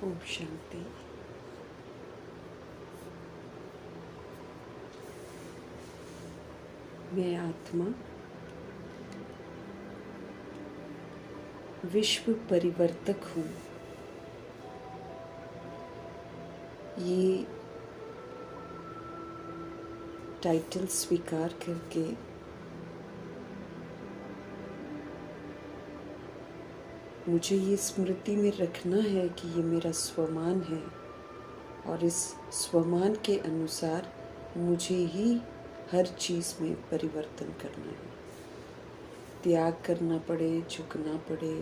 ओम शांति। मैं आत्मा विश्व परिवर्तक हूँ। ये टाइटल स्वीकार करके मुझे ये स्मृति में रखना है कि ये मेरा स्वमान है और इस स्वमान के अनुसार मुझे ही हर चीज़ में परिवर्तन करना है। त्याग करना पड़े, झुकना पड़े,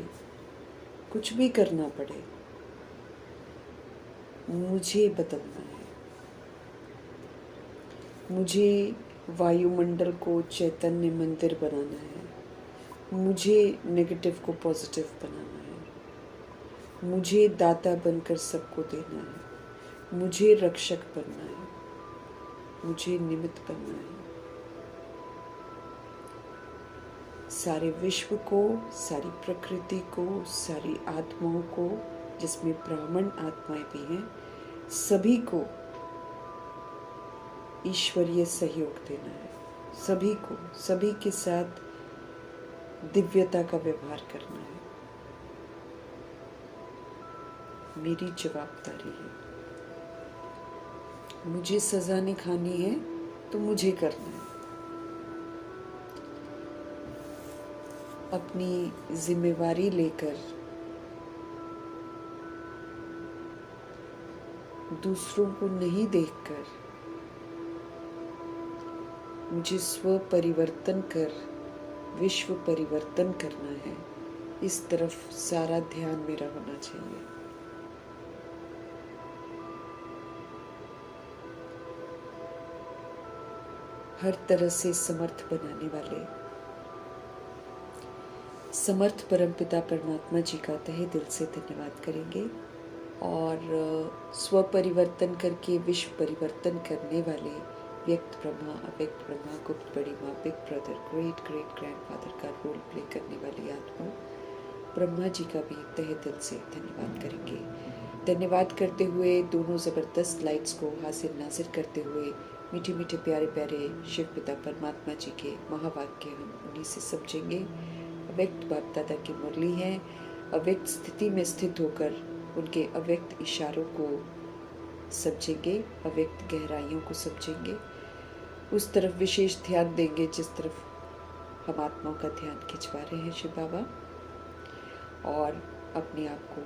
कुछ भी करना पड़े, मुझे बदलना है। मुझे वायुमंडल को चैतन्य मंदिर बनाना है। मुझे नेगेटिव को पॉजिटिव बनाना है। मुझे दाता बनकर सबको देना है। मुझे रक्षक बनना है। मुझे निमित्त बनना है। सारे विश्व को, सारी प्रकृति को, सारी आत्माओं को, जिसमें ब्राह्मण आत्माएं भी हैं, सभी को ईश्वरीय सहयोग देना है। सभी को, सभी के साथ दिव्यता का व्यवहार करना है। मेरी जवाबदारी है। मुझे सजा नहीं खानी है तो मुझे करना है। अपनी जिम्मेवारी लेकर दूसरों को नहीं देखकर मुझे स्व परिवर्तन कर विश्व परिवर्तन करना है। इस तरफ सारा ध्यान मेरा होना चाहिए। हर तरह से समर्थ बनाने वाले समर्थ परमपिता परमात्मा जी का तहे दिल से धन्यवाद करेंगे। और स्व परिवर्तन करके विश्व परिवर्तन करने वाले व्यक्त ब्रह्मा, अव्यक्त ब्रह्मा, गुप्त बड़ी माँ, big brother, great great grandfather का रोल प्ले करने वाली आत्मा ब्रह्मा जी का भी तहे दिल से धन्यवाद करेंगे। धन्यवाद करते हुए दोनों ज़बरदस्त लाइट्स को हासिल नासिर करते हुए मीठे मीठे प्यारे प्यारे शिव पिता परमात्मा जी के महावाक्य हम उन्हीं से समझेंगे। अव्यक्त बाप दादा की मुरली है। अव्यक्त स्थिति में स्थित होकर उनके अव्यक्त इशारों को समझेंगे, अव्यक्त गहराइयों को समझेंगे, उस तरफ विशेष ध्यान देंगे जिस तरफ हम आत्माओं का ध्यान खिंचवा रहे हैं शिव बाबा, और अपने आप को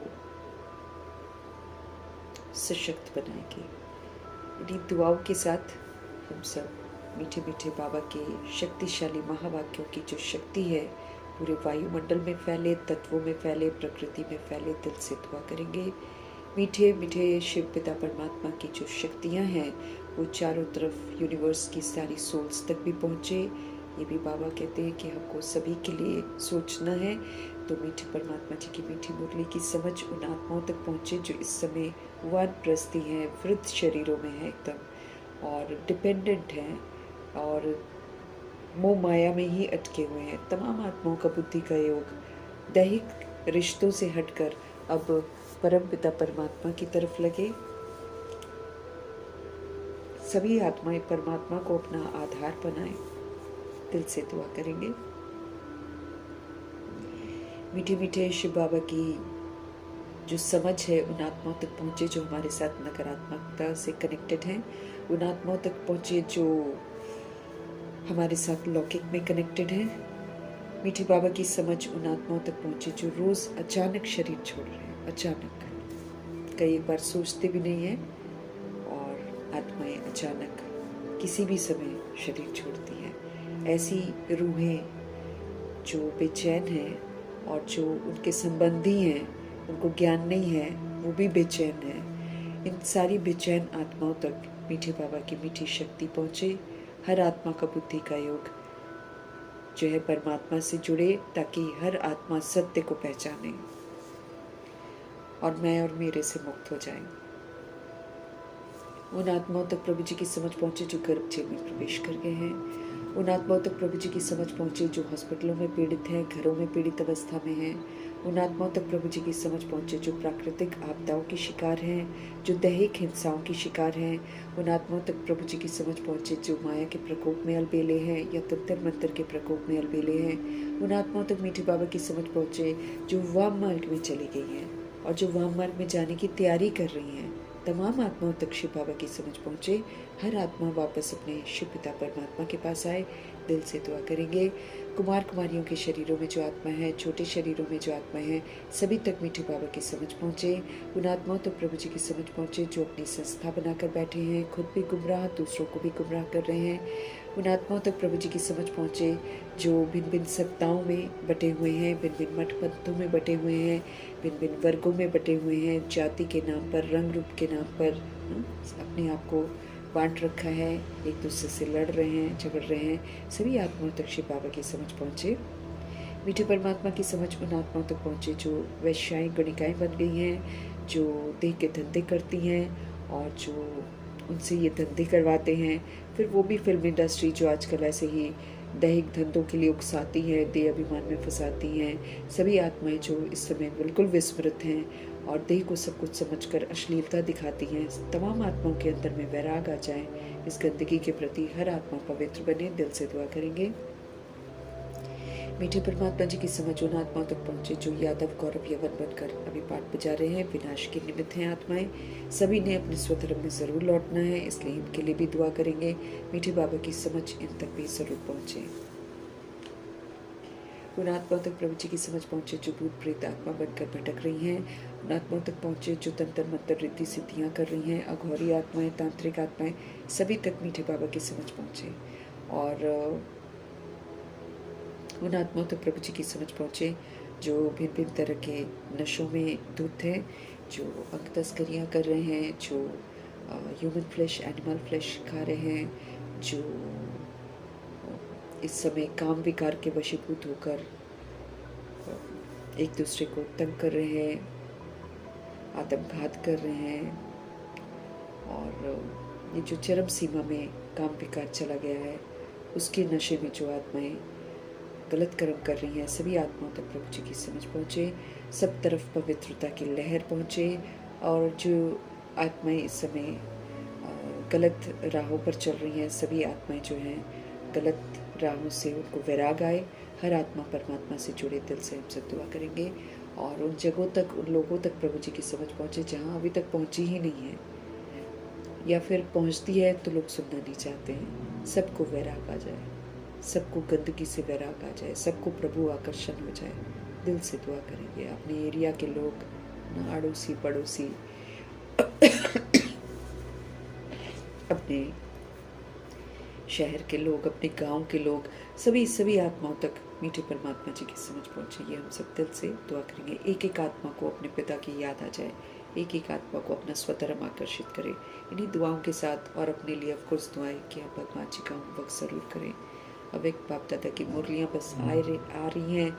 सशक्त बनाएंगे। इन्हीं दुआओं के साथ हम सब मीठे मीठे बाबा के शक्तिशाली महावाक्यों की जो शक्ति है पूरे वायुमंडल में फैले, तत्वों में फैले, प्रकृति में फैले, दिल से दुआ करेंगे। मीठे मीठे शिव पिता परमात्मा की जो शक्तियाँ हैं वो चारों तरफ यूनिवर्स की सारी सोल्स तक भी पहुँचे। ये भी बाबा कहते हैं कि हमको सभी के लिए सोचना है। तो मीठे परमात्मा जी की मीठी मुरली की समझ उन आत्माओं तक पहुँचे जो इस समय वानप्रस्थी हैं, वृद्ध शरीरों में है एकदम, और डिपेंडेंट हैं और मोह माया में ही अटके हुए हैं। तमाम आत्माओं का बुद्धि का योग दैहिक रिश्तों से हटकर अब परम पिता परमात्मा की तरफ लगे। सभी आत्माएं परमात्मा को अपना आधार बनाएं। दिल से दुआ करेंगे। मीठे मीठे शिव बाबा की जो समझ है उन आत्माओं तक पहुँचे जो हमारे साथ नकारात्मकता से कनेक्टेड हैं, उन आत्माओं तक पहुँचे जो हमारे साथ लौकिक में कनेक्टेड हैं। मीठे बाबा की समझ उन आत्माओं तक पहुँचे जो रोज़ अचानक शरीर छोड़ रहे हैं। अचानक, कई बार सोचते भी नहीं हैं और आत्माएं अचानक किसी भी समय शरीर छोड़ती हैं। ऐसी रूहें जो बेचैन हैं और जो उनके संबंधी हैं, उनको ज्ञान नहीं है, वो भी बेचैन हैं। इन सारी बेचैन आत्माओं तक मीठे बाबा की मीठी शक्ति पहुँचे। हर आत्मा का बुद्धि का योग जो है परमात्मा से जुड़े, ताकि हर आत्मा सत्य को पहचाने और मैं और मेरे से मुक्त हो जाए। उन आत्माओं तक प्रभु जी की समझ पहुँचे जो गर्भ जेल में प्रवेश कर गए हैं। उन आत्माओं तक प्रभु जी की समझ पहुँचे जो हॉस्पिटलों में पीड़ित हैं, घरों में पीड़ित अवस्था में हैं। उन आत्माओं तक प्रभु जी की समझ पहुँचे जो प्राकृतिक आपदाओं की शिकार हैं, जो दैहिक हिंसाओं की शिकार हैं। उन आत्माओं तक प्रभु जी की समझ पहुँचे जो माया के प्रकोप में अलबेले हैं या तंत्र मंत्र के प्रकोप में अलबेले हैं। उन आत्माओं तक मीठे बाबा की समझ पहुँचे जो वाम मार्ग में चली गई हैं और जो वाम मार्ग में जाने की तैयारी कर रही हैं। तमाम आत्माओं तक शिव बाबा की समझ पहुँचे। हर आत्मा वापस अपने शिव पिता परमात्मा के पास आए। दिल से दुआ करेंगे। कुमार कुमारियों के शरीरों में जो आत्मा है, छोटे शरीरों में जो आत्मा है, सभी तक मीठे बाबा की समझ पहुँचे। उन आत्माओं तक प्रभु जी की समझ पहुँचे जो अपनी संस्था बनाकर बैठे हैं, खुद भी गुमराह, दूसरों को भी गुमराह कर रहे हैं। उन आत्माओं तक प्रभु जी की समझ पहुँचे जो भिन्न भिन्न सत्ताओं में बटे हुए हैं, भिन्न भिन्न मठ पंथों में बटे हुए हैं, भिन्न भिन्न वर्गों में बटे हुए हैं, जाति के नाम पर, रंग रूप के नाम पर अपने आप को बांट रखा है, एक दूसरे से लड़ रहे हैं, झगड़ रहे हैं। सभी आत्माओं तक शिव बाबा की समझ पहुँचे। मीठे परमात्मा की समझ उन आत्माओं तक पहुँचे जो वैश्याएं गणिकाएं बन गई हैं, जो देह के धंधे करती हैं और जो उनसे ये धंधे करवाते हैं। फिर वो भी फिल्म इंडस्ट्री जो आजकल ऐसे ही दैहिक धंधों के लिए उकसाती हैं, देह अभिमान में फंसाती हैं। सभी आत्माएं जो इस समय बिल्कुल विस्मृत हैं और देह को सब कुछ समझकर अश्लीलता दिखाती हैं, तमाम आत्माओं के अंदर में वैराग आ जाए। इस गंदगी के प्रति हर आत्मा पवित्र बने। दिल से दुआ करेंगे। मीठे परमात्मा जी की समझ उन आत्माओं तक पहुँचे जो यादव गौरव यवन बनकर अभी पाठ बजा रहे हैं, विनाश के निमित्त हैं आत्माएं। सभी ने अपने स्वधर्म में ज़रूर लौटना है, इसलिए इनके लिए भी दुआ करेंगे। मीठे बाबा की समझ इन तक भी ज़रूर पहुँचे। उन आत्माओं तक प्रभु जी की समझ पहुँचे जो भूत प्रेत आत्मा बनकर भटक रही हैं। उन आत्माओं तक पहुँचे जो तंत्र मंत्र रिद्धि सिद्धियाँ कर रही हैं, अघोरी आत्माएं, तांत्रिक आत्माएं, सभी तक मीठे बाबा की समझ पहुँचे। और उन आत्माओं तक प्रभु जी की समझ पहुँचे जो भिन्न भिन्न तरह के नशों में धुत हैं, जो अंग तस्करियाँ कर रहे हैं, जो ह्यूमन फ्लैश, एनिमल फ्लैश खा रहे हैं, जो इस समय काम विकार के वशीभूत होकर एक दूसरे को तंग कर रहे हैं, आत्मघात कर रहे हैं। और ये जो चरम सीमा में काम विकार चला गया है, उसके नशे में जो आत्माएं गलत कर्म कर रही हैं, सभी आत्माओं तक प्रभु जी की समझ पहुँचे। सब तरफ पवित्रता की लहर पहुँचे। और जो आत्माएं इस समय गलत राहों पर चल रही हैं, सभी आत्माएं जो हैं गलत राहों से उनको वैराग आए। हर आत्मा परमात्मा से जुड़े। दिल से हम सब दुआ करेंगे। और उन जगहों तक, उन लोगों तक प्रभु जी की समझ पहुँचे जहाँ अभी तक पहुँची ही नहीं है, या फिर पहुँचती है तो लोग सुनना नहीं चाहते हैं। सबको वैराग आ जाए, सबको गंदगी से वैराग आ जाए, सबको प्रभु आकर्षण हो जाए। दिल से दुआ करेंगे। अपने एरिया के लोग, अड़ोसी पड़ोसी, अपने शहर के लोग, अपने गांव के लोग, सभी आत्माओं तक मीठे परमात्मा जी की समझ पहुँचे। ये हम सब दिल से दुआ करेंगे। एक एक आत्मा को अपने पिता की याद आ जाए, एक एक आत्मा को अपना स्वधर्म आकर्षित करें। इन्हीं दुआओं के साथ और अपने लिए ऑफकोर्स दुआएं कि आप भगवान जी का होमवर्क ज़रूर करें। अब एक बाप दादा की मुरलियाँ बस आ रही हैं,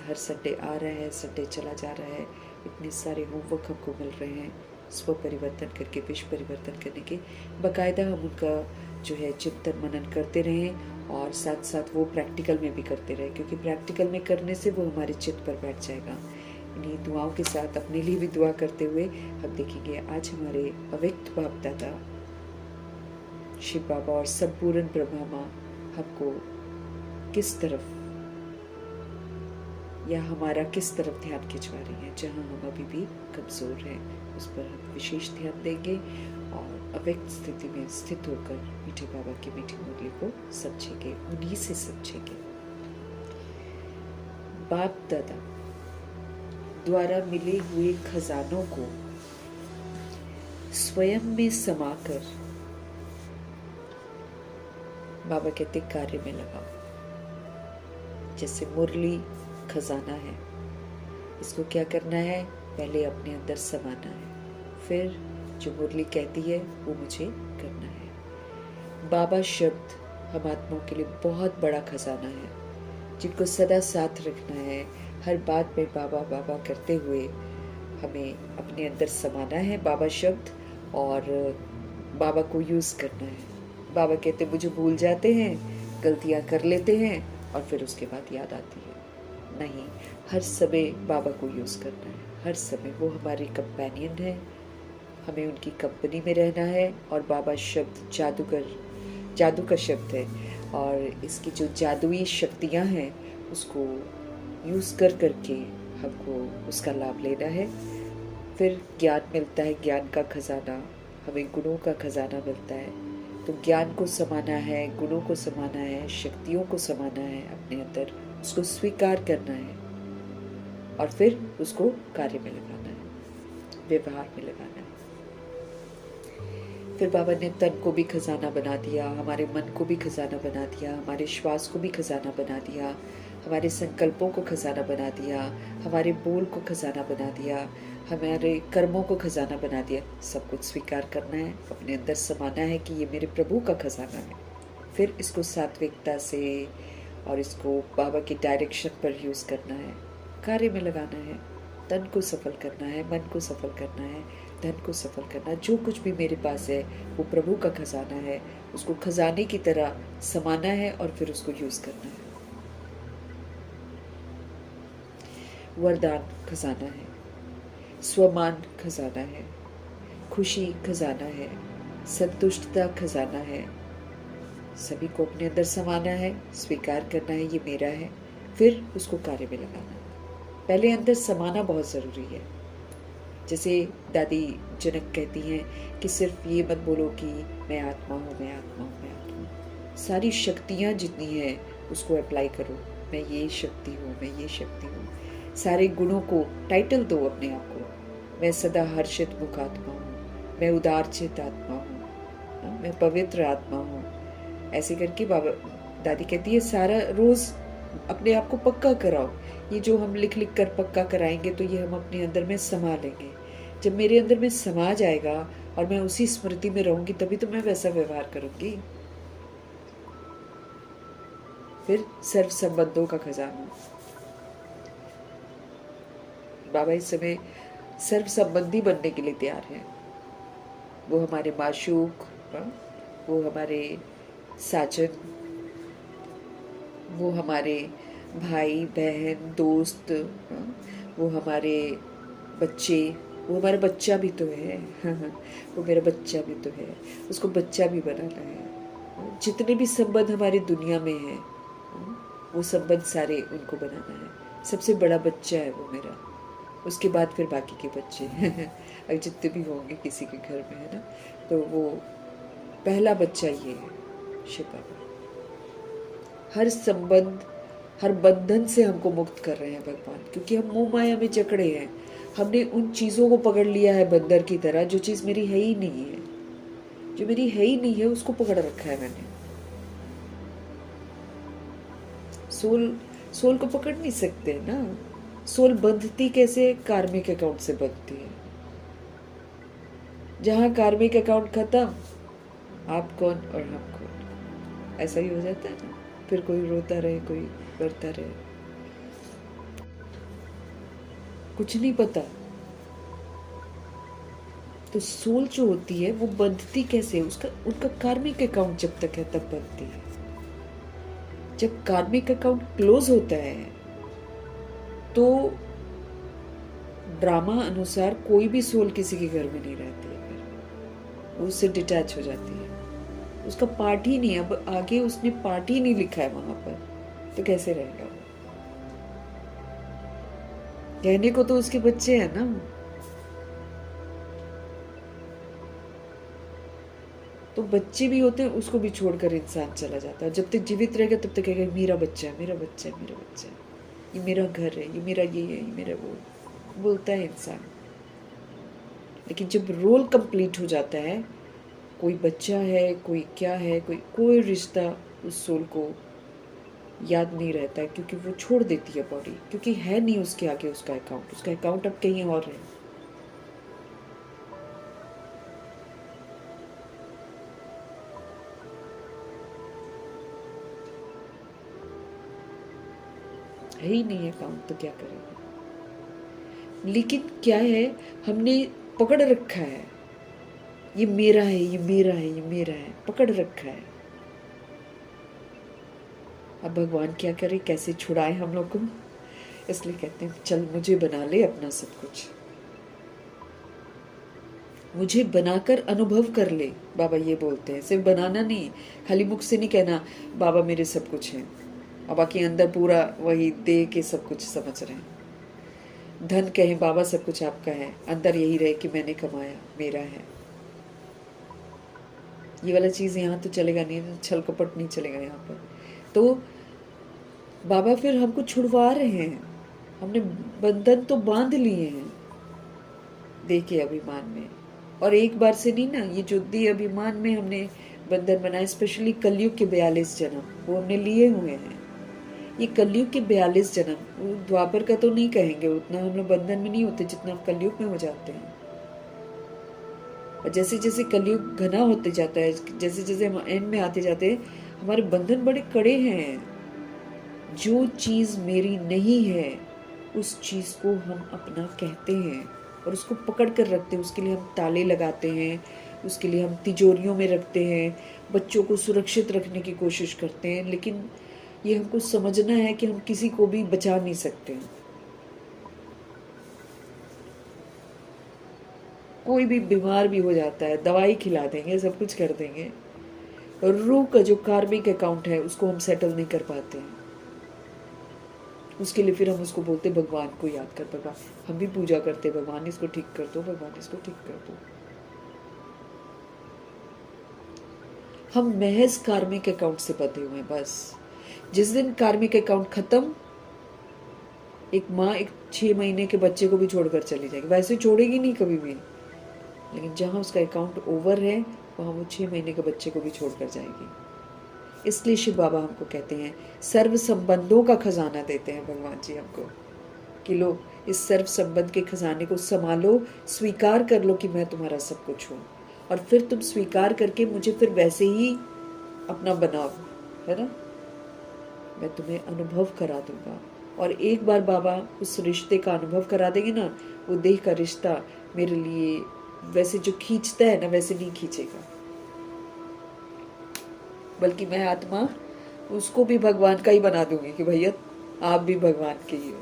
हर संडे आ रहा है, संडे चला जा रहा है। इतने सारे होमवर्क हमको मिल रहे हैं स्व परिवर्तन करके विश्व परिवर्तन करने के। बाकायदा हम उनका जो है चिंतन मनन करते रहें और साथ साथ वो प्रैक्टिकल में भी करते रहें, क्योंकि प्रैक्टिकल में करने से वो हमारे चित्त पर बैठ जाएगा। इन्हीं दुआओं के साथ अपने लिए भी दुआ करते हुए हम देखेंगे आज हमारे अव्यक्त बाप दादा शिव बाबा और सब पूर्ण ब्रह्मा माँ हमको किस तरफ या हमारा किस तरफ ध्यान खिंचवा रही है। जहाँ हम अभी भी कमज़ोर हैं उस पर हम विशेष ध्यान देंगे और अव्यक्त स्थिति में स्थित होकर मीठे बाबा की मीठी मुरली को समझेंगे, उन्हीं से समझेंगे। बाप दादा द्वारा मिले हुए खजानों को स्वयं में समाकर बाबा कहते कार्य में लगाओ। जैसे मुरली खजाना है, इसको क्या करना है, पहले अपने अंदर समाना है, फिर जो मुरली कहती है वो मुझे करना है। बाबा शब्द हम आत्माओं के लिए बहुत बड़ा खजाना है, जिनको सदा साथ रखना है। हर बात में बाबा बाबा करते हुए हमें अपने अंदर समाना है बाबा शब्द और बाबा को यूज़ करना है। बाबा कहते मुझे भूल जाते हैं गलतियाँ कर लेते हैं और फिर उसके बाद याद आती है। नहीं, हर समय बाबा को यूज़ करना है, हर समय वो हमारे कंपेनियन है, हमें उनकी कंपनी में रहना है। और बाबा शब्द जादू का शब्द है, और इसकी जो जादुई शक्तियाँ हैं उसको यूज़ करके हमको उसका लाभ लेना है। फिर ज्ञान मिलता है, ज्ञान का खजाना, हमें गुणों का खजाना मिलता है। तो ज्ञान को समाना है, गुणों को समाना है, शक्तियों को समाना है अपने अंदर, उसको स्वीकार करना है और फिर उसको कार्य में लगाना है, व्यवहार में लगाना है। फिर बाबा ने तन को भी खजाना बना दिया, हमारे मन को भी खजाना बना दिया, हमारे श्वास को भी खजाना बना दिया, हमारे संकल्पों को खजाना बना दिया, हमारे बोल को खजाना बना दिया, हमारे कर्मों को खजाना बना दिया। सब कुछ स्वीकार करना है, अपने अंदर समाना है कि ये मेरे प्रभु का खजाना है। फिर इसको सात्विकता से और इसको बाबा की डायरेक्शन पर यूज़ करना है, कार्य में लगाना है, तन को सफल करना है, मन को सफल करना है, धन को सफल करना। जो कुछ भी मेरे पास है वो प्रभु का खजाना है, उसको खजाने की तरह समाना है और फिर उसको यूज़ करना है। वरदान खजाना है, स्वमान खजाना है, खुशी खजाना है, संतुष्टता खजाना है। सभी को अपने अंदर समाना है, स्वीकार करना है ये मेरा है, फिर उसको कार्य में लगाना है। पहले अंदर समाना बहुत ज़रूरी है। जैसे दादी जनक कहती हैं कि सिर्फ ये मत बोलो कि मैं आत्मा हूँ, मैं आत्मा हूँ, मैं आत्मा हूँ। सारी शक्तियाँ जितनी हैं उसको अप्लाई करो, मैं ये शक्ति हूँ, मैं ये शक्ति हूँ। सारे गुणों को टाइटल दो अपने आप को, मैं सदा हर्षित मुख आत्मा हूँ, मैं उदारचित आत्मा हूँ, मैं पवित्र आत्मा हूँ। ऐसे करके बाबा दादी कहती है सारा रोज़ अपने आप को पक्का कराओ। ये जो हम लिख लिख कर पक्का कराएंगे तो ये हम अपने अंदर में समा लेंगे। जब मेरे अंदर में समा जाएगा और मैं उसी स्मृति में रहूंगी तभी तो मैं वैसा व्यवहार करूंगी। फिर सर्व संबंधों का खजाना, बाबा इस समय सर्व संबंधी बनने के लिए तैयार हैं। वो हमारे माशूक, वो हमारे साजन, वो हमारे भाई बहन दोस्त, वो हमारे बच्चे, वो हमारा बच्चा भी तो है। वो मेरा बच्चा भी तो है, उसको बच्चा भी बनाना है। जितने भी संबंध हमारी दुनिया में हैं वो संबंध सारे उनको बनाना है। सबसे बड़ा बच्चा है वो मेरा, उसके बाद फिर बाकी के बच्चे अगर जितने भी होंगे किसी के घर में, है ना, तो वो पहला बच्चा ये है शिव बाबा। हर संबंध, हर बंधन से हमको मुक्त कर रहे हैं भगवान, क्योंकि हम मोह माया में जकड़े हैं। हमने उन चीज़ों को पकड़ लिया है बंदर की तरह, जो चीज़ मेरी है ही नहीं है, जो मेरी है ही नहीं है उसको पकड़ रखा है मैंने। सोल को पकड़ नहीं सकते ना। सोल बंधती कैसे? कार्मिक अकाउंट से बंधती है। जहां कार्मिक अकाउंट खत्म, आप कौन और हम कौन, ऐसा ही हो जाता है ना। फिर कोई रोता रहे, कोई करता रहे, कुछ नहीं पता। तो सोल जो होती है वो बंधती कैसे? उनका कार्मिक अकाउंट जब तक है तब बंधती है। जब कार्मिक अकाउंट क्लोज होता है तो ड्रामा अनुसार कोई भी सोल किसी के घर में नहीं रहती है, फिर उससे डिटैच हो जाती है। उसका पार्ट ही नहीं, अब आगे उसने पार्ट ही नहीं लिखा है वहां पर, तो कैसे रहेगा वो? कहने को तो उसके बच्चे हैं ना, तो बच्चे भी होते हैं, उसको भी छोड़कर इंसान चला जाता है। जब तक जीवित रहेगा तब तक कहेगा मेरा बच्चा है, मेरा बच्चा है, मेरा बच्चा है, ये मेरा घर है, ये मेरा ये है, ये मेरा वो, बोलता है इंसान। लेकिन जब रोल कंप्लीट हो जाता है, कोई बच्चा है, कोई क्या है, कोई रिश्ता उस सोल को याद नहीं रहता है, क्योंकि वो छोड़ देती है बॉडी, क्योंकि है नहीं उसके आगे उसका अकाउंट अब कहीं और है। है ही नहीं अकाउंट, तो क्या करेंगे? लेकिन क्या है, हमने पकड़ रखा है, ये मेरा है, ये मेरा है, ये मेरा है, पकड़ रखा है। अब भगवान क्या करे, कैसे छुड़ाए हम लोग को, इसलिए कहते हैं चल मुझे बना ले अपना सब कुछ, मुझे बनाकर अनुभव कर ले। बाबा ये बोलते हैं, सिर्फ बनाना नहीं, खाली मुख से नहीं कहना बाबा मेरे सब कुछ है, और बाकी अंदर पूरा वही दे के सब कुछ समझ रहे हैं। धन कहें बाबा सब कुछ आपका है, अंदर यही रहे कि मैंने कमाया, मेरा है। ये वाला चीज़ यहाँ तो चलेगा नहीं, छल कपट नहीं चलेगा यहाँ पर। तो बाबा फिर हमको छुड़वा रहे हैं, हमने बंधन तो बांध लिए हैं देखे अभिमान में, और एक बार से नहीं ना, ये जो दी अभिमान में हमने बंधन बनाए, स्पेशली कलयुग के 42 जन्म वो हमने लिए हुए हैं। ये कलयुग के 42 जन्म, द्वापर का तो नहीं कहेंगे, उतना हम लोग बंधन में नहीं होते जितना हम कलयुग में हो जाते हैं। और जैसे जैसे कलयुग घना होते जाता है, जैसे जैसे हम एंड में आते जाते हैं, हमारे बंधन बड़े कड़े हैं। जो चीज़ मेरी नहीं है उस चीज़ को हम अपना कहते हैं और उसको पकड़ कर रखते हैं, उसके लिए हम ताले लगाते हैं, उसके लिए हम तिजोरियों में रखते हैं, बच्चों को सुरक्षित रखने की कोशिश करते हैं। लेकिन ये हमको समझना है कि हम किसी को भी बचा नहीं सकते हैं। कोई भी बीमार भी हो जाता है, दवाई खिला देंगे, सब कुछ कर देंगे, और रूह का जो कार्मिक अकाउंट है उसको हम सेटल नहीं कर पाते हैं। उसके लिए फिर हम उसको बोलते भगवान को याद कर, भगवान हम भी पूजा करते, भगवान इसको ठीक कर दो, भगवान इसको ठीक कर दो। हम महज कार्मिक अकाउंट से बंधे हुए हैं। बस जिस दिन कार्मिक अकाउंट खत्म, एक माँ एक 6 महीने के बच्चे को भी छोड़कर चली जाएगी, वैसे छोड़ेगी नहीं कभी भी, लेकिन जहाँ उसका अकाउंट ओवर है वहाँ वो 6 महीने के बच्चे को भी छोड़कर जाएगी। इसलिए शिव बाबा हमको कहते हैं, सर्व संबंधों का खजाना देते हैं भगवान जी हमको, कि लो इस सर्व संबंध के खजाने को संभालो, स्वीकार कर लो कि मैं तुम्हारा सब कुछ हूँ, और फिर तुम स्वीकार करके मुझे फिर वैसे ही अपना बनाओ, है ना। मैं तुम्हें अनुभव करा दूंगा, और एक बार बाबा उस रिश्ते का अनुभव करा देंगे ना, वो देह का रिश्ता मेरे लिए वैसे जो खींचता है ना वैसे नहीं खींचेगा, बल्कि मैं आत्मा उसको भी भगवान का ही बना दूंगी कि भैया आप भी भगवान के ही हो।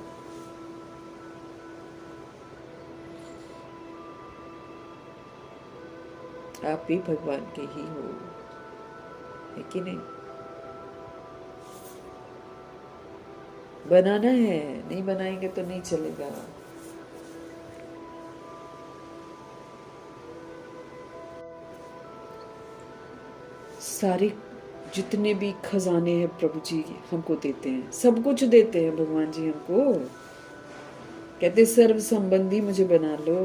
आप भी भगवान के ही हो, है कि नहीं। बनाना है, नहीं बनाएंगे तो नहीं चलेगा। सारे जितने भी खजाने हैं प्रभु जी हमको देते हैं, सब कुछ देते हैं भगवान जी हमको। कहते सर्व संबंधी मुझे बना लो,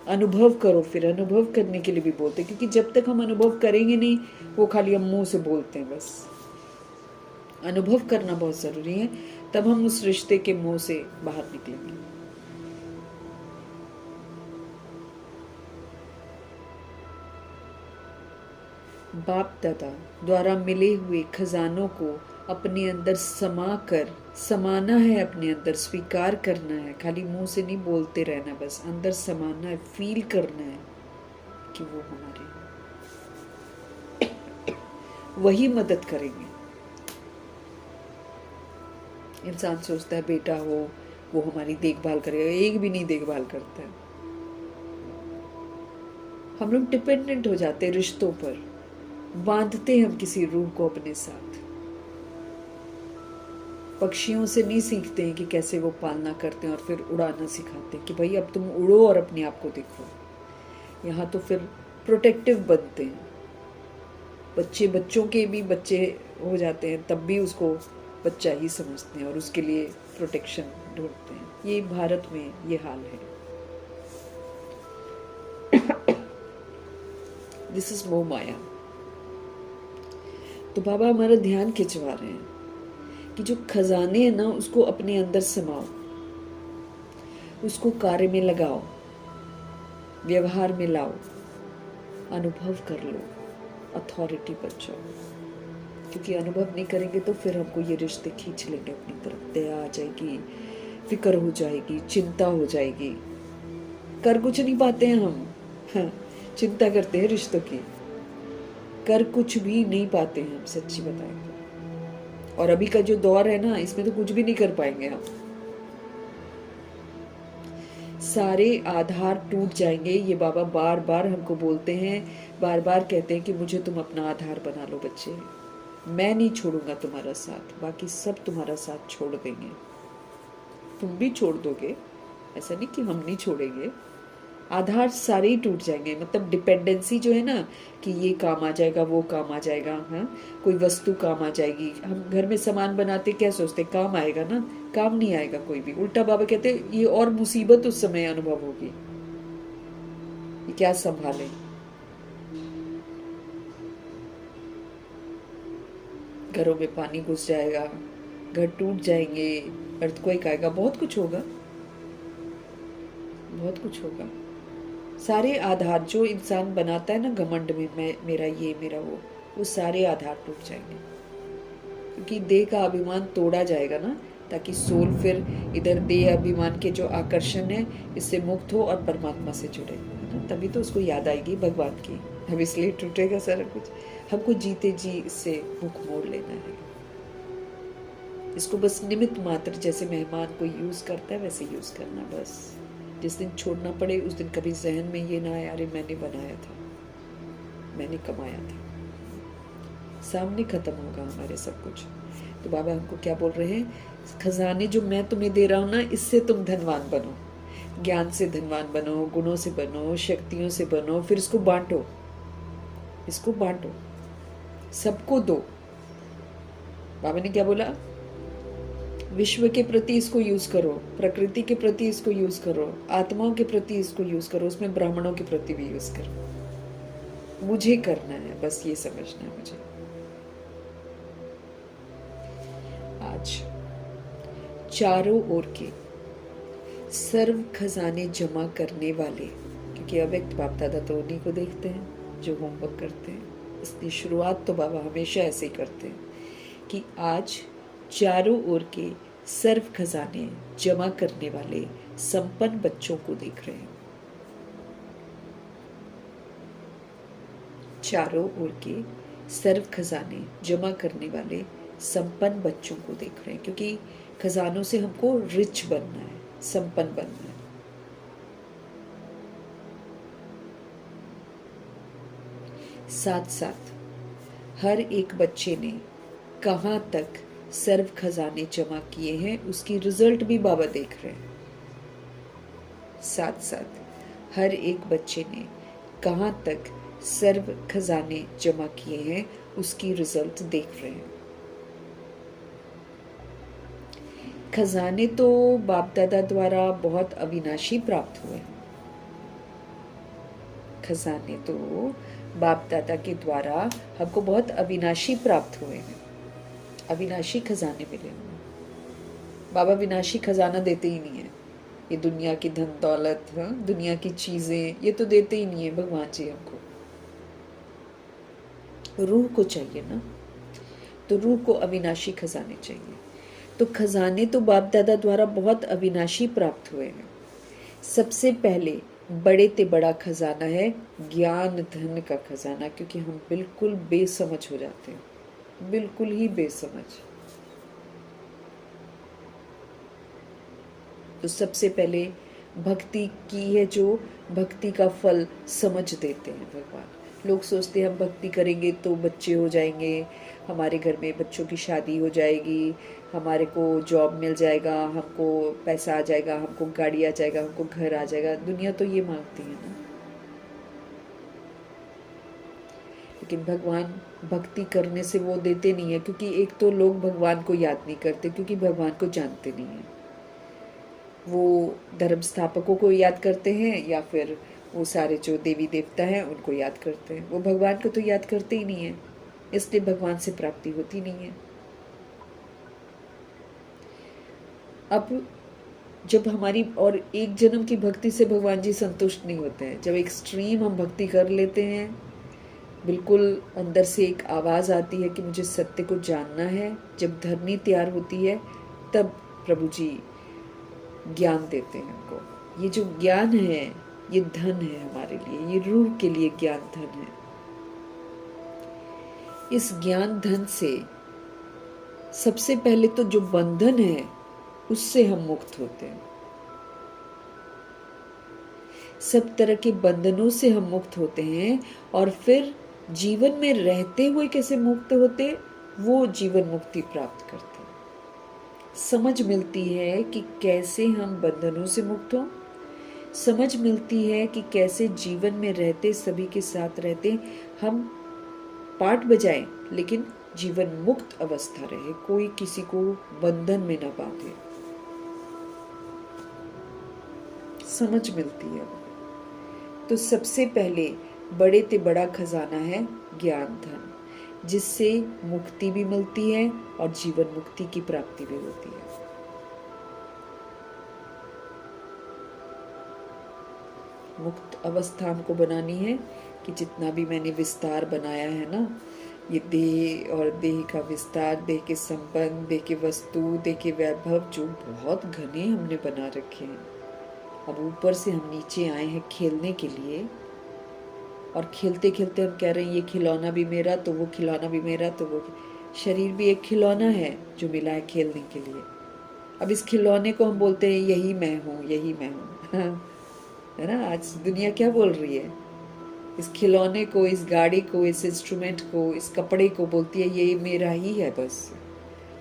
अनुभव करो। फिर अनुभव करने के लिए भी बोलते, क्योंकि जब तक हम अनुभव करेंगे नहीं, वो खाली हम मुंह से बोलते हैं बस। अनुभव करना बहुत जरूरी है, तब हम उस रिश्ते के मुंह से बाहर निकलेंगे। बाप दादा द्वारा मिले हुए खजानों को अपने अंदर समा कर, समाना है, अपने अंदर स्वीकार करना है। खाली मुंह से नहीं बोलते रहना, बस अंदर समाना है, फील करना है कि वो हमारे वही मदद करेंगे। इंसान सोचता है बेटा हो वो हमारी देखभाल करेगा, एक भी नहीं देखभाल करता है। हम लोग डिपेंडेंट हो जाते हैं रिश्तों पर, बांधते हम किसी रूह को अपने साथ। पक्षियों से नहीं सीखते हैं कि कैसे वो पालना करते हैं और फिर उड़ाना सिखाते हैं कि भाई अब तुम उड़ो और अपने आप को देखो। यहाँ तो फिर प्रोटेक्टिव बनते हैं बच्चे, बच्चों के भी बच्चे हो जाते हैं तब भी उसको बच्चा ही समझते हैं और उसके लिए प्रोटेक्शन ढूंढते हैं। ये भारत में ये हाल है। दिस इज मोह माया। तो बाबा हमारा ध्यान खिंचवा रहे हैं कि जो खजाने हैं ना उसको अपने अंदर समाओ, उसको कार्य में लगाओ, व्यवहार में लाओ, अनुभव कर लो, अथॉरिटी पर जाओ। क्योंकि अनुभव नहीं करेंगे तो फिर हमको ये रिश्ते खींच लेंगे अपनी तरफ। दया आ जाएगी, फिक्र हो जाएगी, चिंता हो जाएगी। कर कुछ नहीं पाते हैं हम, हाँ, चिंता करते हैं रिश्तों की। कर कुछ भी नहीं पाते हैं हम, सच्ची बताएं तो। और अभी का जो दौर है ना, इसमें तो कुछ भी नहीं कर पाएंगे हम। सारे आधार टूट जाएंगे, ये बाबा बार बार हमको बोलते हैं, बार बार कहते हैं कि मुझे तुम अपना आधार बना लो बच्चे, मैं नहीं छोड़ूंगा तुम्हारा साथ, बाकी सब तुम्हारा साथ छोड़ देंगे। तुम भी छोड़ दोगे, ऐसा नहीं कि हम नहीं छोड़ेंगे। आधार सारे ही टूट जाएंगे, मतलब डिपेंडेंसी जो है ना, कि ये काम आ जाएगा, वो काम आ जाएगा, हाँ कोई वस्तु काम आ जाएगी। हम घर में सामान बनाते क्या सोचते, काम आएगा ना, काम नहीं आएगा कोई भी। उल्टा बाबा कहते ये और मुसीबत उस समय अनुभव होगी, ये क्या संभाले। घरों में पानी घुस जाएगा, घर टूट जाएंगे, अर्थक्वेक आएगा, बहुत कुछ होगा, बहुत कुछ होगा। सारे आधार जो इंसान बनाता है ना घमंड में, मैं मेरा ये मेरा वो सारे आधार टूट जाएंगे, क्योंकि देह का अभिमान तोड़ा जाएगा ना, ताकि सोल फिर इधर देह अभिमान के जो आकर्षण है इससे मुक्त हो और परमात्मा से जुड़े, है ना, तभी तो उसको याद आएगी भगवान की। अब इसलिए टूटेगा सारा कुछ, हमको जीते जी इससे मुख मोड़ लेना है। इसको बस निमित्त मात्र, जैसे मेहमान को यूज करता है वैसे यूज करना बस। जिस दिन छोड़ना पड़े उस दिन कभी जहन में ये ना आए, अरे मैंने बनाया था, मैंने कमाया था, सामने खत्म होगा हमारे सब कुछ। तो बाबा हमको क्या बोल रहे हैं, खजाने जो मैं तुम्हें दे रहा हूँ ना, इससे तुम धनवान बनो, ज्ञान से धनवान बनो, गुणों से बनो, शक्तियों से बनो, फिर इसको बांटो, इसको बांटो, सबको दो। बाबा ने क्या बोला, विश्व के प्रति इसको यूज करो, प्रकृति के प्रति इसको यूज करो, आत्माओं के प्रति इसको यूज करो, उसमें ब्राह्मणों के प्रति भी यूज करो। मुझे करना है, बस ये समझना है मुझे। आज चारों ओर के सर्व खजाने जमा करने वाले, क्योंकि अव्यक्त बाप दादा तो उन्हीं को देखते हैं जो होमवर्क करते हैं, इसलिए शुरुआत तो बाबा हमेशा ऐसे ही करते हैं कि आज चारों ओर के सर्व खजाने जमा करने वाले संपन्न बच्चों को देख रहे हैं। चारों ओर के सर्व खजाने जमा करने वाले संपन्न बच्चों को देख रहे हैं, क्योंकि खजानों से हमको रिच बनना है, संपन्न बनना है। साथ साथ हर एक बच्चे ने कहां तक सर्व खजाने जमा किए हैं उसकी रिजल्ट भी बाबा देख रहे हैं। साथ साथ हर एक बच्चे ने कहां तक सर्व खजाने जमा किए हैं उसकी रिजल्ट देख रहे हैं। खजाने तो बाप दादा द्वारा बहुत अविनाशी प्राप्त हुए हैं। खजाने तो बाप दादा के द्वारा हमको बहुत अविनाशी प्राप्त हुए हैं, अविनाशी खजाने मिले हैं। बाबा विनाशी खजाना देते ही नहीं है, ये दुनिया की धन दौलत, दुनिया की चीजें, ये तो देते ही नहीं है भगवान जी हमको। रूह को चाहिए ना, तो रूह को अविनाशी खजाने चाहिए। तो खजाने तो बाप दादा द्वारा बहुत अविनाशी प्राप्त हुए हैं। सबसे पहले बड़े ते बड़ा खजाना है ज्ञान धन का खजाना, क्योंकि हम बिल्कुल बेसमझ हो जाते हैं, बिल्कुल ही बेसमझ। तो सबसे पहले भक्ति की है, जो भक्ति का फल समझ देते हैं भगवान। लोग सोचते हैं हम भक्ति करेंगे तो बच्चे हो जाएंगे, हमारे घर में बच्चों की शादी हो जाएगी, हमारे को जॉब मिल जाएगा, हमको पैसा आ जाएगा, हमको गाड़ी आ जाएगा, हमको घर आ जाएगा। दुनिया तो ये मांगती है ना, लेकिन भगवान भक्ति करने से वो देते नहीं है, क्योंकि एक तो लोग भगवान को याद नहीं करते, क्योंकि भगवान को जानते नहीं है। वो धर्म स्थापकों को याद करते हैं, या फिर वो सारे जो देवी देवता हैं उनको याद करते हैं, वो भगवान को तो याद करते ही नहीं है, इसलिए भगवान से प्राप्ति होती नहीं है। अब जब हमारी और एक जन्म की भक्ति से भगवान जी संतुष्ट नहीं होते हैं, जब एक्सट्रीम हम भक्ति कर लेते हैं, बिल्कुल अंदर से एक आवाज़ आती है कि मुझे सत्य को जानना है, जब धरनी तैयार होती है तब प्रभु जी ज्ञान देते हैं हमको। ये जो ज्ञान है ये धन है हमारे लिए, ये रूह के लिए ज्ञान धन है। इस ज्ञान धन से सबसे पहले तो जो बंधन है उससे हम मुक्त होते हैं। सब तरह के बंधनों से हम मुक्त होते हैं और फिर जीवन में रहते हुए कैसे मुक्त होते, वो जीवन मुक्ति प्राप्त करते हैं। समझ मिलती है कि कैसे हम बंधनों से मुक्त हों, समझ मिलती है कि कैसे जीवन में रहते सभी के साथ रहते हम पाठ बजाएं लेकिन जीवन मुक्त अवस्था रहे, कोई किसी को बंधन में न बांधे। समझ मिलती है। तो सबसे पहले बड़े ते बड़ा खजाना है ज्ञान धन, जिससे मुक्ति भी मिलती है और जीवन मुक्ति की प्राप्ति भी होती है। मुक्त अवस्था हमको बनानी है कि जितना भी मैंने विस्तार बनाया है ना, ये देह और देह का विस्तार, देह के संबंध, देह के वस्तु, देह के वैभव जो बहुत घने हमने बना रखे हैं, अब ऊपर से हम नीचे आए हैं खेलने के लिए, और खेलते खेलते हम कह रहे हैं ये खिलौना भी मेरा तो वो खिलौना भी मेरा तो वो। शरीर भी एक खिलौना है जो मिला है खेलने के लिए। अब इस खिलौने को हम बोलते हैं यही मैं हूँ, यही मैं हूँ है ना। आज दुनिया क्या बोल रही है, इस खिलौने को, इस गाड़ी को, इस इंस्ट्रूमेंट को, इस कपड़े को बोलती है ये मेरा ही है बस।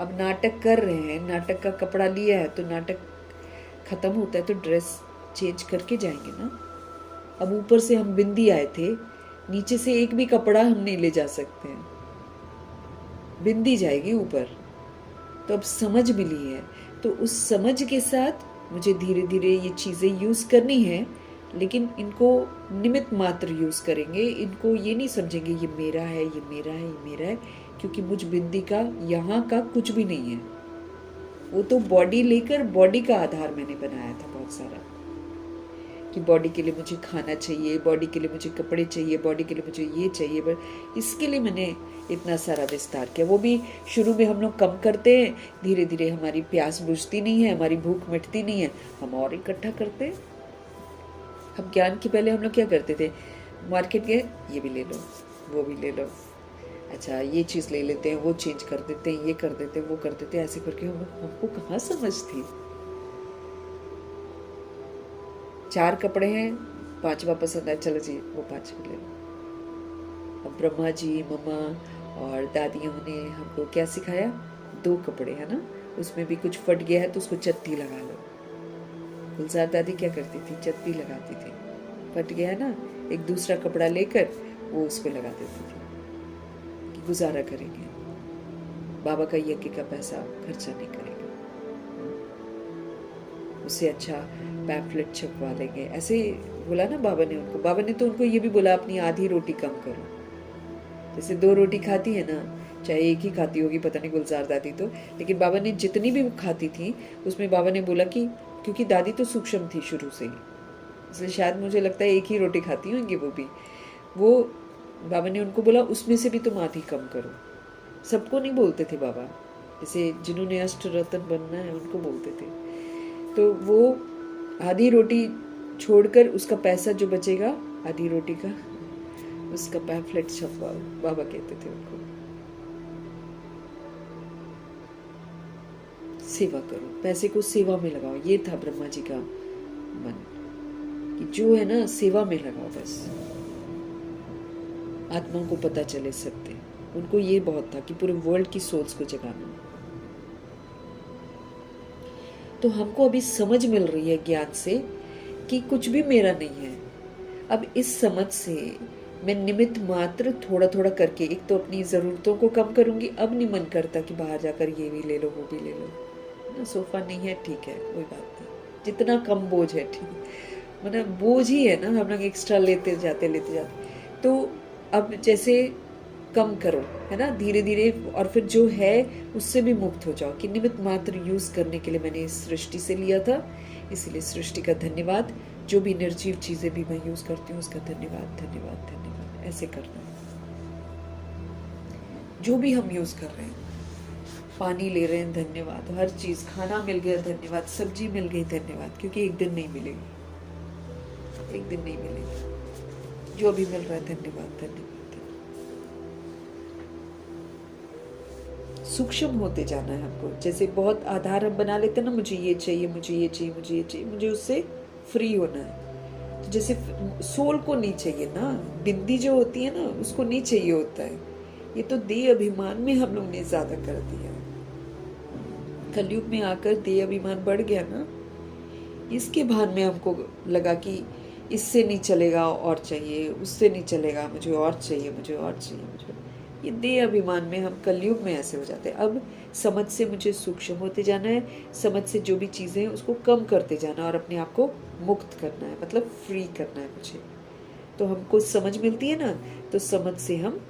अब नाटक कर रहे हैं, नाटक का कपड़ा लिया है तो नाटक खत्म होता है तो ड्रेस चेंज करके जाएंगे ना। अब ऊपर से हम बिंदी आए थे, नीचे से एक भी कपड़ा हम नहीं ले जा सकते हैं, बिंदी जाएगी ऊपर। तो अब समझ मिली है, तो उस समझ के साथ मुझे धीरे धीरे ये चीज़ें यूज़ करनी है, लेकिन इनको निमित्त मात्र यूज़ करेंगे। इनको ये नहीं समझेंगे ये मेरा है, ये मेरा है, ये मेरा है, क्योंकि मुझ बिंदी का यहाँ का कुछ भी नहीं है। वो तो बॉडी लेकर, बॉडी का आधार मैंने बनाया था बहुत सारा, कि बॉडी के लिए मुझे खाना चाहिए, बॉडी के लिए मुझे कपड़े चाहिए, बॉडी के लिए मुझे ये चाहिए, बट इसके लिए मैंने इतना सारा विस्तार किया। वो भी शुरू में हम लोग कम करते हैं, धीरे धीरे हमारी प्यास बुझती नहीं है, हमारी भूख मिटती नहीं है, हम और इकट्ठा करते हैं। हम ज्ञान के पहले हम लोग क्या करते थे, मार्केट गए, ये भी ले लो, वो भी ले लो, अच्छा ये चीज़ ले लेते हैं, वो चेंज कर देते हैं, ये कर देते हैं, वो कर देते हैं, ऐसे करके हमको कहाँ समझ थी। 4 कपड़े हैं, 5वां पसंद आया, चलो जी वो 5 ले लो। अब ब्रह्मा जी, मम्मा और दादियों ने हमको क्या सिखाया, 2 कपड़े है ना, उसमें भी कुछ फट गया है तो उसको चत्ती लगा लो। गुलजार दादी क्या करती थी, चत्ती लगाती थी, फट गया है ना, एक दूसरा कपड़ा लेकर वो उसको लगा देती थी कि गुजारा करेंगे, बाबा का यज्ञ का पैसा खर्चा नहीं करेंगे, उससे अच्छा पैम्फलेट छपवा लेंगे। ऐसे बोला ना बाबा ने उनको। बाबा ने तो उनको ये भी बोला अपनी आधी रोटी कम करो। जैसे 2 रोटी खाती है ना, चाहे एक ही खाती होगी पता नहीं गुलजार दादी तो, लेकिन बाबा ने जितनी भी खाती थी उसमें बाबा ने बोला कि, क्योंकि दादी तो सूक्ष्म थी शुरू से ही, इसलिए शायद मुझे लगता है एक ही रोटी खाती होंगी वो भी। वो बाबा ने उनको बोला उसमें से भी तुम आधी कम करो। सबको नहीं बोलते थे बाबा, जैसे जिन्होंने अष्ट रत्न बनना है उनको बोलते थे। तो वो आधी रोटी छोड़कर उसका पैसा जो बचेगा आधी रोटी का, उसका पैम्फलेट छपवाओ, बाबा कहते थे उनको। सेवा करो, पैसे को सेवा में लगाओ, ये था ब्रह्मा जी का मन कि जो है ना सेवा में लगाओ, बस आत्मा को पता चले सत्य। उनको ये बहुत था कि पूरे वर्ल्ड की सोल्स को जगाना। तो हमको अभी समझ मिल रही है ज्ञान से कि कुछ भी मेरा नहीं है। अब इस समझ से मैं निमित्त मात्र थोड़ा थोड़ा करके, एक तो अपनी ज़रूरतों को कम करूंगी। अब नहीं मन करता कि बाहर जाकर ये भी ले लो, वो भी ले लो ना, सोफा नहीं है ठीक है कोई बात नहीं, जितना कम बोझ है ठीक, मतलब बोझ ही है ना, हम लोग एक्स्ट्रा लेते जाते। तो अब जैसे कम करो है ना धीरे धीरे, और फिर जो है उससे भी मुक्त हो जाओ कि निमित्त मात्र यूज करने के लिए मैंने इस सृष्टि से लिया था, इसलिए सृष्टि का धन्यवाद। जो भी निर्जीव चीजें भी मैं यूज करती हूँ उसका धन्यवाद धन्यवाद धन्यवाद, ऐसे करना। जो भी हम यूज कर रहे हैं, पानी ले रहे हैं धन्यवाद, हर चीज, खाना मिल गया धन्यवाद, सब्जी मिल गई धन्यवाद, क्योंकि एक दिन नहीं मिलेगी, एक दिन नहीं मिलेगी। जो भी मिल रहा है धन्यवाद धन्यवाद। सूक्ष्म होते जाना है हमको। जैसे बहुत आधार हम बना लेते हैं ना, मुझे ये चाहिए, मुझे ये चाहिए, मुझे ये चाहिए, मुझे उससे फ्री होना है। तो जैसे सोल को नहीं चाहिए ना, बिंदी जो होती है ना उसको नहीं चाहिए होता है। ये तो देह अभिमान में हम लोग ने ज्यादा कर दिया। कलयुग में आकर देह अभिमान बढ़ गया ना, इसके भान में हमको लगा कि इससे नहीं चलेगा और चाहिए, उससे नहीं चलेगा, मुझे और चाहिए, मुझे और चाहिए, मुझे। ये देह अभिमान में हम कलयुग में ऐसे हो जाते हैं। अब समझ से मुझे सूक्ष्म होते जाना है, समझ से जो भी चीज़ें हैं उसको कम करते जाना और अपने आप को मुक्त करना है, मतलब फ्री करना है मुझे। तो हमको समझ मिलती है ना, तो समझ से हम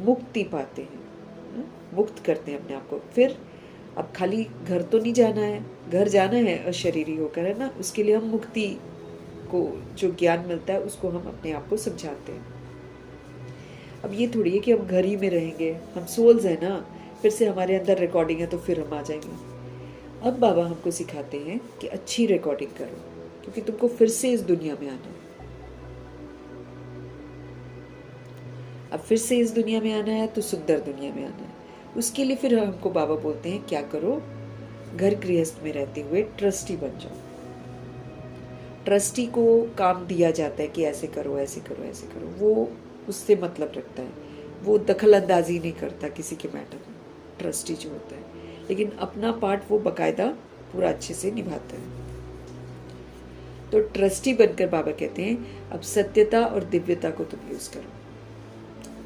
मुक्ति पाते हैं, मुक्त करते हैं अपने आप को। फिर अब खाली घर तो नहीं जाना है, घर जाना है अशरीरी होकर, है ना। उसके लिए हम मुक्ति को जो ज्ञान मिलता है उसको हम अपने आप को समझाते हैं। अब ये थोड़ी है कि हम घर ही में रहेंगे, हम सोल्स हैं ना, फिर से हमारे अंदर रिकॉर्डिंग है तो फिर हम आ जाएंगे। अब बाबा हमको सिखाते हैं कि अच्छी रिकॉर्डिंग करो, क्योंकि तुमको फिर से इस दुनिया में आना है। अब फिर से इस दुनिया में आना है तो सुंदर दुनिया में आना है। उसके लिए फिर हमको बाबा बोलते हैं क्या करो, घर गृहस्थ में रहते हुए ट्रस्टी बन जाओ। ट्रस्टी को काम दिया जाता है कि ऐसे करो, ऐसे करो, ऐसे करो। वो उससे मतलब रखता है, वो दखल अंदाजी नहीं करता किसी के मैटर में, ट्रस्टी जो होता है। लेकिन अपना पार्ट वो बकायदा पूरा अच्छे से निभाता है। तो ट्रस्टी बनकर बाबा कहते हैं अब सत्यता और दिव्यता को तुम यूज करो।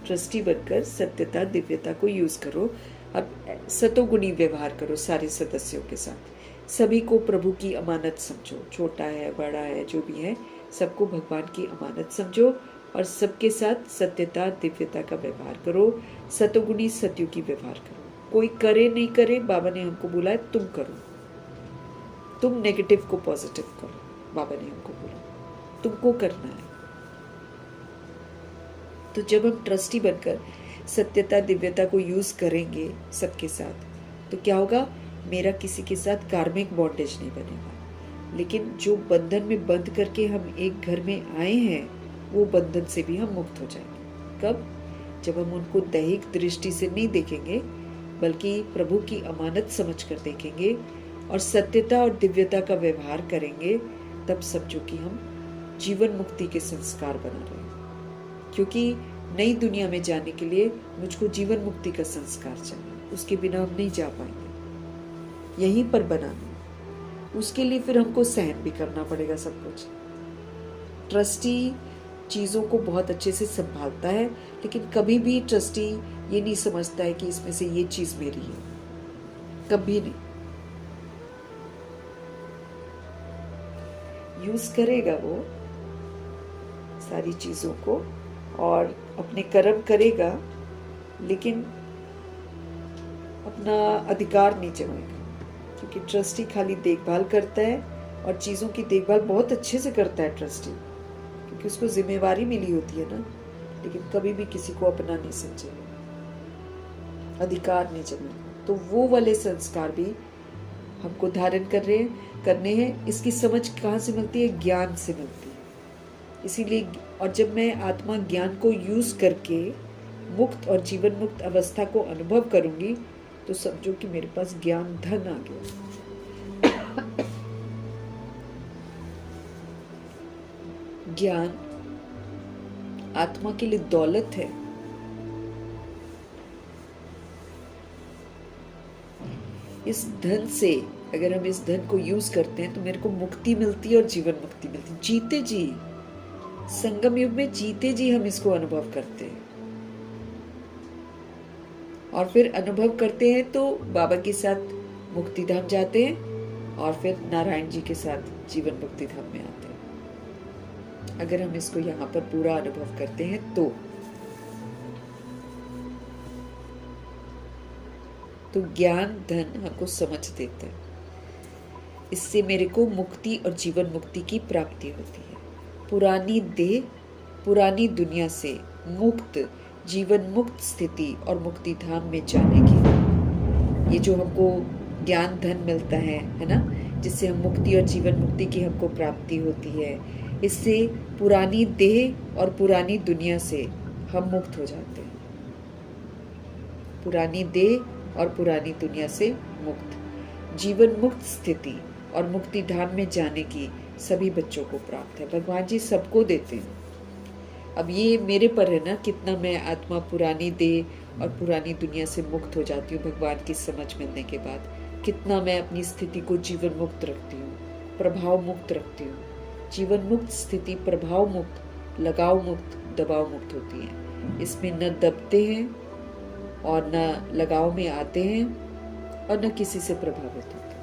ट्रस्टी बनकर सत्यता दिव्यता को यूज करो। अब सतोगुणी व्यवहार करो सारे सदस्यों के साथ। सभी को प्रभु की अमानत समझो, छोटा है बड़ा है जो भी है, सबको भगवान की अमानत समझो और सबके साथ सत्यता दिव्यता का व्यवहार करो। सतोगुणी सत्युगी व्यवहार करो। कोई करे नहीं करे, बाबा ने हमको बोला है तुम करो। तुम नेगेटिव को पॉजिटिव करो, बाबा ने हमको बोला तुमको करना है। तो जब हम ट्रस्टी बनकर सत्यता दिव्यता को यूज करेंगे सबके साथ, तो क्या होगा, मेरा किसी के साथ कार्मिक बॉन्डेज नहीं बनेगा। लेकिन जो बंधन में बंद करके हम एक घर में आए हैं, वो बंधन से भी हम मुक्त हो जाएंगे। कब? जब हम उनको दैहिक दृष्टि से नहीं देखेंगे, बल्कि प्रभु की अमानत समझकर देखेंगे और सत्यता और दिव्यता का व्यवहार करेंगे, तब समझो कि हम जीवन मुक्ति के संस्कार बना रहे हैं। क्योंकि नई दुनिया में जाने के लिए मुझको जीवन मुक्ति का संस्कार चाहिए, उसके बिना हम नहीं जा पाएंगे। यहीं पर बनाना, उसके लिए फिर हमको सहन भी करना पड़ेगा सब कुछ। ट्रस्टी चीज़ों को बहुत अच्छे से संभालता है, लेकिन कभी भी ट्रस्टी ये नहीं समझता है कि इसमें से ये चीज़ मेरी है, कभी नहीं। यूज करेगा वो सारी चीज़ों को और अपने कर्म करेगा, लेकिन अपना अधिकार नहीं जमाएगा। क्योंकि ट्रस्टी खाली देखभाल करता है और चीज़ों की देखभाल बहुत अच्छे से करता है ट्रस्टी, क्योंकि उसको जिम्मेवारी मिली होती है ना। लेकिन कभी भी किसी को अपना नहीं समझेगा, अधिकार नहीं जमाएगा। तो वो वाले संस्कार भी हमको धारण करने हैं। इसकी समझ कहाँ से मिलती है? ज्ञान से मिलती है। इसीलिए, और जब मैं आत्मा ज्ञान को यूज करके मुक्त और जीवन मुक्त अवस्था को अनुभव करूंगी, तो समझो कि मेरे पास ज्ञान धन आ गया। ज्ञान आत्मा के लिए दौलत है। इस धन से, अगर हम इस धन को यूज करते हैं, तो मेरे को मुक्ति मिलती है और जीवन मुक्ति मिलती है। जीते जी, संगम युग में जीते जी हम इसको अनुभव करते हैं। और फिर अनुभव करते हैं तो बाबा के साथ मुक्ति धाम जाते हैं और फिर नारायण जी के साथ जीवन मुक्ति धाम में आते हैं। अगर हम इसको यहाँ पर पूरा अनुभव करते हैं तो ज्ञान धन हमको समझ देता है। इससे मेरे को मुक्ति और जीवन मुक्ति की प्राप्ति होती है। पुरानी देह, पुरानी दुनिया से मुक्त, जीवन मुक्त स्थिति और मुक्ति धाम में जाने की, ये जो हमको ज्ञान धन मिलता है ना, जिससे हम मुक्ति और जीवन मुक्ति की हमको प्राप्ति होती है, इससे पुरानी देह और पुरानी दुनिया से हम मुक्त हो जाते हैं। पुरानी देह और पुरानी दुनिया से मुक्त, जीवन मुक्त स्थिति और मुक्ति धाम में जाने की सभी बच्चों को प्राप्त है। भगवान जी सबको देते हैं। अब ये मेरे पर है ना, कितना मैं आत्मा पुरानी देह और पुरानी दुनिया से मुक्त हो जाती हूँ भगवान की समझ मिलने के बाद, कितना मैं अपनी स्थिति को जीवन मुक्त रखती हूँ, प्रभाव मुक्त रखती हूँ। जीवन मुक्त स्थिति प्रभाव मुक्त, लगाव मुक्त, दबाव मुक्त होती है। इसमें न दबते हैं और न लगाव में आते हैं और न किसी से प्रभावित होते हैं।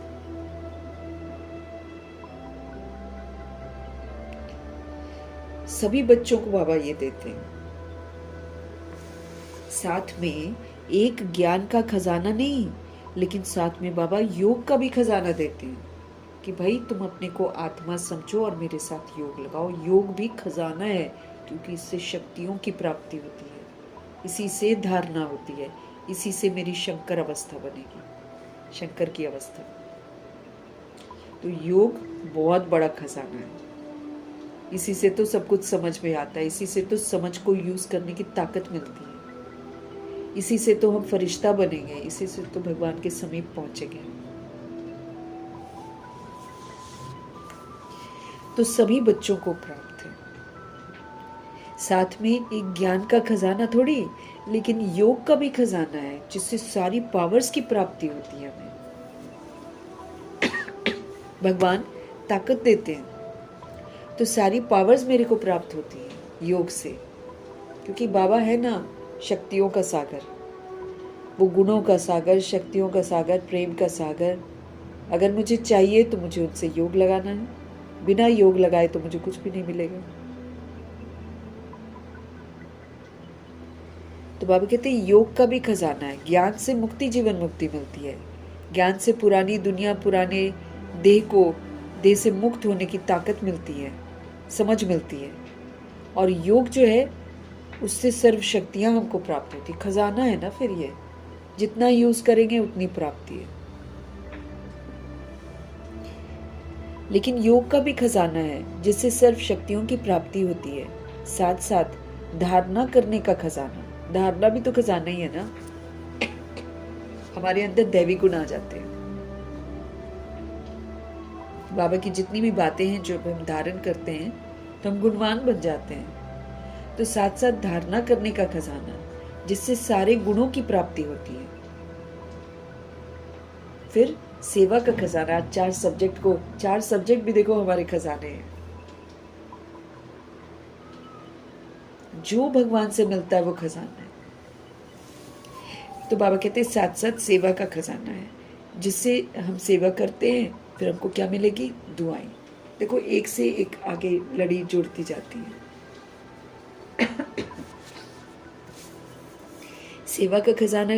सभी बच्चों को बाबा ये देते हैं। साथ में एक ज्ञान का खजाना नहीं, लेकिन साथ में बाबा योग का भी खजाना देते हैं कि भाई तुम अपने को आत्मा समझो और मेरे साथ योग लगाओ। योग भी खजाना है, क्योंकि इससे शक्तियों की प्राप्ति होती है, इसी से धारणा होती है, इसी से मेरी शंकर अवस्था बनेगी, शंकर की अवस्था। तो योग बहुत बड़ा खजाना है। इसी से तो सब कुछ समझ में आता है, इसी से तो समझ को यूज करने की ताकत मिलती है, इसी से तो हम फरिश्ता बनेंगे, इसी से तो भगवान के समीप पहुंचेंगे। तो सभी बच्चों को प्राप्त है। साथ में एक ज्ञान का खजाना थोड़ी, लेकिन योग का भी खजाना है, जिससे सारी पावर्स की प्राप्ति होती है हमें। भगवान ताकत देते हैं तो सारी पावर्स मेरे को प्राप्त होती है योग से, क्योंकि बाबा है ना शक्तियों का सागर, वो गुणों का सागर, शक्तियों का सागर, प्रेम का सागर। अगर मुझे चाहिए तो मुझे उनसे योग लगाना है, बिना योग लगाए तो मुझे कुछ भी नहीं मिलेगा। तो बाबा कहते हैं योग का भी खजाना है। ज्ञान से मुक्ति, जीवन मुक्ति मिलती है। ज्ञान से पुरानी दुनिया, पुराने देह को, देह से मुक्त होने की ताकत मिलती है, समझ मिलती है। और योग जो है उससे सर्व शक्तियां हमको प्राप्त होती। खजाना है ना, फिर ये जितना यूज करेंगे उतनी प्राप्ति है। लेकिन योग का भी खजाना है, जिससे सर्व शक्तियों की प्राप्ति होती है। साथ साथ धारणा करने का खजाना, धारणा भी तो खजाना ही है ना। हमारे अंदर दैवी गुण आ जाते हैं। बाबा की जितनी भी बातें हैं जो हम धारण करते हैं तो हम गुणवान बन जाते हैं। तो साथ साथ धारणा करने का खजाना, जिससे सारे गुणों की प्राप्ति होती है। फिर सेवा का खजाना, 4 सब्जेक्ट भी देखो हमारे खजाने हैं। जो भगवान से मिलता है वो खजाना है। तो बाबा कहते हैं साथ साथ सेवा का खजाना है, जिससे हम सेवा करते हैं, फिर हमको क्या मिलेगी? दुआएं। देखो एक से एक आगे लड़ी जुड़ती जाती है। सेवा का खजाना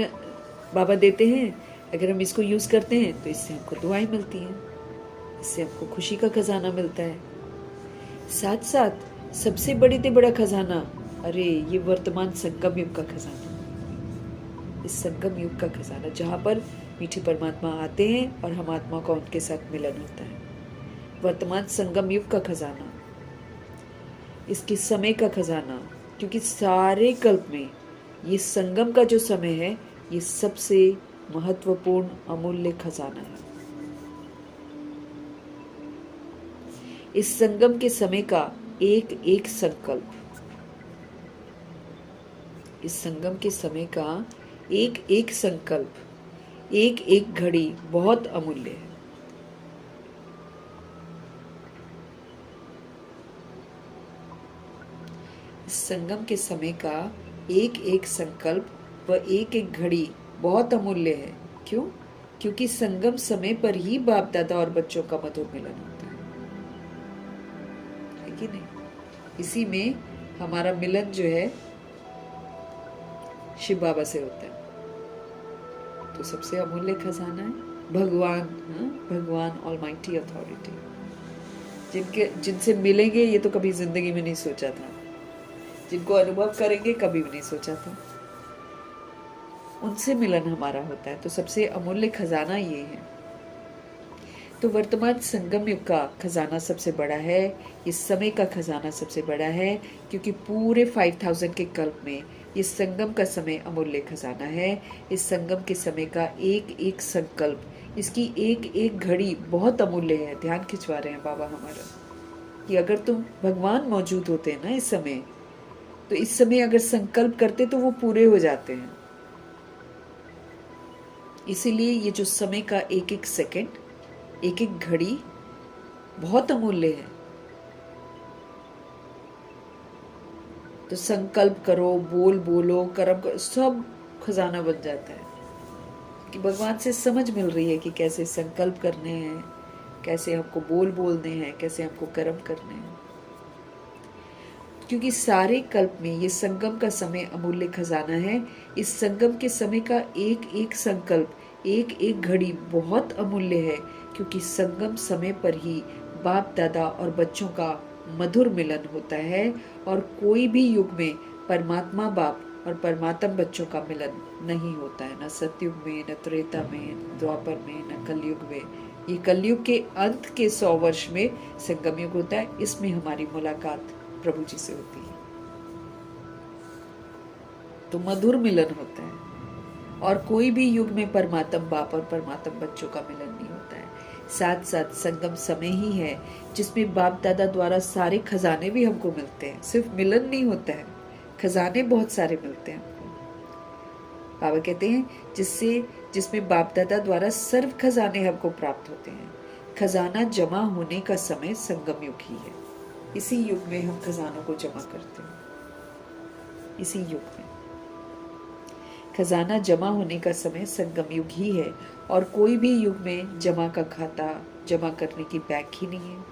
बाबा देते हैं। अगर हम इसको यूज करते हैं तो इससे हमको दुआएं मिलती हैं, इससे हमको खुशी का खजाना मिलता है। साथ साथ सबसे बड़ी से बड़ा खजाना, अरे ये वर्तमान संगम युग का खजाना, इस संगम युग का खजाना, जहाँ पर मीठे परमात्मा आते हैं और हम आत्मा का उनके साथ मिलन होता है। वर्तमान संगम युग का खजाना, इसके समय का खजाना, क्योंकि सारे कल्प में ये संगम का जो समय है ये सबसे महत्वपूर्ण अमूल्य खजाना है। इस संगम के समय का एक एक संकल्प, इस संगम के समय का एक एक संकल्प, एक एक घड़ी बहुत अमूल्य है। इस संगम के समय का एक एक संकल्प व एक एक घड़ी बहुत अमूल्य है। क्यों? क्योंकि संगम समय पर ही बाप दादा और बच्चों का मधुर मिलन होता है कि नहीं? इसी में हमारा मिलन जो है शिव बाबा से होता है। तो सबसे अमूल्य खजाना है भगवान, भगवान ऑलमाइटी अथॉरिटी। जिनसे मिलेंगे ये तो कभी जिंदगी में नहीं सोचा था, जिनको अनुभव करेंगे कभी भी नहीं सोचा था, उनसे मिलन हमारा होता है। तो सबसे अमूल्य खजाना ये है। तो वर्तमान संगम युग का खजाना सबसे बड़ा है, इस समय का खजाना सबसे बड़ा है, क्योंकि पूरे 5000 के कल्प में ये संगम का समय अमूल्य खजाना है। इस संगम के समय का एक एक संकल्प, इसकी एक एक घड़ी बहुत अमूल्य है। ध्यान खिंचवा रहे हैं बाबा हमारा कि अगर तुम भगवान मौजूद होते हैं ना इस समय, तो इस समय अगर संकल्प करते तो वो पूरे हो जाते हैं। इसीलिए ये जो समय का एक एक सेकंड, एक एक घड़ी बहुत अमूल्य है। तो संकल्प करो, बोलो, कर्म करो, सब खजाना बन जाता है कि भगवान से समझ मिल रही है कि कैसे संकल्प करने हैं, कैसे हमको बोलने हैं, कैसे हमको कर्म करने हैं। क्योंकि सारे कल्प में ये संगम का समय अमूल्य खजाना है। इस संगम के समय का एक एक संकल्प, एक एक घड़ी बहुत अमूल्य है, क्योंकि संगम समय पर ही बाप दादा और बच्चों का मधुर मिलन होता है। और कोई भी युग में परमात्मा बाप और परमात्मा बच्चों का मिलन नहीं होता है, न सतयुग में, न त्रेता में, द्वापर में, न कलयुग में। ये कलयुग के अंत के 100 वर्ष में संगम युग होता है। इसमें हमारी मुलाकात प्रभु जी से होती है, तो मधुर मिलन होता है। और कोई भी युग में परमात्मा बाप और परमात्मा बच्चों का मिलन नहीं होता है। साथ साथ संगम समय ही है जिसमें बाप दादा द्वारा सारे खजाने भी हमको मिलते हैं। सिर्फ मिलन नहीं होता है, खजाने बहुत सारे मिलते हैं हमको। बाबा कहते हैं जिसमें बाप दादा द्वारा सर्व खजाने हमको प्राप्त होते हैं। खजाना जमा होने का समय संगम युग ही है। इसी युग में हम खजानों को जमा करते हैं। इसी युग में खजाना जमा होने का समय संगम युग ही है। और कोई भी युग में जमा का खाता, जमा करने की बैंक ही नहीं है।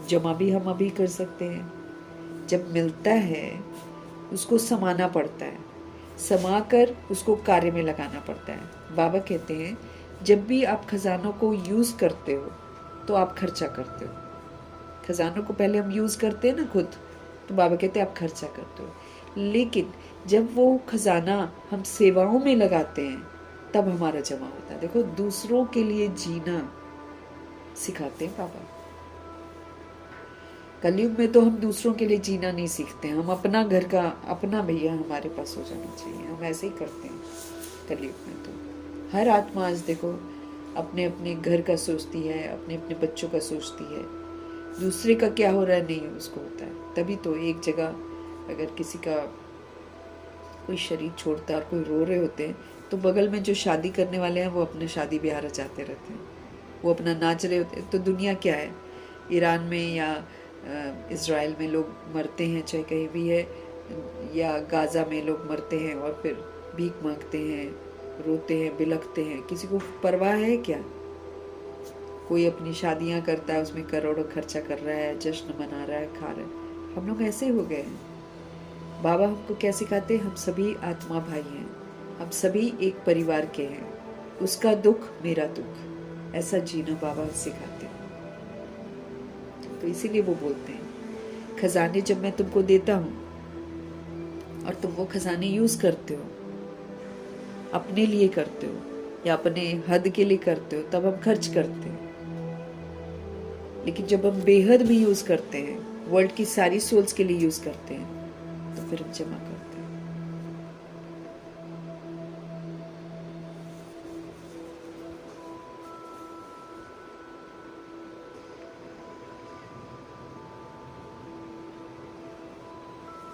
जमा भी हम अभी कर सकते हैं। जब मिलता है उसको समाना पड़ता है, समाकर उसको कार्य में लगाना पड़ता है। बाबा कहते हैं जब भी आप खजानों को यूज करते हो तो आप खर्चा करते हो। खजानों को पहले हम यूज करते हैं ना खुद, तो बाबा कहते हैं आप खर्चा करते हो। लेकिन जब वो खजाना हम सेवाओं में लगाते हैं तब हमारा जमा होता है। देखो, दूसरों के लिए जीना सिखाते हैं बाबा। कलयुग में तो हम दूसरों के लिए जीना नहीं सीखते हैं। हम अपना घर का अपना भैया हमारे पास हो जाना चाहिए, हम ऐसे ही करते हैं। कलयुग में तो हर आत्मा आज देखो अपने अपने घर का सोचती है, अपने अपने बच्चों का सोचती है। दूसरे का क्या हो रहा है नहीं उसको होता है। तभी तो एक जगह अगर किसी का कोई शरीर छोड़ता है और कोई रो रहे होते हैं, तो बगल में जो शादी करने वाले हैं वो अपना शादी ब्याह रचाते रहते हैं, वो अपना नाच रहे होते हैं। तो दुनिया क्या है, ईरान में या इज़राइल में लोग मरते हैं, चाहे कहीं भी है, या गाज़ा में लोग मरते हैं और फिर भीख मांगते हैं, रोते हैं, बिलखते हैं। किसी को परवाह है क्या? कोई अपनी शादियां करता है, उसमें करोड़ों खर्चा कर रहा है, जश्न मना रहा है, खा रहा है। हम लोग ऐसे हो गए हैं। बाबा हमको क्या सिखाते हैं? हम सभी आत्मा भाई हैं, हम सभी एक परिवार के हैं। उसका दुख मेरा दुख, ऐसा जीना बाबा सिखाते हैं। तो इसीलिए वो बोलते हैं खजाने जब मैं तुमको देता हूँ और तुम वो खजाने यूज करते हो, अपने लिए करते हो या अपने हद के लिए करते हो, तब हम खर्च करते हैं। लेकिन जब हम बेहद में यूज करते हैं, वर्ल्ड की सारी सोल्स के लिए यूज करते हैं, तो फिर हम जमा करते हैं।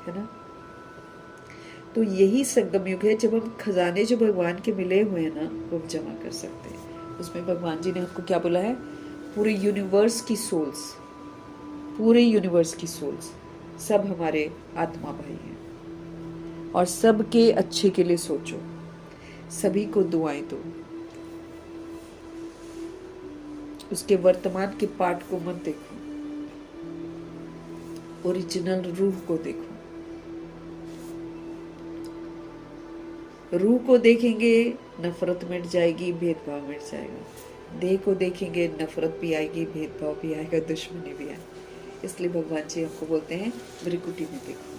है ना? तो यही संगम युग है जब हम खजाने जो भगवान के मिले हुए हैं ना, वो हम जमा कर सकते हैं। उसमें भगवान जी ने हमको क्या बोला है? पूरे यूनिवर्स की सोल्स, पूरे यूनिवर्स की सोल्स सब हमारे आत्मा भाई हैं और सबके अच्छे के लिए सोचो, सभी को दुआएं दो, उसके वर्तमान के पार्ट को मत देखो, ओरिजिनल रूह को देखो। रूह को देखेंगे नफरत मिट जाएगी, भेदभाव मिट जाएगा। देह को देखेंगे नफरत भी आएगी, भेदभाव भी आएगा, दुश्मनी भी आएगी। इसलिए भगवान जी हमको बोलते हैं भ्रिकुटी में देखो।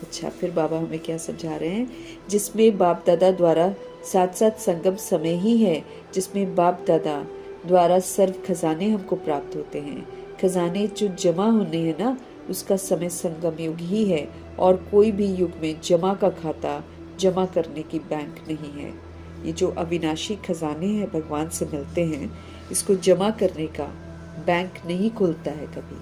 अच्छा, फिर बाबा हमें क्या समझा रहे हैं? जिसमें बाप दादा द्वारा साथ साथ संगम समय ही है जिसमें बाप दादा द्वारा सर्व खजाने हमको प्राप्त होते हैं। खजाने जो जमा होने हैं ना, उसका समय संगम युग ही है, और कोई भी युग में जमा का खाता जमा करने की बैंक नहीं है। ये जो अविनाशी खजाने हैं भगवान से मिलते हैं, इसको जमा करने का बैंक नहीं खुलता है कभी,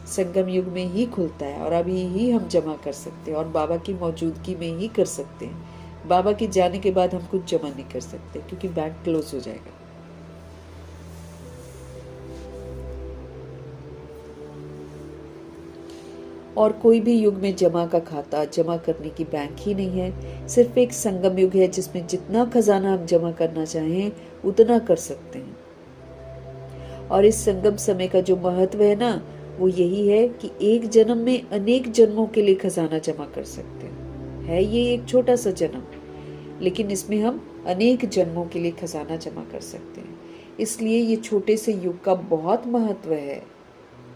संगम युग में ही खुलता है, और अभी ही हम जमा कर सकते हैं, और बाबा की मौजूदगी में ही कर सकते हैं। बाबा के जाने के बाद हम कुछ जमा नहीं कर सकते, क्योंकि बैंक क्लोज हो जाएगा। और कोई भी युग में जमा का खाता जमा करने की बैंक ही नहीं है। सिर्फ एक संगम युग है जिसमें जितना खजाना हम जमा करना चाहें उतना कर सकते हैं। और इस संगम समय का जो महत्व है ना, वो यही है कि एक जन्म में अनेक जन्मों के लिए खजाना जमा कर सकते हैं। है ये एक छोटा सा जन्म, लेकिन इसमें हम अनेक जन्मों के लिए खजाना जमा कर सकते हैं। इसलिए ये छोटे से युग का बहुत महत्व है।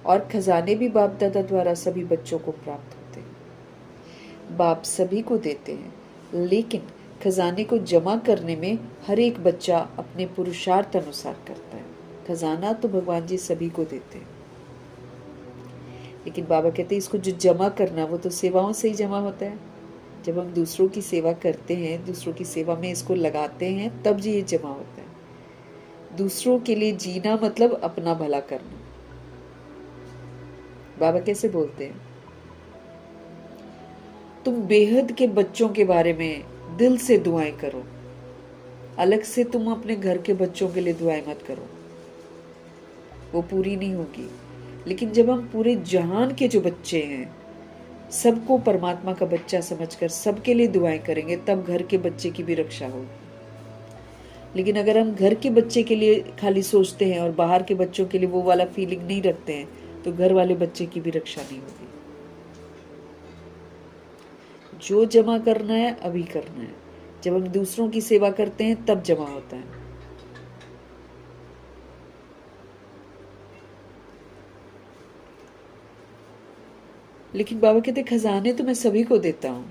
और खजाने भी बाप दादा द्वारा सभी बच्चों को प्राप्त होते हैं। बाप सभी को देते हैं, लेकिन खजाने को जमा करने में हर एक बच्चा अपने पुरुषार्थ अनुसार करता है। खजाना तो भगवान जी सभी को देते हैं, लेकिन बाबा कहते हैं इसको जो जमा करना वो तो सेवाओं से ही जमा होता है। जब हम दूसरों की सेवा करते हैं, दूसरों की सेवा में इसको लगाते हैं, तब ये जमा होता है। दूसरों के लिए जीना मतलब अपना भला करना। बाबा कैसे बोलते हैं, तुम बेहद के बच्चों के बारे में दिल से दुआएं करो, अलग से तुम अपने घर के बच्चों के लिए दुआएं मत करो, वो पूरी नहीं होगी। लेकिन जब हम पूरे जहान के जो बच्चे हैं सबको परमात्मा का बच्चा समझकर सबके लिए दुआएं करेंगे, तब घर के बच्चे की भी रक्षा होगी। लेकिन अगर हम घर के बच्चे के लिए खाली सोचते हैं और बाहर के बच्चों के लिए वो वाला फीलिंग नहीं रखते हैं, तो घर वाले बच्चे की भी रक्षा नहीं होगी। जो जमा करना है अभी करना है। जब हम दूसरों की सेवा करते हैं तब जमा होता है। लेकिन बाबा कहते खजाने तो मैं सभी को देता हूँ,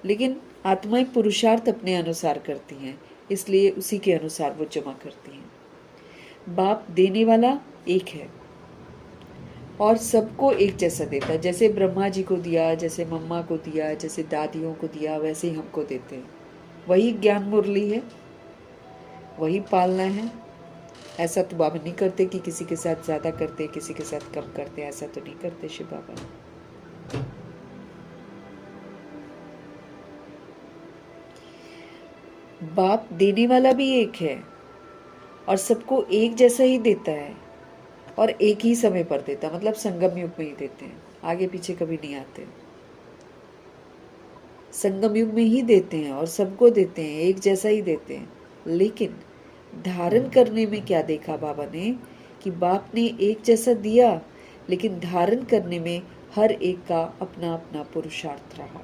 लेकिन आत्माएं पुरुषार्थ अपने अनुसार करती हैं, इसलिए उसी के अनुसार वो जमा करती हैं। बाप देने वाला एक है और सबको एक जैसा देता है। जैसे ब्रह्मा जी को दिया, जैसे मम्मा को दिया, जैसे दादियों को दिया, वैसे ही हमको देते हैं। वही ज्ञान मुरली है, वही पालना है। ऐसा तो बाबा नहीं करते कि किसी के साथ ज्यादा करते, किसी के साथ कम करते, ऐसा तो नहीं करते शिव बाबा। बाप देने वाला भी एक है और सबको एक जैसा ही देता है और एक ही समय पर देता, मतलब संगम युग में ही देते हैं, आगे पीछे कभी नहीं आते। संगम युग में ही देते हैं और सबको देते हैं, एक जैसा ही देते हैं। लेकिन धारण करने में क्या देखा बाबा ने कि बाप ने एक जैसा दिया, लेकिन धारण करने में हर एक का अपना अपना पुरुषार्थ रहा।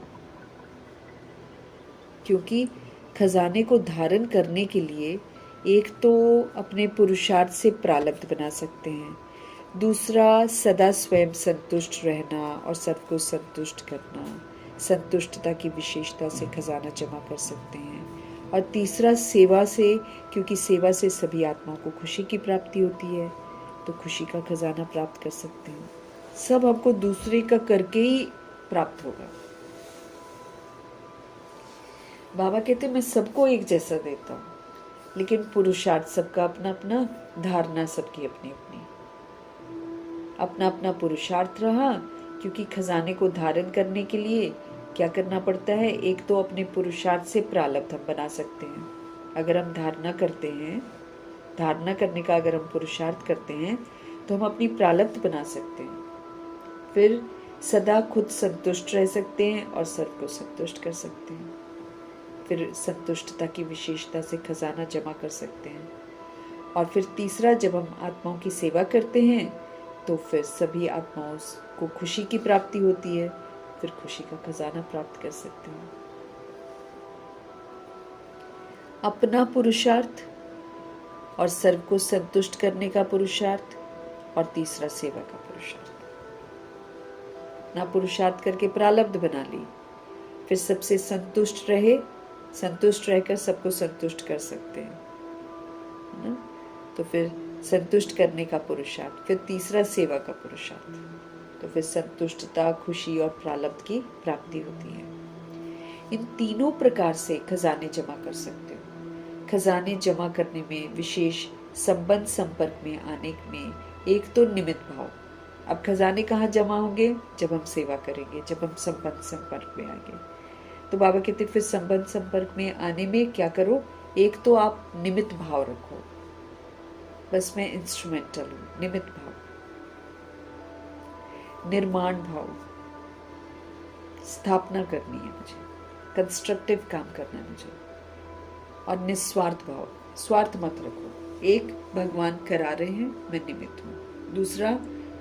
क्योंकि खजाने को धारण करने के लिए एक तो अपने पुरुषार्थ से प्रारब्ध बना सकते हैं, दूसरा सदा स्वयं संतुष्ट रहना और सबको संतुष्ट करना, संतुष्टता की विशेषता से खजाना जमा कर सकते हैं, और तीसरा सेवा से, क्योंकि सेवा से सभी आत्माओं को खुशी की प्राप्ति होती है, तो खुशी का खजाना प्राप्त कर सकते हैं। सब हमको दूसरे का करके ही प्राप्त होगा। बाबा कहते मैं सबको एक जैसा देता हूँ, लेकिन पुरुषार्थ सबका अपना अपना, धारणा सबकी अपनी अपनी, अपना अपना पुरुषार्थ रहा। क्योंकि खजाने को धारण करने के लिए क्या करना पड़ता है, एक तो अपने पुरुषार्थ से प्रारब्ध हम बना सकते हैं। अगर हम धारणा करते हैं, धारणा करने का अगर हम पुरुषार्थ करते हैं तो हम अपनी प्रारब्ध बना सकते हैं। फिर सदा खुद संतुष्ट रह सकते हैं और सबको संतुष्ट कर सकते हैं। फिर संतुष्टता की विशेषता से खजाना जमा कर सकते हैं। और फिर तीसरा, जब हम आत्माओं की सेवा करते हैं तो फिर सभी आत्माओं को खुशी की प्राप्ति होती है, फिर खुशी का खजाना प्राप्त कर सकते हैं। अपना पुरुषार्थ और सर्व को संतुष्ट करने का पुरुषार्थ, और तीसरा सेवा का पुरुषार्थ। ना पुरुषार्थ करके प्रारब्ध बना ली, फिर सबसे संतुष्ट रहे संतुष्ट रहकर सबको संतुष्ट कर सकते हैं, है ना। तो फिर संतुष्ट करने का पुरुषार्थ, फिर तीसरा सेवा का पुरुषार्थ, तो फिर संतुष्टता, खुशी और प्रारब्ध की प्राप्ति होती है। इन तीनों प्रकार से खजाने जमा कर सकते हो। खजाने जमा करने में विशेष संबंध संपर्क में आने में एक तो निमित्त भाव। अब खजाने कहाँ जमा होंगे? जब हम सेवा करेंगे, जब हम संबंध संपर्क में आएंगे। तो बाबा कहते फिर संबंध संपर्क में आने में क्या करो? एक तो आप निमित्त भाव रखो, बस मैं इंस्ट्रूमेंटल हूं, निमित्त भाव। निर्माण भाव, स्थापना करनी है मुझे, कंस्ट्रक्टिव काम करना है मुझे। और निस्वार्थ भाव, स्वार्थ मत रखो। एक, भगवान करा रहे हैं, मैं निमित्त हूँ। दूसरा,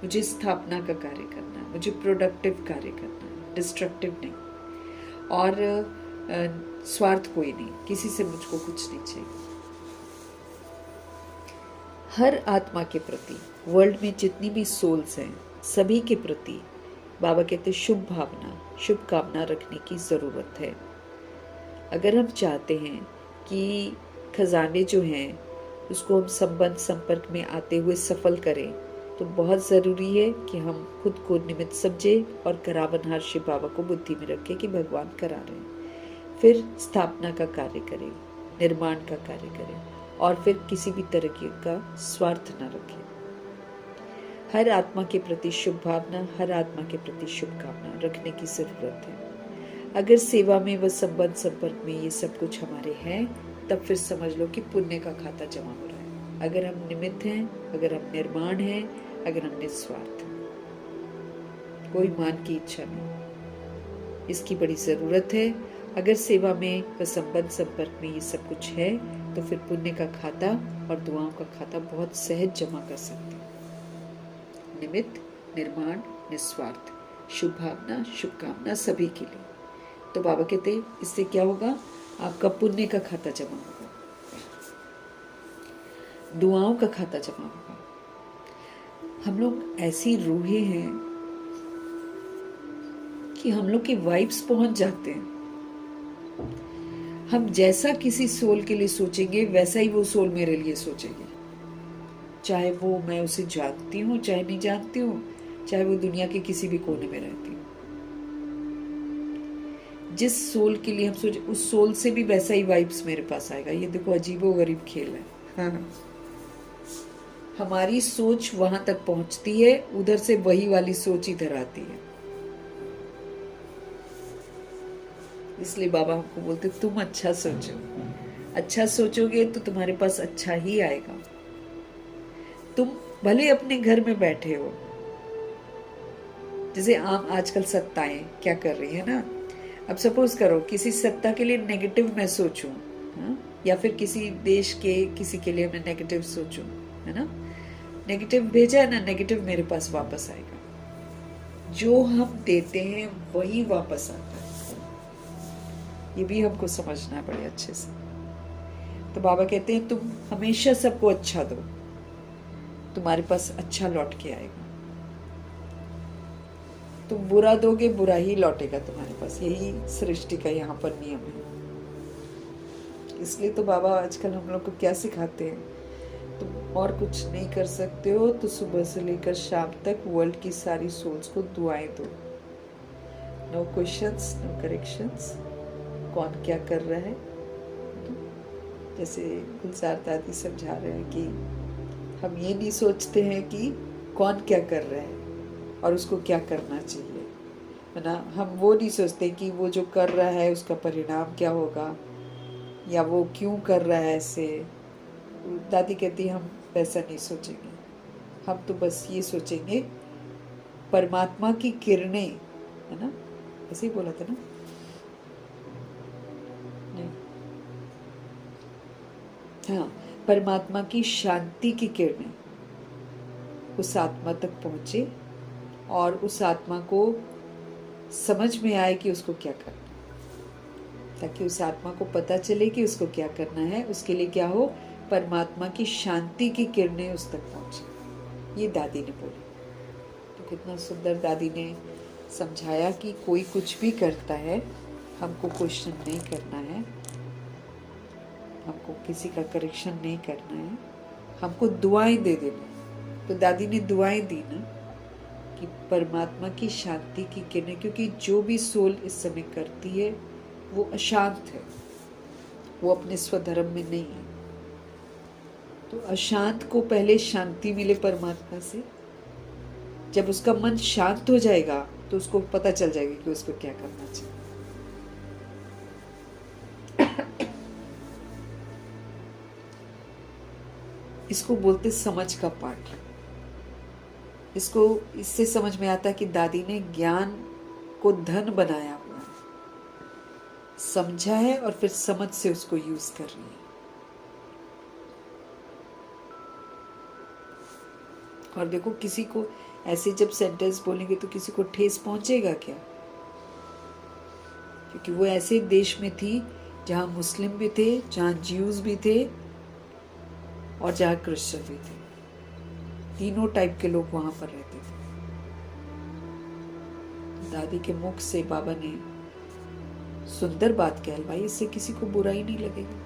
मुझे स्थापना का कार्य करना है, मुझे प्रोडक्टिव कार्य करना है, डिस्ट्रक्टिव नहीं। और स्वार्थ कोई नहीं, किसी से मुझको कुछ नहीं चाहिए। हर आत्मा के प्रति, वर्ल्ड में जितनी भी सोल्स हैं, सभी के प्रति बाबा कहते शुभ भावना, शुभ कामना रखने की ज़रूरत है। अगर हम चाहते हैं कि खजाने जो हैं उसको हम संबंध संपर्क में आते हुए सफल करें, तो बहुत ज़रूरी है कि हम खुद को निमित्त समझें और करावनहार शिव बाबा को बुद्धि में रखें कि भगवान करा रहे हैं। फिर स्थापना का कार्य करें, निर्माण का कार्य करें, और फिर किसी भी तरह का स्वार्थ न रखें। हर आत्मा के प्रति शुभ भावना, हर आत्मा के प्रति शुभ कामना रखने की जरूरत है। अगर सेवा में व संबंध संपर्क में ये सब कुछ हमारे हैं, तब फिर समझ लो कि पुण्य का खाता जमा हो रहा है। अगर हम निमित्त हैं, अगर हम निर्माण हैं, अगर हम निस्वार्थ हैं, कोई मान की इच्छा नहीं, इसकी बड़ी जरूरत है। अगर सेवा में व संबंध संपर्क में ये सब कुछ है, तो फिर पुण्य का खाता और दुआओं का खाता बहुत सहज जमा कर सकते हैं। निमित्त, निर्माण, निस्वार्थ, शुभ भावना, शुभकामना सभी के लिए। तो बाबा कहते हैं इससे क्या होगा? आपका पुण्य का खाता जमा होगा, दुआओं का खाता जमा होगा। हम लोग ऐसी रूहें हैं कि हम लोग की वाइब्स पहुंच जाते हैं। हम जैसा किसी सोल के लिए सोचेंगे, वैसा ही वो सोल मेरे लिए सोचेगी। चाहे वो मैं उसे जानती हूँ, चाहे नहीं जानती हूँ, चाहे वो दुनिया के किसी भी कोने में रहती हूँ। जिस सोल के लिए हम सोचे, उस सोल से भी वैसा ही वाइब्स मेरे पास आएगा। ये देखो अजीबोगरीब खेल है। हाँ। हमारी सोच वहां तक पहुंचती है, उधर से वही वाली सोच इधर आती है। इसलिए बाबा हमको बोलते तुम अच्छा सोचो। अच्छा सोचोगे तो तुम्हारे पास अच्छा ही आएगा। तुम भले अपने घर में बैठे हो, जैसे आजकल सत्ताएं क्या कर रही है ना। अब सपोज करो किसी सत्ता के लिए नेगेटिव मैं सोचूं, या फिर किसी देश के किसी के लिए मैं नेगेटिव सोचूं, है ना। नेगेटिव भेजा है ना, नेगेटिव मेरे पास वापस आएगा। जो हम देते हैं वही वापस आता है। ये भी हमको समझना है बड़े अच्छे से। तो बाबा कहते हैं तुम हमेशा सबको अच्छा दो, तुम्हारे पास अच्छा लौट के आएगा। तुम बुरा दोगे, बुरा ही लौटेगा तुम्हारे पास। यही सृष्टि का यहाँ पर नियम है। इसलिए तो बाबा आजकल हम लोग को क्या सिखाते हैं, तुम और कुछ नहीं कर सकते हो तो सुबह से लेकर शाम तक वर्ल्ड की सारी सोल्स को दुआएं दो। No questions, no corrections. कौन क्या कर रहा है, जैसे गुलजार दादी समझा रहे हैं कि हम ये नहीं सोचते हैं कि कौन क्या कर रहा है और उसको क्या करना चाहिए, है ना। हम वो नहीं सोचते कि वो जो कर रहा है उसका परिणाम क्या होगा, या वो क्यों कर रहा है ऐसे। दादी कहती है हम वैसा नहीं सोचेंगे। हम तो बस ये सोचेंगे परमात्मा की किरणें, है ना, ऐसे ही बोला था ना। हाँ, परमात्मा की शांति की किरणें उस आत्मा तक पहुंचे और उस आत्मा को समझ में आए कि उसको क्या करना है, ताकि उस आत्मा को पता चले कि उसको क्या करना है। उसके लिए क्या हो, परमात्मा की शांति की किरणें उस तक पहुंचे। ये दादी ने बोली। तो कितना सुंदर दादी ने समझाया कि कोई कुछ भी करता है, हमको क्वेश्चन नहीं करना है, हमको किसी का करेक्शन नहीं करना है, हमको दुआएं दे देना। तो दादी ने दुआएं दी ना कि परमात्मा की शांति की किरणें, क्योंकि जो भी सोल इस समय करती है वो अशांत है, वो अपने स्वधर्म में नहीं है। तो अशांत को पहले शांति मिले परमात्मा से। जब उसका मन शांत हो जाएगा तो उसको पता चल जाएगा कि उसको क्या करना चाहिए। इसको बोलते समझ का पाठ। इसको इससे समझ में आता है कि दादी ने ज्ञान को धन बनाया हुआ है, समझा है और फिर समझ से उसको यूज कर रही है। और देखो, किसी को ऐसे जब सेंटेंस बोलेंगे तो किसी को ठेस पहुंचेगा क्या? क्योंकि वो ऐसे देश में थी जहां मुस्लिम भी थे, जहां ज्यूज भी थे और जहां क्रिश्चियन भी थे। तीनों टाइप के लोग वहां पर रहते थे। दादी के मुख से बाबा ने सुंदर बात कहलवाई, इससे किसी को बुरा ही नहीं लगेगा।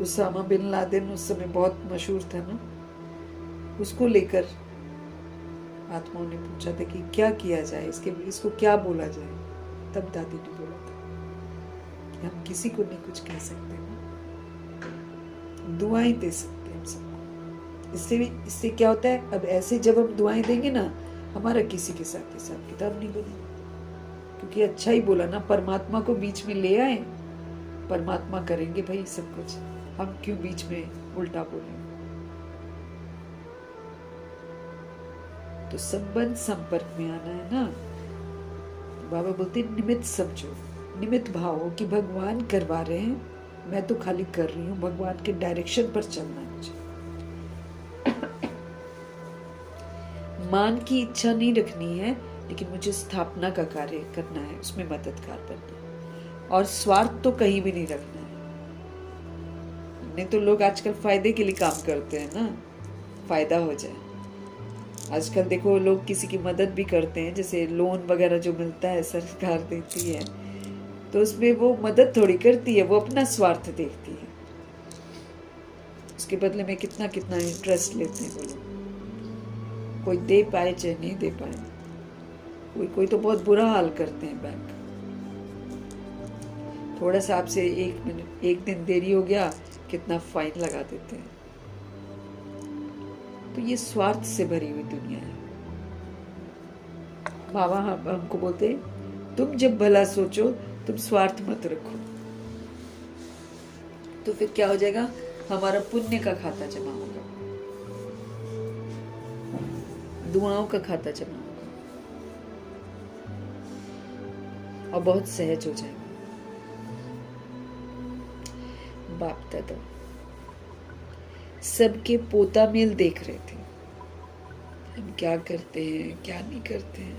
उसामा बिन लादेन उस समय बहुत मशहूर था ना, उसको लेकर आत्माओं ने पूछा था कि क्या किया जाए, इसको क्या बोला जाए। तब दादी ने बोला था कि हम किसी को नहीं कुछ कह सकते ना, दुआएं दे सकते हैं हम सबको। इससे क्या होता है, अब ऐसे जब हम दुआएं देंगे ना, हमारा किसी के साथ हिसाब किताब नहीं बनेगा। क्योंकि अच्छा ही बोला ना, परमात्मा को बीच में ले आए, परमात्मा करेंगे भाई सब कुछ, हम क्यों बीच में उल्टा बोलें। तो संबंध संपर्क में आना है ना। बाबा बोलते निमित्त समझो, निमित्त भाव हो कि भगवान करवा रहे हैं, मैं तो खाली कर रही हूँ, भगवान के डायरेक्शन पर चलना है मुझे। मान की इच्छा नहीं रखनी है, लेकिन मुझे स्थापना का कार्य करना है, उसमें मददगार बनना है। और स्वार्थ तो कहीं भी नहीं रखना है। नहीं तो लोग आजकल फायदे के लिए काम करते हैं ना, फायदा हो जाए। आजकल देखो, लोग किसी की मदद भी करते हैं, जैसे लोन वगैरह जो मिलता है सरकार देती है, तो उसमें वो मदद थोड़ी करती है, वो अपना स्वार्थ देखती है। उसके बदले में कितना कितना इंटरेस्ट लेते हैं वो लोग। कोई दे पाए चाहे नहीं दे पाए, कोई तो बहुत बुरा हाल करते हैं बैंक। थोड़ा सा आपसे एक दिन देरी हो गया, कितना फाइन लगा देते हैं। तो ये स्वार्थ से भरी हुई दुनिया है। बाबा हमको बोलते, तुम जब भला सोचो, तुम स्वार्थ मत रखो। तो फिर क्या हो जाएगा, हमारा पुण्य का खाता जमा होगा, दुआओं का खाता जमा होगा और बहुत सहज हो जाएगा। बाप दादा सबके पोता मेल देख रहे थे, हम क्या करते हैं क्या नहीं करते हैं,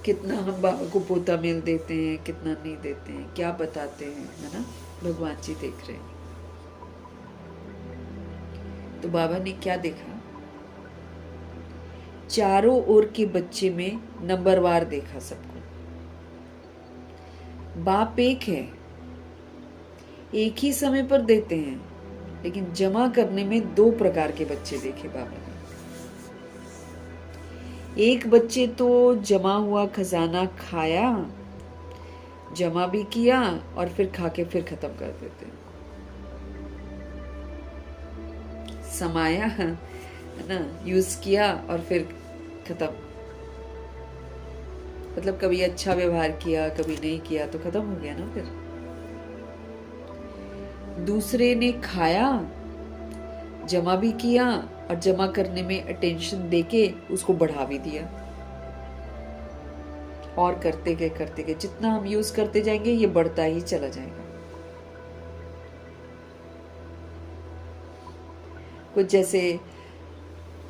कितना हम बाबा को पोता मेल देते हैं, कितना नहीं देते हैं, क्या बताते हैं, है ना। भगवान जी देख रहे हैं। तो बाबा ने क्या देखा, चारों ओर के बच्चे में नंबरवार देखा सबको। बाप एक है, एक ही समय पर देते हैं, लेकिन जमा करने में दो प्रकार के बच्चे देखे बाबा ने। एक बच्चे तो जमा हुआ खजाना खाया, जमा भी किया और फिर खा के फिर खत्म कर देते, समाया है ना, यूज किया और फिर खत्म। मतलब कभी अच्छा व्यवहार किया, कभी नहीं किया, तो खत्म हो गया ना फिर। दूसरे ने खाया, जमा भी किया और जमा करने में अटेंशन देके उसको बढ़ा भी दिया, और करते गए जितना हम यूज करते जाएंगे ये बढ़ता ही चला जाएगा। कुछ जैसे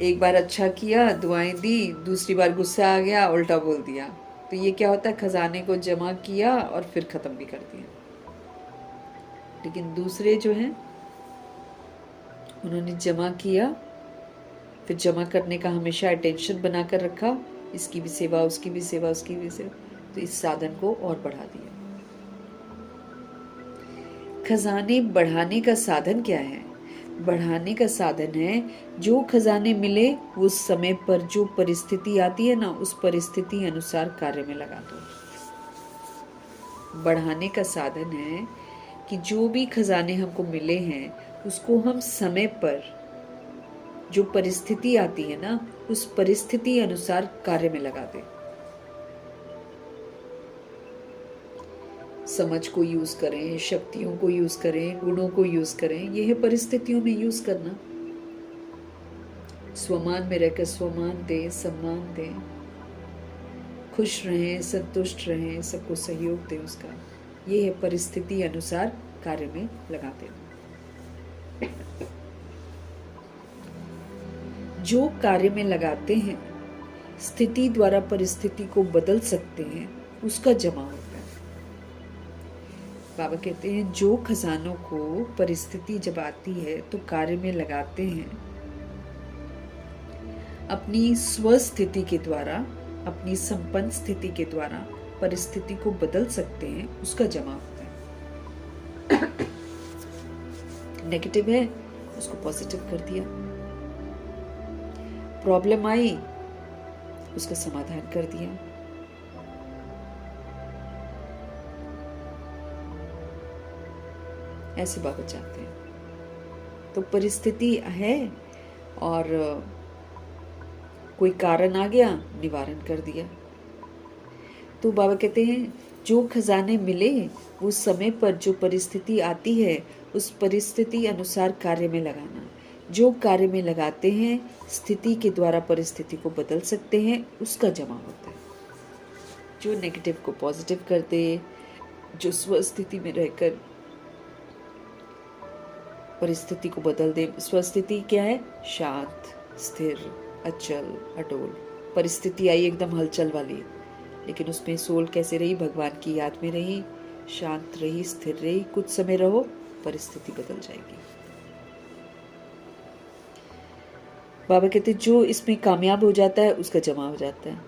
एक बार अच्छा किया, दुआएं दी, दूसरी बार गुस्सा आ गया, उल्टा बोल दिया, तो ये क्या होता है, खजाने को जमा किया और फिर खत्म भी कर दिया। लेकिन दूसरे जो हैं, उन्होंने जमा किया, फिर जमा करने का हमेशा अटेंशन बनाकर रखा, इसकी भी सेवा, उसकी भी सेवा, उसकी भी सेवा, तो इस साधन को और बढ़ा दिया। खजाने बढ़ाने का साधन क्या है? बढ़ाने का साधन है जो खजाने मिले उस समय पर जो परिस्थिति आती है ना, उस परिस्थिति अनुसार कार्य में लगा दो। बढ़ाने का साधन है कि जो भी खजाने हमको मिले हैं उसको हम समय पर, जो परिस्थिति आती है ना, उस परिस्थिति अनुसार कार्य में लगा दें। समझ को यूज करें, शक्तियों को यूज करें, गुणों को यूज करें, यह है परिस्थितियों में यूज करना। स्वमान में रहकर स्वमान दें, सम्मान दें, खुश रहें, संतुष्ट रहें, सबको सहयोग दें उसका। ये है परिस्थिति अनुसार कार्य में लगा देना। जो कार्य में लगाते हैं, स्थिति द्वारा परिस्थिति को बदल सकते हैं, उसका जमा होता है। बाबा कहते हैं जो खजानों को परिस्थिति जब आती है तो कार्य में लगाते हैं, अपनी स्वस्थिति के द्वारा, अपनी संपन्न स्थिति के द्वारा परिस्थिति को बदल सकते हैं, उसका जमा होता है। नेगेटिव है, उसको पॉजिटिव कर दिया। प्रॉब्लम आई, उसका समाधान कर दिया। ऐसे बाबा चाहते हैं। तो परिस्थिति है और कोई कारण आ गया, निवारण कर दिया। तो बाबा कहते हैं जो खजाने मिले उस समय पर जो परिस्थिति आती है उस परिस्थिति अनुसार कार्य में लगाना। जो कार्य में लगाते हैं, स्थिति के द्वारा परिस्थिति को बदल सकते हैं, उसका जमा होता है। जो नेगेटिव को पॉजिटिव कर दे, जो स्वस्थिति में रहकर परिस्थिति को बदल दे। स्वस्थिति क्या है? शांत, स्थिर, अचल, अडोल। परिस्थिति आई एकदम हलचल वाली, लेकिन उसमें सोल कैसे रही? भगवान की याद में रही, शांत रही, स्थिर रही। कुछ समय रहो, परिस्थिति बदल जाएगी। बाबा कहते जो इसमें कामयाब हो जाता है उसका जमा हो जाता है।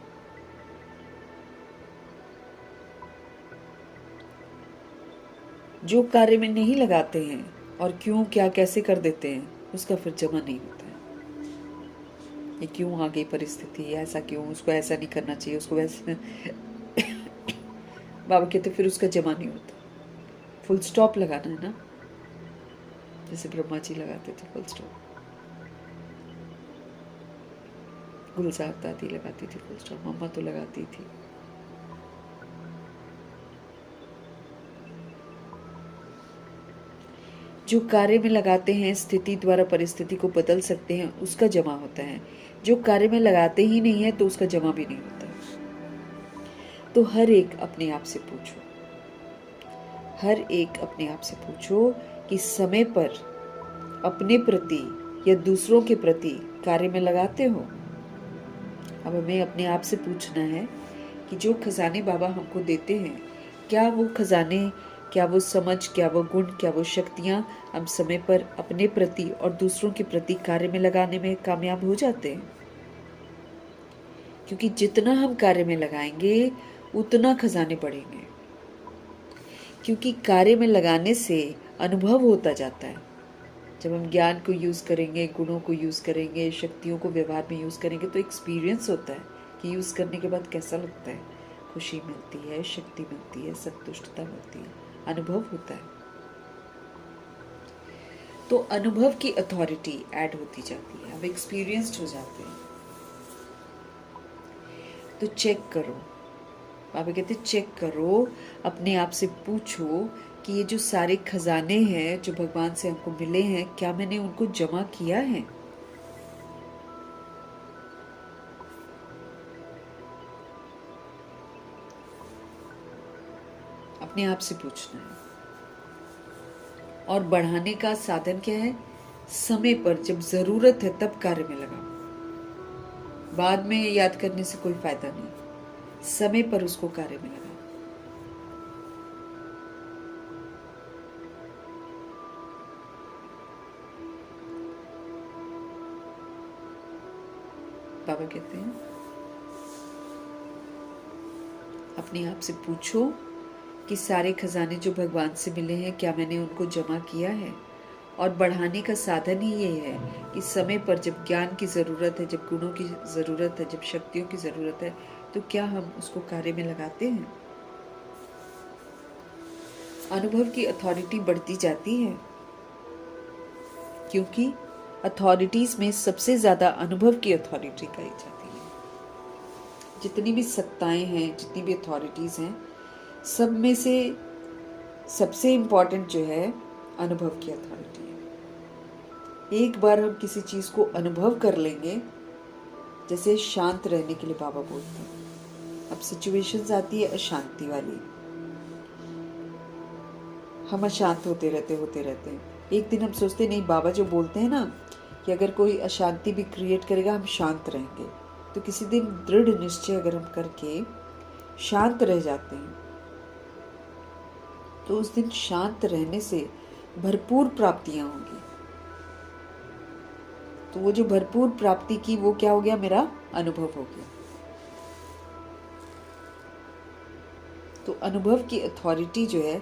जो कार्य में नहीं लगाते हैं और क्यों क्या कैसे कर देते हैं, उसका फिर जमा नहीं होता है। ये क्यों आ गई परिस्थिति, ऐसा क्यों, उसको ऐसा नहीं करना चाहिए, उसको वैसे बाबा कहते फिर उसका जमा नहीं होता। फुल स्टॉप लगाना है ना, जैसे ब्रह्मा जी लगाते थे फुल स्टॉप, गुलजार दादी लगाती थी फुल स्टॉप, मम्मा तो लगाती थी। जो कार्य में लगाते हैं, स्थिति द्वारा परिस्थिति को बदल सकते हैं, उसका जमा होता है। जो कार्य में लगाते ही नहीं है तो उसका जमा भी नहीं होता। तो हर एक अपने आप से पूछो, हर एक अपने आप से पूछो कि समय पर अपने प्रति या दूसरों के प्रति कार्य में लगाते हो। अब हमें अपने आप से पूछना है कि जो खजाने बाबा हमको देते हैं, क्या वो खजाने, क्या वो समझ, क्या वो गुण, क्या वो शक्तियाँ हम समय पर अपने प्रति और दूसरों के प्रति कार्य में लगाने में कामयाब हो जाते हैं? क्योंकि जितना हम कार्य में लगाएंगे उतना खजाने बढ़ेंगे। क्योंकि कार्य में लगाने से अनुभव होता जाता है। जब हम ज्ञान को यूज करेंगे, गुणों को यूज करेंगे, शक्तियों को व्यवहार में यूज करेंगे, तो एक्सपीरियंस होता है कि यूज करने के बाद कैसा लगता है। खुशी मिलती है, शक्ति मिलती है, संतुष्टता मिलती है, अनुभव होता है। तो अनुभव की अथॉरिटी ऐड होती जाती है, हम एक्सपीरियंस्ड हो जाते हैं। तो चेक करो, बाबा कहते चेक करो, अपने आप से पूछो कि ये जो सारे खजाने हैं जो भगवान से हमको मिले हैं, क्या मैंने उनको जमा किया है? अपने आप से पूछना है। और बढ़ाने का साधन क्या है? समय पर जब जरूरत है तब कार्य में लगाओ। बाद में याद करने से कोई फायदा नहीं, समय पर उसको कार्य में लगाओ। बाबा कहते हैं अपने आप से पूछो कि सारे खजाने जो भगवान से मिले हैं क्या मैंने उनको जमा किया है। और बढ़ाने का साधन ही ये है कि समय पर जब ज्ञान की ज़रूरत है, जब गुणों की ज़रूरत है, जब शक्तियों की ज़रूरत है, तो क्या हम उसको कार्य में लगाते हैं। अनुभव की अथॉरिटी बढ़ती जाती है, क्योंकि अथॉरिटीज में सबसे ज़्यादा अनुभव की अथॉरिटी कही जाती है। जितनी भी सत्ताएं हैं, जितनी भी अथॉरिटीज हैं, सब में से सबसे इम्पोर्टेंट जो है अनुभव की अथॉरिटी है। एक बार हम किसी चीज़ को अनुभव कर लेंगे, जैसे शांत रहने के लिए बाबा बोलते हैं। अब सिचुएशंस आती है अशांति वाली, हम अशांत होते रहते हैं। एक दिन हम सोचते नहीं, बाबा जो बोलते हैं ना कि अगर कोई अशांति भी क्रिएट करेगा हम शांत रहेंगे, तो किसी दिन दृढ़ निश्चय अगर हम करके शांत रह जाते हैं तो उस दिन शांत रहने से भरपूर प्राप्तियां होंगी। तो वो जो भरपूर प्राप्ति की, वो क्या हो गया, मेरा अनुभव हो गया। तो अनुभव की अथॉरिटी जो है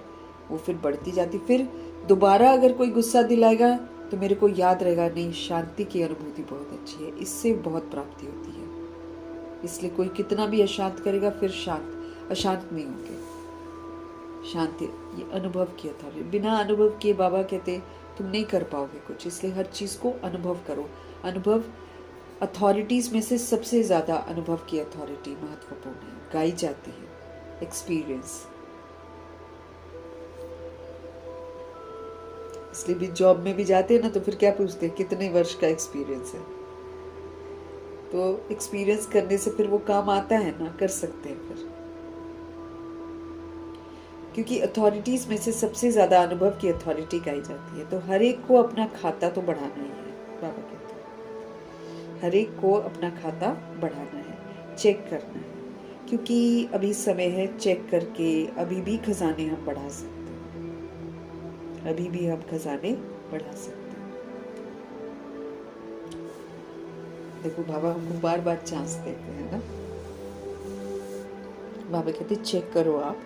वो फिर बढ़ती जाती। फिर दोबारा अगर कोई गुस्सा दिलाएगा तो मेरे को याद रहेगा, नहीं, शांति की अनुभूति बहुत अच्छी है, इससे बहुत प्राप्ति होती है। इसलिए कोई कितना भी अशांत करेगा फिर अशांत नहीं होंगे। शांति, ये अनुभव की अथॉरिटी। बिना अनुभव किए बाबा कहते तुम नहीं कर पाओगे कुछ, इसलिए हर चीज को अनुभव करो। अनुभव अथॉरिटीज में से सबसे ज्यादा अनुभव की अथॉरिटी महत्वपूर्ण है, गाई जाती है। एक्सपीरियंस, इसलिए भी जॉब में भी जाते हैं ना, तो फिर क्या पूछते हैं कितने वर्ष का एक्सपीरियंस है। तो एक्सपीरियंस करने से फिर वो काम आता है ना, कर सकते हैं फिर। क्योंकि अथॉरिटीज में से सबसे ज्यादा अनुभव की अथॉरिटी गाई जाती है। तो हर एक को अपना खाता तो बढ़ाना ही है, बाबा कहते हैं हर एक को अपना खाता बढ़ाना है, चेक करना है। क्योंकि अभी समय है, चेक करके अभी भी खजाने हम बढ़ा सकते हैं, अभी भी हम खजाने बढ़ा सकते हैं। देखो बाबा हमको बार बार चांस देते हैं ना। बाबा कहते चेक करो आप,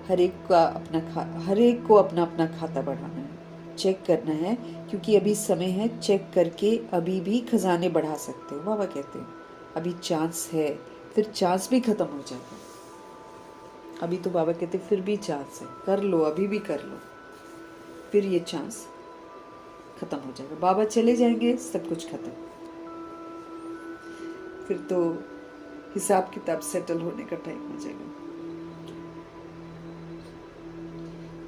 हर एक को अपना अपना खाता बढ़ाना है, चेक करना है। क्योंकि अभी समय है, चेक करके अभी भी खजाने बढ़ा सकते हो। बाबा कहते हैं अभी चांस है, फिर चांस भी खत्म हो जाएगा। अभी तो बाबा कहते फिर भी चांस है, कर लो, अभी भी कर लो, फिर ये चांस खत्म हो जाएगा। बाबा चले जाएंगे, सब कुछ खत्म। फिर तो हिसाब किताब सेटल होने का टाइम हो जाएगा।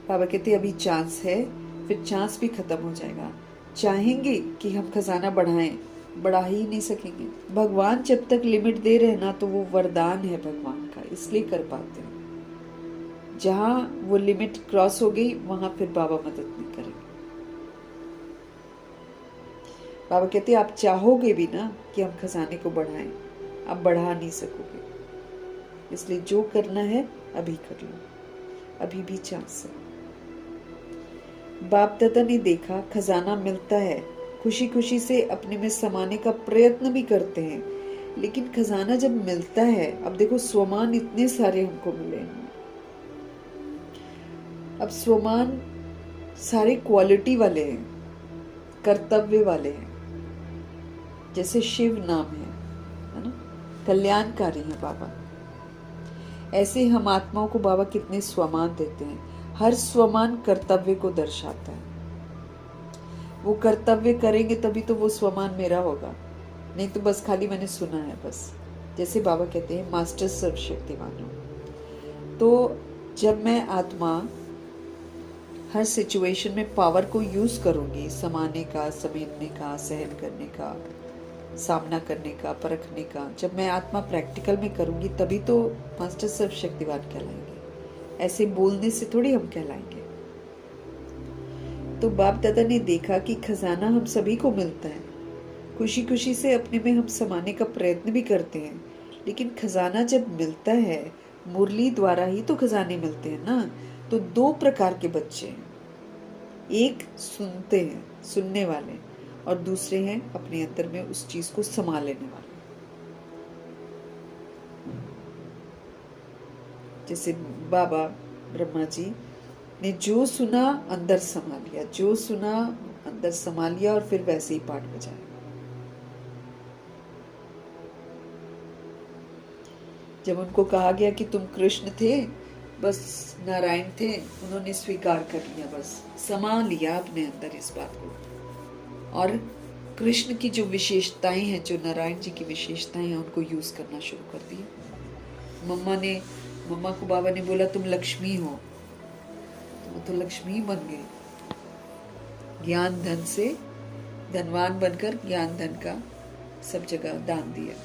बाबा कहते अभी चांस है, फिर चांस भी खत्म हो जाएगा। चाहेंगे कि हम खजाना बढ़ाएं, बढ़ा ही नहीं सकेंगे। भगवान जब तक लिमिट दे रहे ना, तो वो वरदान है भगवान का, इसलिए कर पाते हैं। जहां वो लिमिट क्रॉस हो गई, वहां फिर बाबा मदद नहीं करेंगे। बाबा कहते आप चाहोगे भी ना कि हम खजाने को बढ़ाएं, आप बढ़ा नहीं सकोगे। इसलिए जो करना है अभी कर लो, अभी भी चांस है। बाप दादा ने देखा खजाना मिलता है, खुशी खुशी से अपने में समाने का प्रयत्न भी करते हैं। लेकिन खजाना जब मिलता है, अब देखो स्वमान इतने सारे हमको मिले हैं। अब स्वमान सारे क्वालिटी वाले हैं, कर्तव्य वाले हैं। जैसे शिव नाम है ना, कल्याणकारी है बाबा। ऐसे हम आत्माओं को बाबा कितने स्वमान देते हैं। हर स्वमान कर्तव्य को दर्शाता है। वो कर्तव्य करेंगे तभी तो वो स्वमान मेरा होगा, नहीं तो बस खाली मैंने सुना है बस। जैसे बाबा कहते हैं मास्टर सर्वशक्तिमान हो। तो जब मैं आत्मा हर सिचुएशन में पावर को यूज करूंगी, समाने का, समेटने का, सहन करने का, सामना करने का, परखने का, जब मैं आत्मा प्रैक्टिकल में करूंगी, तभी तो मास्टर सर्वशक्तिवान कहलाएंगे। ऐसे बोलने से थोड़ी हम कहलाएंगे। तो बाप दादा ने देखा कि खजाना हम सभी को मिलता है, खुशी खुशी से अपने में हम समाने का प्रयत्न भी करते हैं। लेकिन खजाना जब मिलता है, मुरली द्वारा ही तो खजाने मिलते हैं ना। तो दो प्रकार के बच्चे हैं, एक सुनते हैं, सुनने वाले, और दूसरे हैं अपने अंदर में उस चीज को समा लेने वाले। जैसे बाबा ब्रह्मा जी ने जो सुना अंदर समा लिया, जो सुना अंदर समा लिया और फिर वैसे ही पाठ बजाया। जब उनको कहा गया कि तुम कृष्ण थे, बस नारायण थे, उन्होंने स्वीकार कर लिया, बस समा लिया अपने अंदर इस बात को। और कृष्ण की जो विशेषताएं हैं, जो नारायण जी की विशेषताएं हैं, उनको यूज करना शुरू कर दिया। मम्मा को बाबा ने बोला तुम लक्ष्मी हो, तो वो तो लक्ष्मी बन गई। ज्ञान धन से धनवान बनकर ज्ञान धन का सब जगह दान दिया,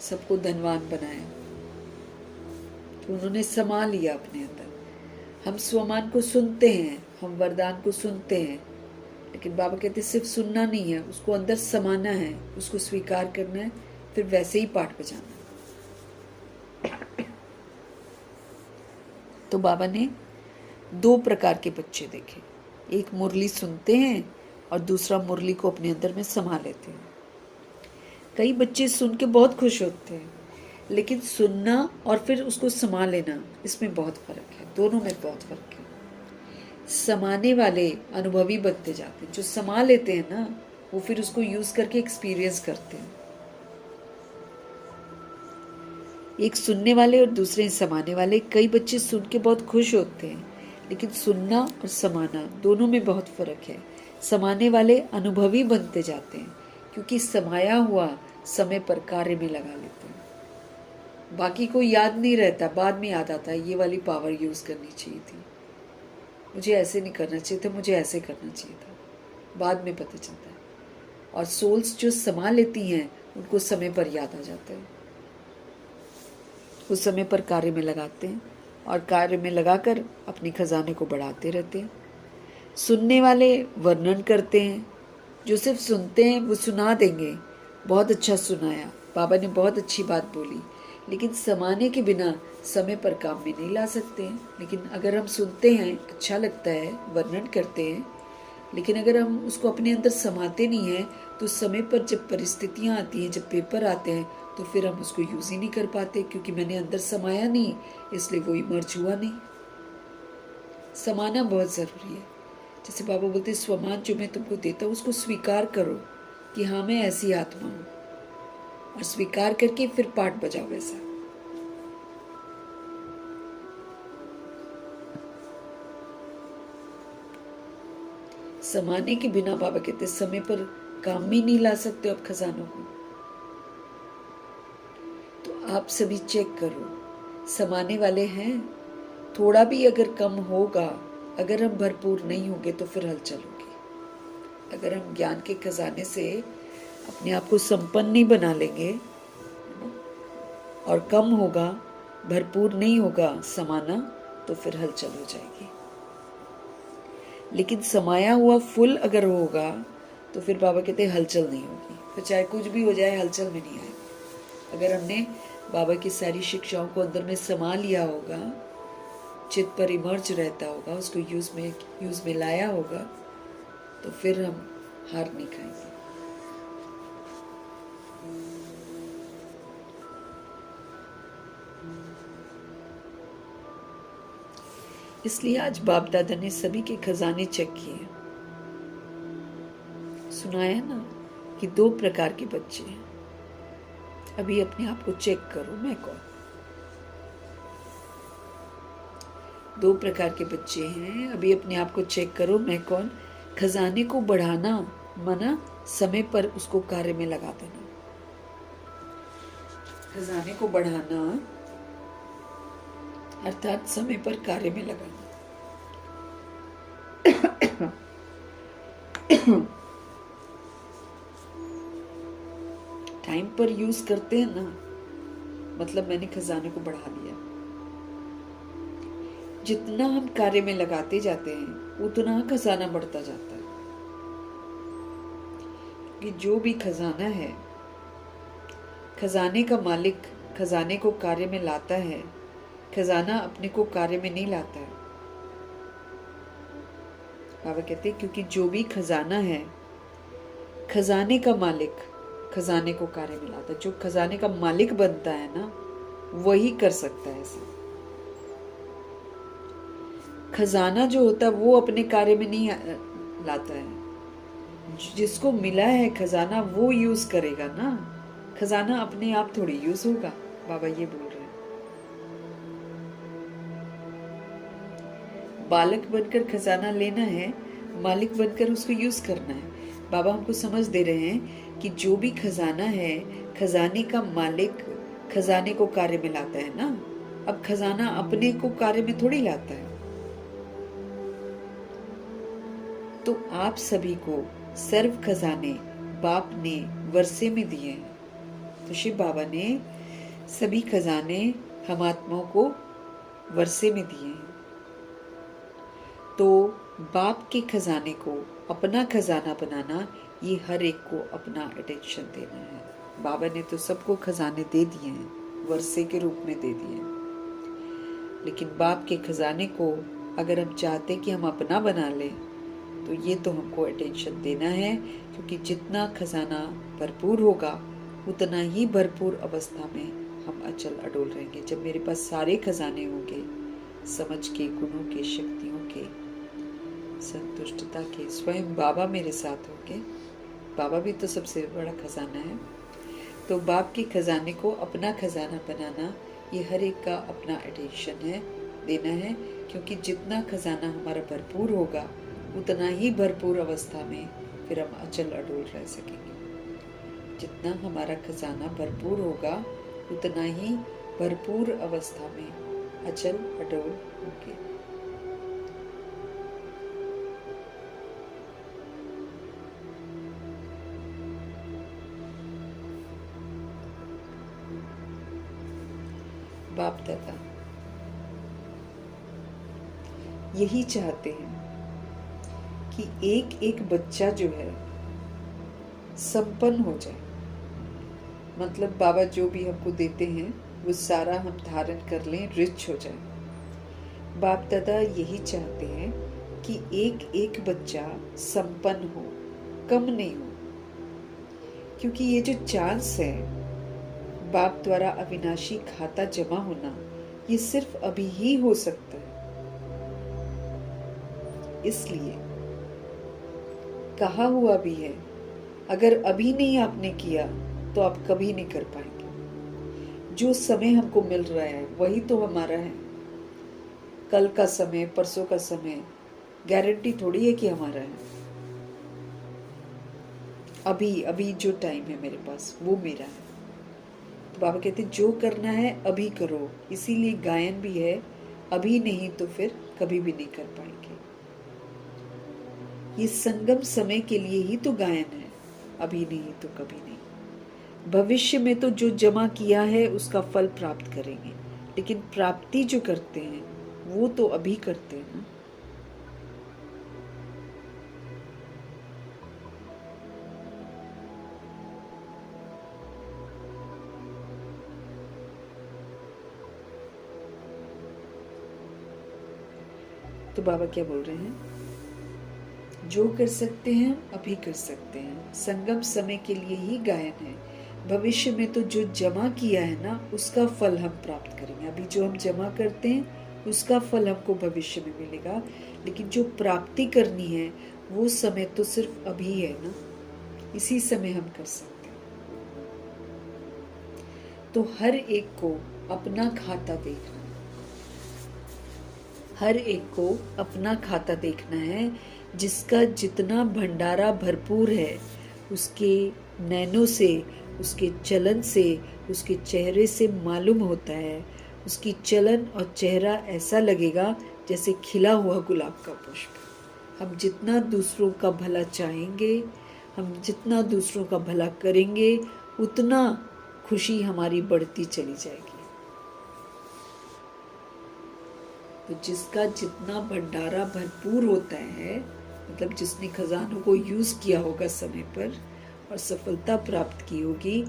सबको धनवान बनाया, तो उन्होंने समा लिया अपने अंदर। हम स्वमान को सुनते हैं, हम वरदान को सुनते हैं, लेकिन बाबा कहते सिर्फ सुनना नहीं है, उसको अंदर समाना है, उसको स्वीकार करना है, फिर वैसे ही पाठ बजाना। तो बाबा ने दो प्रकार के बच्चे देखे, एक मुरली सुनते हैं और दूसरा मुरली को अपने अंदर में समा लेते हैं। कई बच्चे सुन के बहुत खुश होते हैं, लेकिन सुनना और फिर उसको समा लेना, इसमें बहुत फर्क है, दोनों में बहुत फर्क है। समाने वाले अनुभवी बनते जाते हैं, जो समा लेते हैं ना, वो फिर उसको यूज करके एक्सपीरियंस करते हैं। एक सुनने वाले और दूसरे समाने वाले। कई बच्चे सुन के बहुत खुश होते हैं, लेकिन सुनना और समाना दोनों में बहुत फर्क है। समाने वाले अनुभवी बनते जाते हैं, क्योंकि समाया हुआ समय पर कार्य में लगा लेते हैं। बाकी को याद नहीं रहता, बाद में याद आता है ये वाली पावर यूज करनी चाहिए थी, मुझे ऐसे नहीं करना चाहिए था, मुझे ऐसे करना चाहिए था, बाद में पता चलता है। और सोल्स जो समा लेती हैं, उनको समय पर याद आ जाता है, उस समय पर कार्य में लगाते हैं और कार्य में लगाकर अपने खजाने को बढ़ाते रहते हैं। सुनने वाले वर्णन करते हैं, जो सिर्फ सुनते हैं वो सुना देंगे, बहुत अच्छा सुनाया, बाबा ने बहुत अच्छी बात बोली, लेकिन समाने के बिना समय पर काम में नहीं ला सकते हैं। लेकिन अगर हम सुनते हैं, अच्छा लगता है, वर्णन करते हैं, लेकिन अगर हम उसको अपने अंदर समाते नहीं हैं, तो समय पर जब परिस्थितियां आती हैं, जब पेपर आते हैं, तो फिर हम उसको यूज ही नहीं कर पाते, क्योंकि मैंने अंदर समाया नहीं, इसलिए वो इमर्ज हुआ नहीं। समाना बहुत जरूरी है। जैसे बाबा बोलते, स्वमान जो मैं तुमको देता हूँ उसको स्वीकार करो कि हाँ मैं ऐसी आत्मा हूँ, और स्वीकार करके फिर पाठ बजाओ वैसा। समाने के बिना बाबा कहते समय पर काम में नहीं ला सकते आप खजानों को। तो आप सभी चेक करो, समाने वाले हैं, थोड़ा भी अगर कम होगा, अगर हम भरपूर नहीं होंगे तो फिर हलचल होगी। अगर हम ज्ञान के खजाने से अपने आप को संपन्न नहीं बना लेंगे और कम होगा, भरपूर नहीं होगा समाना, तो फिर हलचल हो जाएगी। लेकिन समाया हुआ फुल अगर होगा, तो फिर बाबा कहते हैं हलचल नहीं होगी, फिर चाहे कुछ भी हो जाए हलचल में नहीं आएगी। अगर हमने बाबा की सारी शिक्षाओं को अंदर में समा लिया होगा, चित्त पर इमर्ज रहता होगा, उसको यूज में लाया होगा, तो फिर हम हार नहीं खाएंगे। इसलिए आज बाप दादा ने सभी के खजाने चेक किए। सुनाया ना कि दो प्रकार के बच्चे हैं। अभी अपने आप को चेक करो, मैं कौन। दो प्रकार के बच्चे हैं, अभी अपने आप को चेक करो, मैं कौन। खजाने को बढ़ाना मना, समय पर उसको कार्य में लगा देना। खजाने को बढ़ाना अर्थात समय पर कार्य में लगाना। टाइम पर यूज करते हैं ना, मतलब मैंने खजाने को बढ़ा दिया। जितना हम कार्य में लगाते जाते हैं, उतना खजाना बढ़ता जाता है। कि जो भी खजाना है, खजाने का मालिक खजाने को कार्य में लाता है, खजाना अपने को कार्य में नहीं लाता है। बाबा कहते हैं क्योंकि जो भी खजाना है, खजाने का मालिक खजाने को कार्य में लाता है। जो खजाने का मालिक बनता है ना, वही कर सकता है ऐसा। खजाना जो होता है वो अपने कार्य में नहीं लाता है, जिसको मिला है खजाना वो यूज करेगा ना, खजाना अपने आप थोड़ी यूज होगा। बाबा ये बोल रहे हैं, बालक बनकर खजाना लेना है, मालिक बनकर उसको यूज करना है। बाबा हमको समझ दे रहे हैं कि जो भी खजाना है, खजाने का मालिक खजाने को कार्य में लाता है ना। अब खजाना अपने को कार्य में थोड़ी लाता है। तो आप सभी को सर्व खजाने बाप ने वर्षे में दिए हैं। तो शिव बाबा ने सभी खजाने हम आत्माओं को वर्षे में दिए हैं। तो बाप के खजाने को अपना खजाना बनाना, ये हर एक को अपना अटेंशन देना है। बाबा ने तो सबको खजाने दे दिए हैं, वर्षे के रूप में दे दिए हैं, लेकिन बाप के खजाने को अगर हम चाहते कि हम अपना बना लें तो ये तो हमको अटेंशन देना है, क्योंकि जितना खजाना भरपूर होगा उतना ही भरपूर अवस्था में हम अचल अडोल रहेंगे। जब मेरे पास सारे खजाने होंगे, समझ के, गुणों के, शक्तियों के, संतुष्टता के, स्वयं बाबा मेरे साथ होंगे। बाबा भी तो सबसे बड़ा खजाना है। तो बाप के खजाने को अपना खजाना बनाना, ये हर एक का अपना अटेंशन है, देना है, क्योंकि जितना खजाना हमारा भरपूर होगा उतना ही भरपूर अवस्था में फिर हम अचल अडोल रह सकेंगे। जितना हमारा खजाना भरपूर होगा उतना ही भरपूर अवस्था में अचल अडोल होंगे। बाप दादा यही चाहते हैं कि एक एक बच्चा जो है संपन्न हो जाए। मतलब बाबा जो भी हमको देते हैं वो सारा हम धारण कर लें, रिच हो जाए। बाप दादा यही चाहते हैं कि एक एक बच्चा संपन्न हो, कम नहीं हो, क्योंकि ये जो चांस है बाप द्वारा अविनाशी खाता जमा होना, ये सिर्फ अभी ही हो सकता है। इसलिए कहा हुआ भी है, अगर अभी नहीं आपने किया तो आप कभी नहीं कर पाएंगे। जो समय हमको मिल रहा है वही तो हमारा है। कल का समय, परसों का समय गारंटी थोड़ी है कि हमारा है। अभी अभी जो टाइम है मेरे पास वो मेरा है। तो बाबा कहते जो करना है अभी करो। इसीलिए गायन भी है, अभी नहीं तो फिर कभी भी नहीं कर पाएंगे। ये संगम समय के लिए ही तो गायन है, अभी नहीं तो कभी नहीं। भविष्य में तो जो जमा किया है उसका फल प्राप्त करेंगे, लेकिन प्राप्ति जो करते हैं वो तो अभी करते हैं ना। तो बाबा क्या बोल रहे हैं, जो कर सकते हैं अभी कर सकते हैं। संगम समय के लिए ही गायन है। भविष्य में तो जो जमा किया है ना उसका फल हम प्राप्त करेंगे। अभी जो हम जमा करते हैं उसका फल हमको भविष्य में मिलेगा, लेकिन जो प्राप्ति करनी है वो समय तो सिर्फ अभी है ना, इसी समय हम कर सकते हैं। तो हर एक को अपना खाता देखना, हर एक को अपना खाता देखना है। जिसका जितना भंडारा भरपूर है उसके नैनों से, उसके चलन से, उसके चेहरे से मालूम होता है। उसकी चलन और चेहरा ऐसा लगेगा जैसे खिला हुआ गुलाब का पुष्प। हम जितना दूसरों का भला चाहेंगे, हम जितना दूसरों का भला करेंगे, उतना खुशी हमारी बढ़ती चली जाएगी। तो जिसका जितना भंडारा भरपूर होता है, मतलब जिसने खजानों को यूज किया होगा समय पर और सफलता प्राप्त की होगी,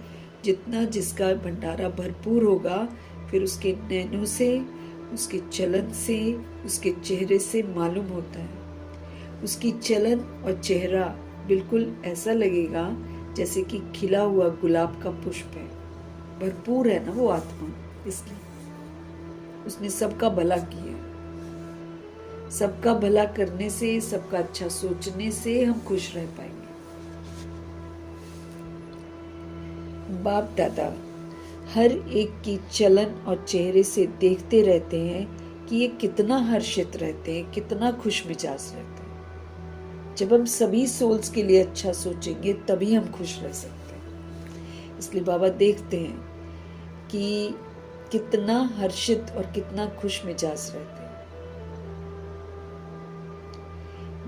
जितना जिसका भंडारा भरपूर होगा, फिर उसके नैनों से, उसके चलन से, उसके चेहरे से मालूम होता है। उसकी चलन और चेहरा बिल्कुल ऐसा लगेगा जैसे कि खिला हुआ गुलाब का पुष्प है। भरपूर है ना वो आत्मा, इसलिए उसने सबका भला किया। सबका भला करने से, सबका अच्छा सोचने से हम खुश रह पाएंगे। बाप दादा हर एक की चलन और चेहरे से देखते रहते हैं कि ये कितना हर्षित रहते हैं, कितना खुश मिजाज रहते हैं। जब हम सभी सोल्स के लिए अच्छा सोचेंगे तभी हम खुश रह सकते हैं। इसलिए बाबा देखते हैं कि कितना हर्षित और कितना खुश मिजाज रहते हैं।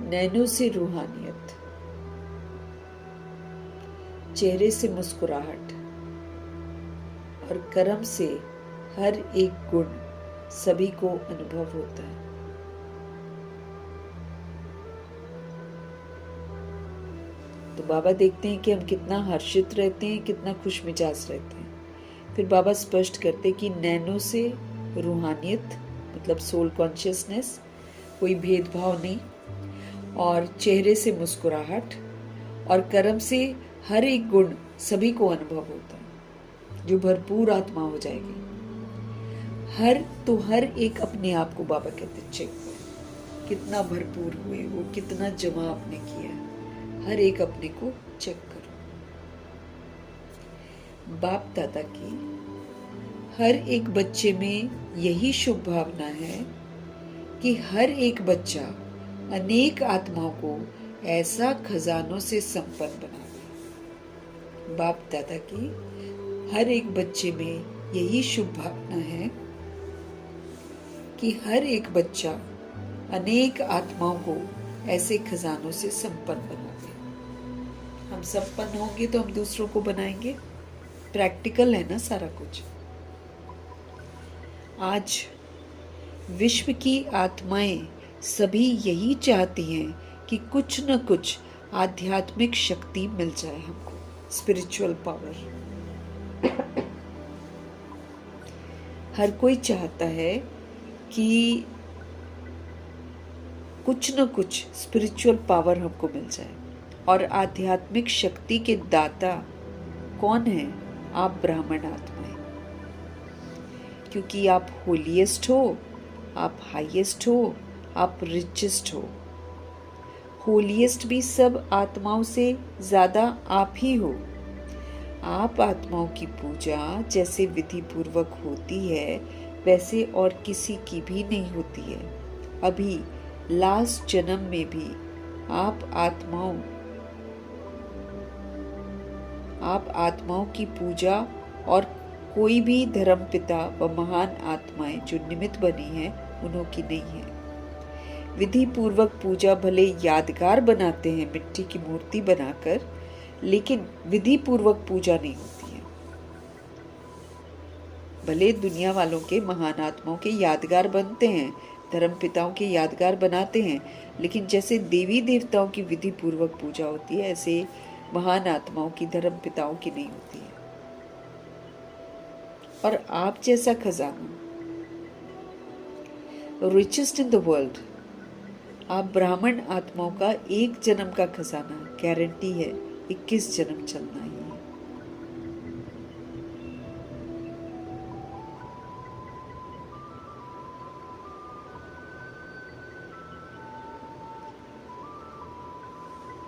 नैनों से रूहानियत, चेहरे से मुस्कुराहट और कर्म से हर एक गुण सभी को अनुभव होता है। तो बाबा देखते हैं कि हम कितना हर्षित रहते हैं, कितना खुश मिजाज रहते हैं। फिर बाबा स्पष्ट करते हैं कि नैनों से रूहानियत मतलब सोल कॉन्शियसनेस, कोई भेदभाव नहीं, और चेहरे से मुस्कुराहट और कर्म से हर एक गुण सभी को अनुभव होता है, जो भरपूर आत्मा हो जाएगी। हर एक अपने आप को बाबा कहते हैं चेक करो, कितना भरपूर हुए, वो कितना जमा आपने किया है, हर एक अपने को चेक करो। बाप दादा की हर एक बच्चे में यही शुभ भावना है कि हर एक बच्चा अनेक आत्माओं को ऐसा खजानों से संपन्न बनावे। बाप दादा की हर एक बच्चे में यही शुभ भावना है कि हर एक बच्चा अनेक आत्माओं को ऐसे खजानों से संपन्न बनावे। हम संपन्न होंगे तो हम दूसरों को बनाएंगे। प्रैक्टिकल है ना सारा कुछ। आज विश्व की आत्माएं सभी यही चाहती हैं कि कुछ न कुछ आध्यात्मिक शक्ति मिल जाए हमको, स्पिरिचुअल पावर। हर कोई चाहता है कि कुछ न कुछ स्पिरिचुअल पावर हमको मिल जाए। और आध्यात्मिक शक्ति के दाता कौन है? आप ब्राह्मण आत्माएं, क्योंकि आप होलीएस्ट हो, आप हाईएस्ट हो, आप रिचेस्ट हो। होलीएस्ट भी सब आत्माओं से ज्यादा आप ही हो। आप आत्माओं की पूजा जैसे विधि पूर्वक होती है वैसे और किसी की भी नहीं होती है। अभी लास्ट जन्म में भी आप आत्माओं की पूजा और कोई भी धर्मपिता व महान आत्माएं जो निमित्त बनी हैं उन्हों की नहीं है। विधि पूर्वक पूजा भले यादगार बनाते हैं मिट्टी की मूर्ति बनाकर, लेकिन विधि पूर्वक पूजा नहीं होती है। भले दुनिया वालों के महान आत्माओं के यादगार बनते हैं, धर्म पिताओं के यादगार बनाते हैं, लेकिन जैसे देवी देवताओं की विधि पूर्वक पूजा होती है ऐसे महान आत्माओं की, धर्म पिताओं की नहीं होती है। और आप जैसा खजाना, रिचेस्ट इन द वर्ल्ड, आप ब्राह्मण आत्माओं का एक जन्म का खजाना, गारंटी है 21 जन्म चलना ही है।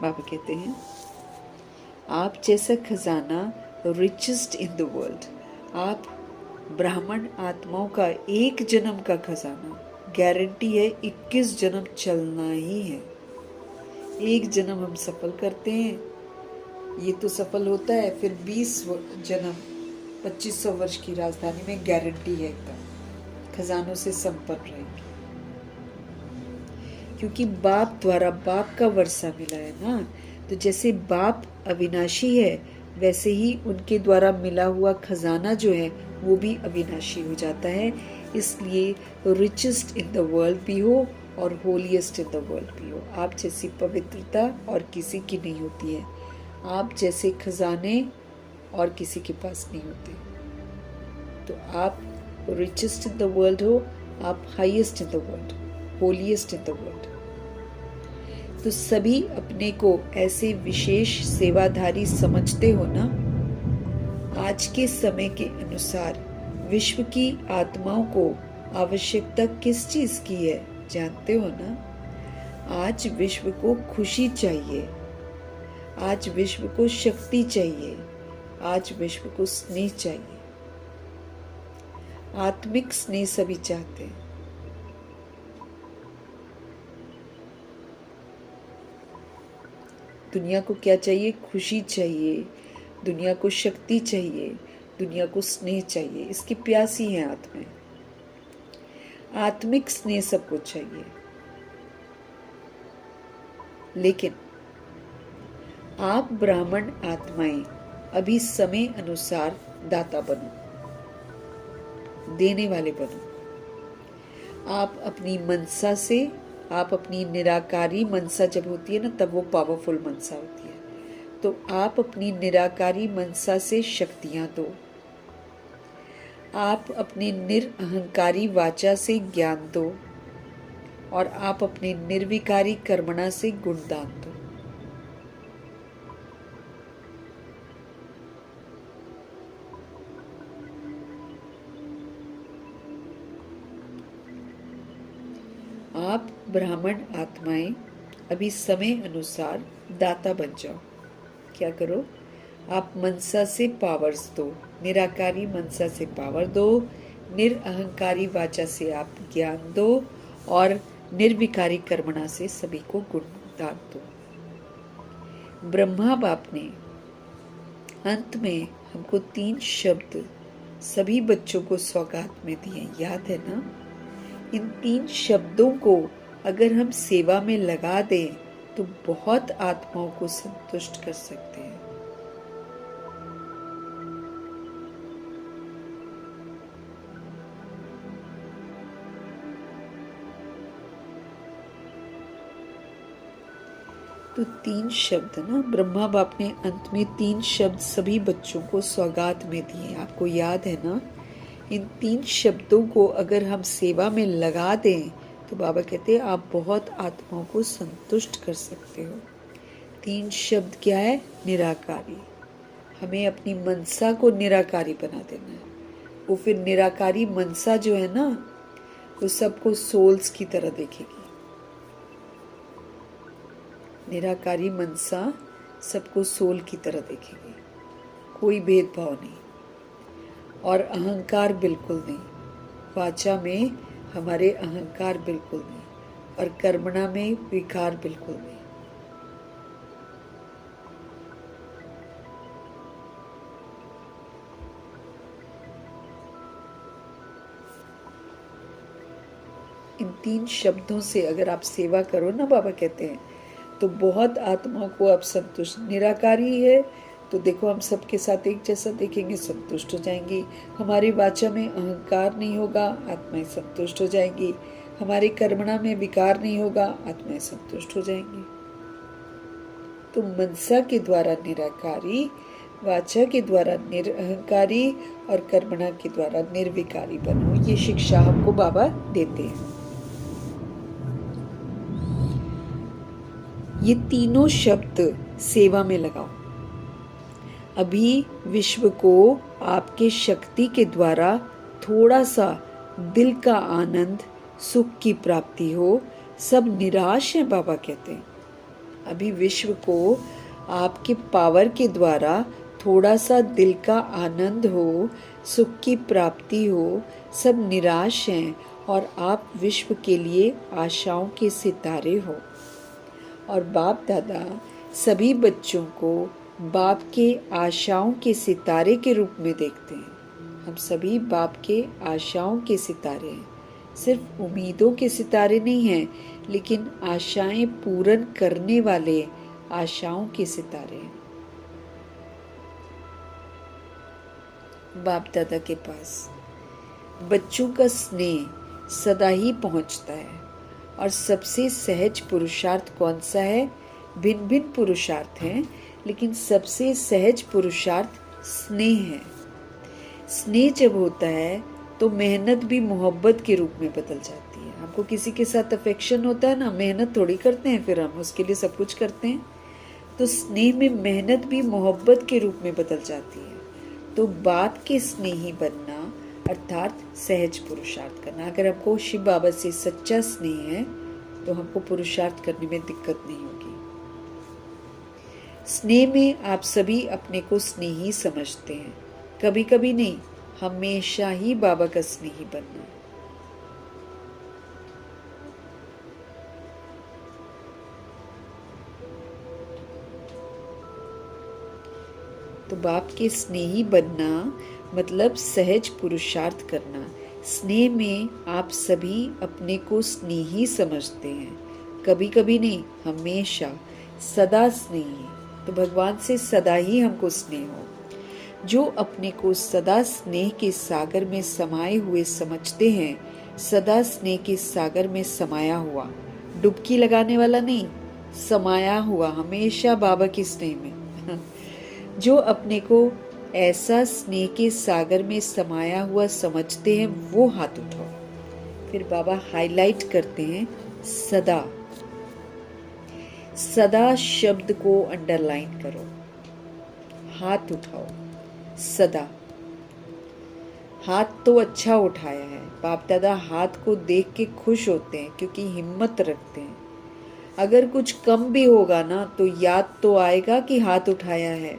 बाबा कहते हैं आप जैसा खजाना रिचेस्ट इन द वर्ल्ड, आप ब्राह्मण आत्माओं का एक जन्म का खजाना, गारंटी है 21 जन्म चलना ही है। एक जन्म हम सफल करते हैं, ये तो सफल होता है, फिर 20 जन्म 2500 वर्ष की राजधानी में गारंटी है एकदम खजानों से संपन्न रहेंगे। क्योंकि बाप द्वारा बाप का वर्षा मिला है ना, तो जैसे बाप अविनाशी है वैसे ही उनके द्वारा मिला हुआ खजाना जो है वो भी अविनाशी हो जाता है। इसलिए रिचेस्ट इन द वर्ल्ड भी हो और होलीएस्ट इन द वर्ल्ड भी हो। आप जैसी पवित्रता और किसी की नहीं होती है, आप जैसे खजाने और किसी के पास नहीं होते। तो आप रिचेस्ट इन द वर्ल्ड हो, आप highest in the world, holiest in the world. तो सभी अपने को ऐसे विशेष सेवाधारी समझते हो ना। आज के समय के अनुसार विश्व की आत्माओं को आवश्यकता किस चीज की है? जानते हो ना, आज विश्व को खुशी चाहिए, आज विश्व को शक्ति चाहिए, आज विश्व को स्नेह चाहिए, आत्मिक स्नेह सभी चाहते हैं। दुनिया को क्या चाहिए? खुशी चाहिए, दुनिया को शक्ति चाहिए, दुनिया को स्नेह चाहिए। इसकी प्यासी है आत्माएं। आत्मिक स्नेह सबको चाहिए, लेकिन आप ब्राह्मण आत्माएं अभी समय अनुसार दाता बनो, देने वाले बनो। आप अपनी मनसा से, आप अपनी निराकारी मनसा जब होती है ना, तब वो पावरफुल मनसा होती है। तो आप अपनी निराकारी मनसा से शक्तियां दो, आप अपने निरअहंकारी वाचा से ज्ञान दो, और आप अपने निर्विकारी कर्मणा से गुणदान दो। आप ब्राह्मण आत्माएं अभी समय अनुसार दाता बन जाओ। क्या करो? आप मनसा से पावर्स दो, निराकारी मनसा से पावर दो, निरअहंकारी वाचा से आप ज्ञान दो, और निर्विकारी कर्मणा से सभी को गुणदान दो। ब्रह्मा बाप ने अंत में हमको 3 शब्द सभी बच्चों को सौगात में दिए, याद है ना? इन 3 शब्दों को अगर हम सेवा में लगा दें तो बहुत आत्माओं को संतुष्ट कर सकते हैं। तो 3 शब्द ना, ब्रह्मा बाप ने अंत में 3 शब्द सभी बच्चों को सौगात में दिए, आपको याद है ना? इन 3 शब्दों को अगर हम सेवा में लगा दें तो बाबा कहते हैं आप बहुत आत्माओं को संतुष्ट कर सकते हो। 3 शब्द क्या है? निराकारी। हमें अपनी मनसा को निराकारी बना देना है। वो फिर निराकारी मनसा जो है ना, वो सबको सोल्स की तरह देखेगी। निराकारी मनसा सबको सोल की तरह देखेगी, कोई भेदभाव नहीं, और अहंकार बिल्कुल नहीं। वाचा में हमारे अहंकार बिल्कुल नहीं, और कर्मणा में विकार बिल्कुल नहीं। इन 3 शब्दों से अगर आप सेवा करो ना, बाबा कहते हैं, तो बहुत आत्माओं को आप संतुष्ट। निराकारी है तो देखो हम सबके साथ एक जैसा देखेंगे, संतुष्ट हो जाएंगी। हमारी वाचा में अहंकार नहीं होगा, आत्माएं संतुष्ट हो जाएंगी। हमारे कर्मणा में विकार नहीं होगा, आत्माएं संतुष्ट हो जाएंगी। तो मनसा के द्वारा निराकारी, वाचा के द्वारा निरअहंकारी, और कर्मणा के द्वारा निर्विकारी बनो। ये शिक्षा हमको बाबा देते हैं। ये तीनों शब्द सेवा में लगाओ। अभी विश्व को आपके शक्ति के द्वारा थोड़ा सा दिल का आनंद, सुख की प्राप्ति हो। सब निराश हैं, बाबा कहते हैं। अभी विश्व को आपके पावर के द्वारा थोड़ा सा दिल का आनंद हो, सुख की प्राप्ति हो। सब निराश हैं, और आप विश्व के लिए आशाओं के सितारे हो। और बाप दादा सभी बच्चों को बाप के आशाओं के सितारे के रूप में देखते हैं। हम सभी बाप के आशाओं के सितारे हैं। सिर्फ उम्मीदों के सितारे नहीं हैं, लेकिन आशाएं पूर्ण करने वाले आशाओं के सितारे हैं। बाप दादा के पास बच्चों का स्नेह सदा ही पहुंचता है। और सबसे सहज पुरुषार्थ कौन सा है? भिन्न भिन्न पुरुषार्थ हैं, लेकिन सबसे सहज पुरुषार्थ स्नेह है। स्नेह जब होता है तो मेहनत भी मोहब्बत के रूप में बदल जाती है। हमको किसी के साथ अफेक्शन होता है ना, मेहनत थोड़ी करते हैं, फिर हम उसके लिए सब कुछ करते हैं। तो स्नेह में मेहनत भी मोहब्बत के रूप में बदल जाती है। तो बाप के स्नेही बनना, अर्थात सहज पुरुषार्थ करना। अगर हमको शिव बाबा से सच्चा स्नेह है तो हमको पुरुषार्थ करने में दिक्कत नहीं होगी। स्नेह में आप सभी अपने को स्नेही समझते हैं, कभी कभी नहीं, हमेशा ही बाबा का स्नेही बनना है। तो बाप के स्नेही बनना मतलब सहज पुरुषार्थ करना। स्नेह में आप सभी अपने को स्नेही समझते हैं, कभी कभी नहीं, हमेशा, सदा स्नेही। तो भगवान से सदा ही हमको स्नेह हो। जो अपने को सदा स्नेह के सागर में समाये हुए समझते हैं, सदा स्नेह के सागर में समाया हुआ, डुबकी लगाने वाला नहीं, समाया हुआ, हमेशा बाबा के स्नेह में। जो अपने को ऐसा स्नेह के सागर में समाया हुआ समझते हैं वो हाथ उठाओ। फिर बाबा हाईलाइट करते हैं सदा। सदा शब्द को अंडरलाइन करो, हाथ उठाओ सदा। हाथ तो अच्छा उठाया है, बाप दादा हाथ को देख के खुश होते हैं क्योंकि हिम्मत रखते हैं। अगर कुछ कम भी होगा ना तो याद तो आएगा कि हाथ उठाया है,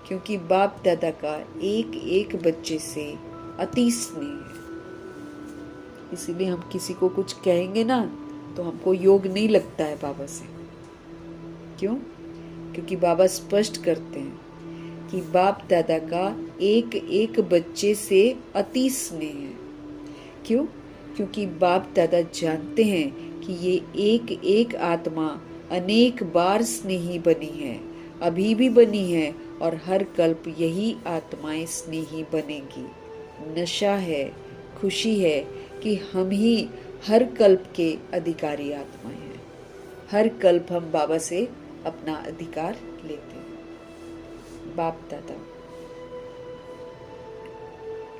क्योंकि बाप दादा का एक एक बच्चे से अति स्नेह है। इसीलिए हम किसी को कुछ कहेंगे ना तो हमको योग नहीं लगता है बाबा से। क्यों? क्योंकि बाबा स्पष्ट करते हैं कि बाप दादा का एक एक बच्चे से अति स्नेह है। क्यों? क्योंकि बाप दादा जानते हैं कि ये एक एक आत्मा अनेक बार स्नेही बनी है, अभी भी बनी है, और हर कल्प यही आत्माएं स्नेही बनेगी। नशा है, खुशी है कि हम ही हर कल्प के अधिकारी आत्माएं हैं। हर कल्प हम बाबा से अपना अधिकार लेते हैं। बाप दादा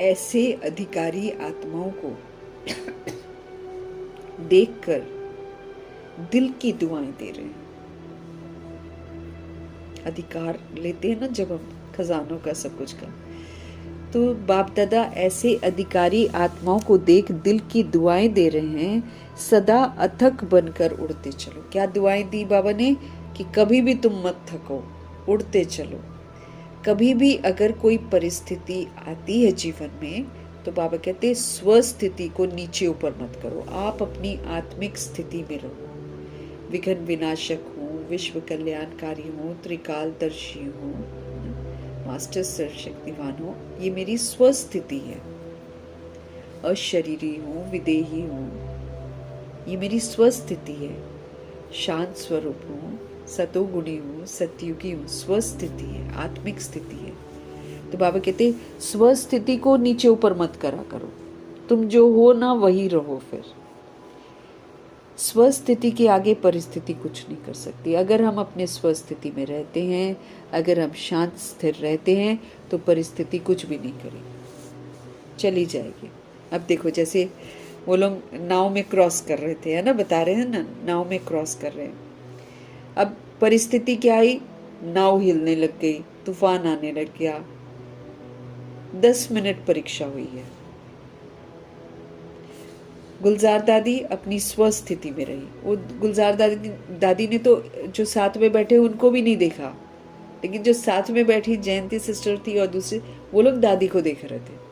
ऐसे अधिकारी आत्माओं को देखकर दिल की दुआएं दे रहे हैं। अधिकार लेते हैं ना जब हम खजानों का, सब कुछ का, तो बाप दादा ऐसे अधिकारी आत्माओं को देख दिल की दुआएं दे रहे हैं। सदा अथक बनकर उड़ते चलो। क्या दुआएं दी बाबा ने? कि कभी भी तुम मत थको, उड़ते चलो। कभी भी अगर कोई परिस्थिति आती है जीवन में तो बाबा कहते हैं स्वस्थिति को नीचे ऊपर मत करो, आप अपनी आत्मिक स्थिति में रहो। विघ्न विनाशक हूँ, विश्व कल्याणकारी हूँ, त्रिकालदर्शी हूँ, मास्टर सर्वशक्तिवान हूँ, ये मेरी स्वस्थिति है। अशरीरी हूँ, विदेही हूँ, ये मेरी स्वस्थिति है। शांत स्वरूप हूँ, सतोगुणी हूँ, सतयुगी हूँ, स्वस्थिति है, आत्मिक स्थिति है। तो बाबा कहते स्वस्थिति को नीचे ऊपर मत करा करो, तुम जो हो ना वही रहो। फिर स्वस्थिति के आगे परिस्थिति कुछ नहीं कर सकती। अगर हम अपने स्वस्थिति में रहते हैं, अगर हम शांत स्थिर रहते हैं तो परिस्थिति कुछ भी नहीं करेगी, चली जाएगी। अब देखो जैसे वो लोग नाव में क्रॉस कर रहे थे, है ना, बता रहे हैं ना, नाव में क्रॉस कर रहे हैं। अब परिस्थिति क्या आई? नाव हिलने लग गई, तूफान आने लग गया। 10 मिनट परीक्षा हुई है। गुलजार दादी अपनी स्वस्थिति में रही। वो गुलजार दादी ने तो जो साथ में बैठे उनको भी नहीं देखा, लेकिन जो साथ में बैठी जयंती सिस्टर थी और दूसरे, वो लोग दादी को देख रहे थे।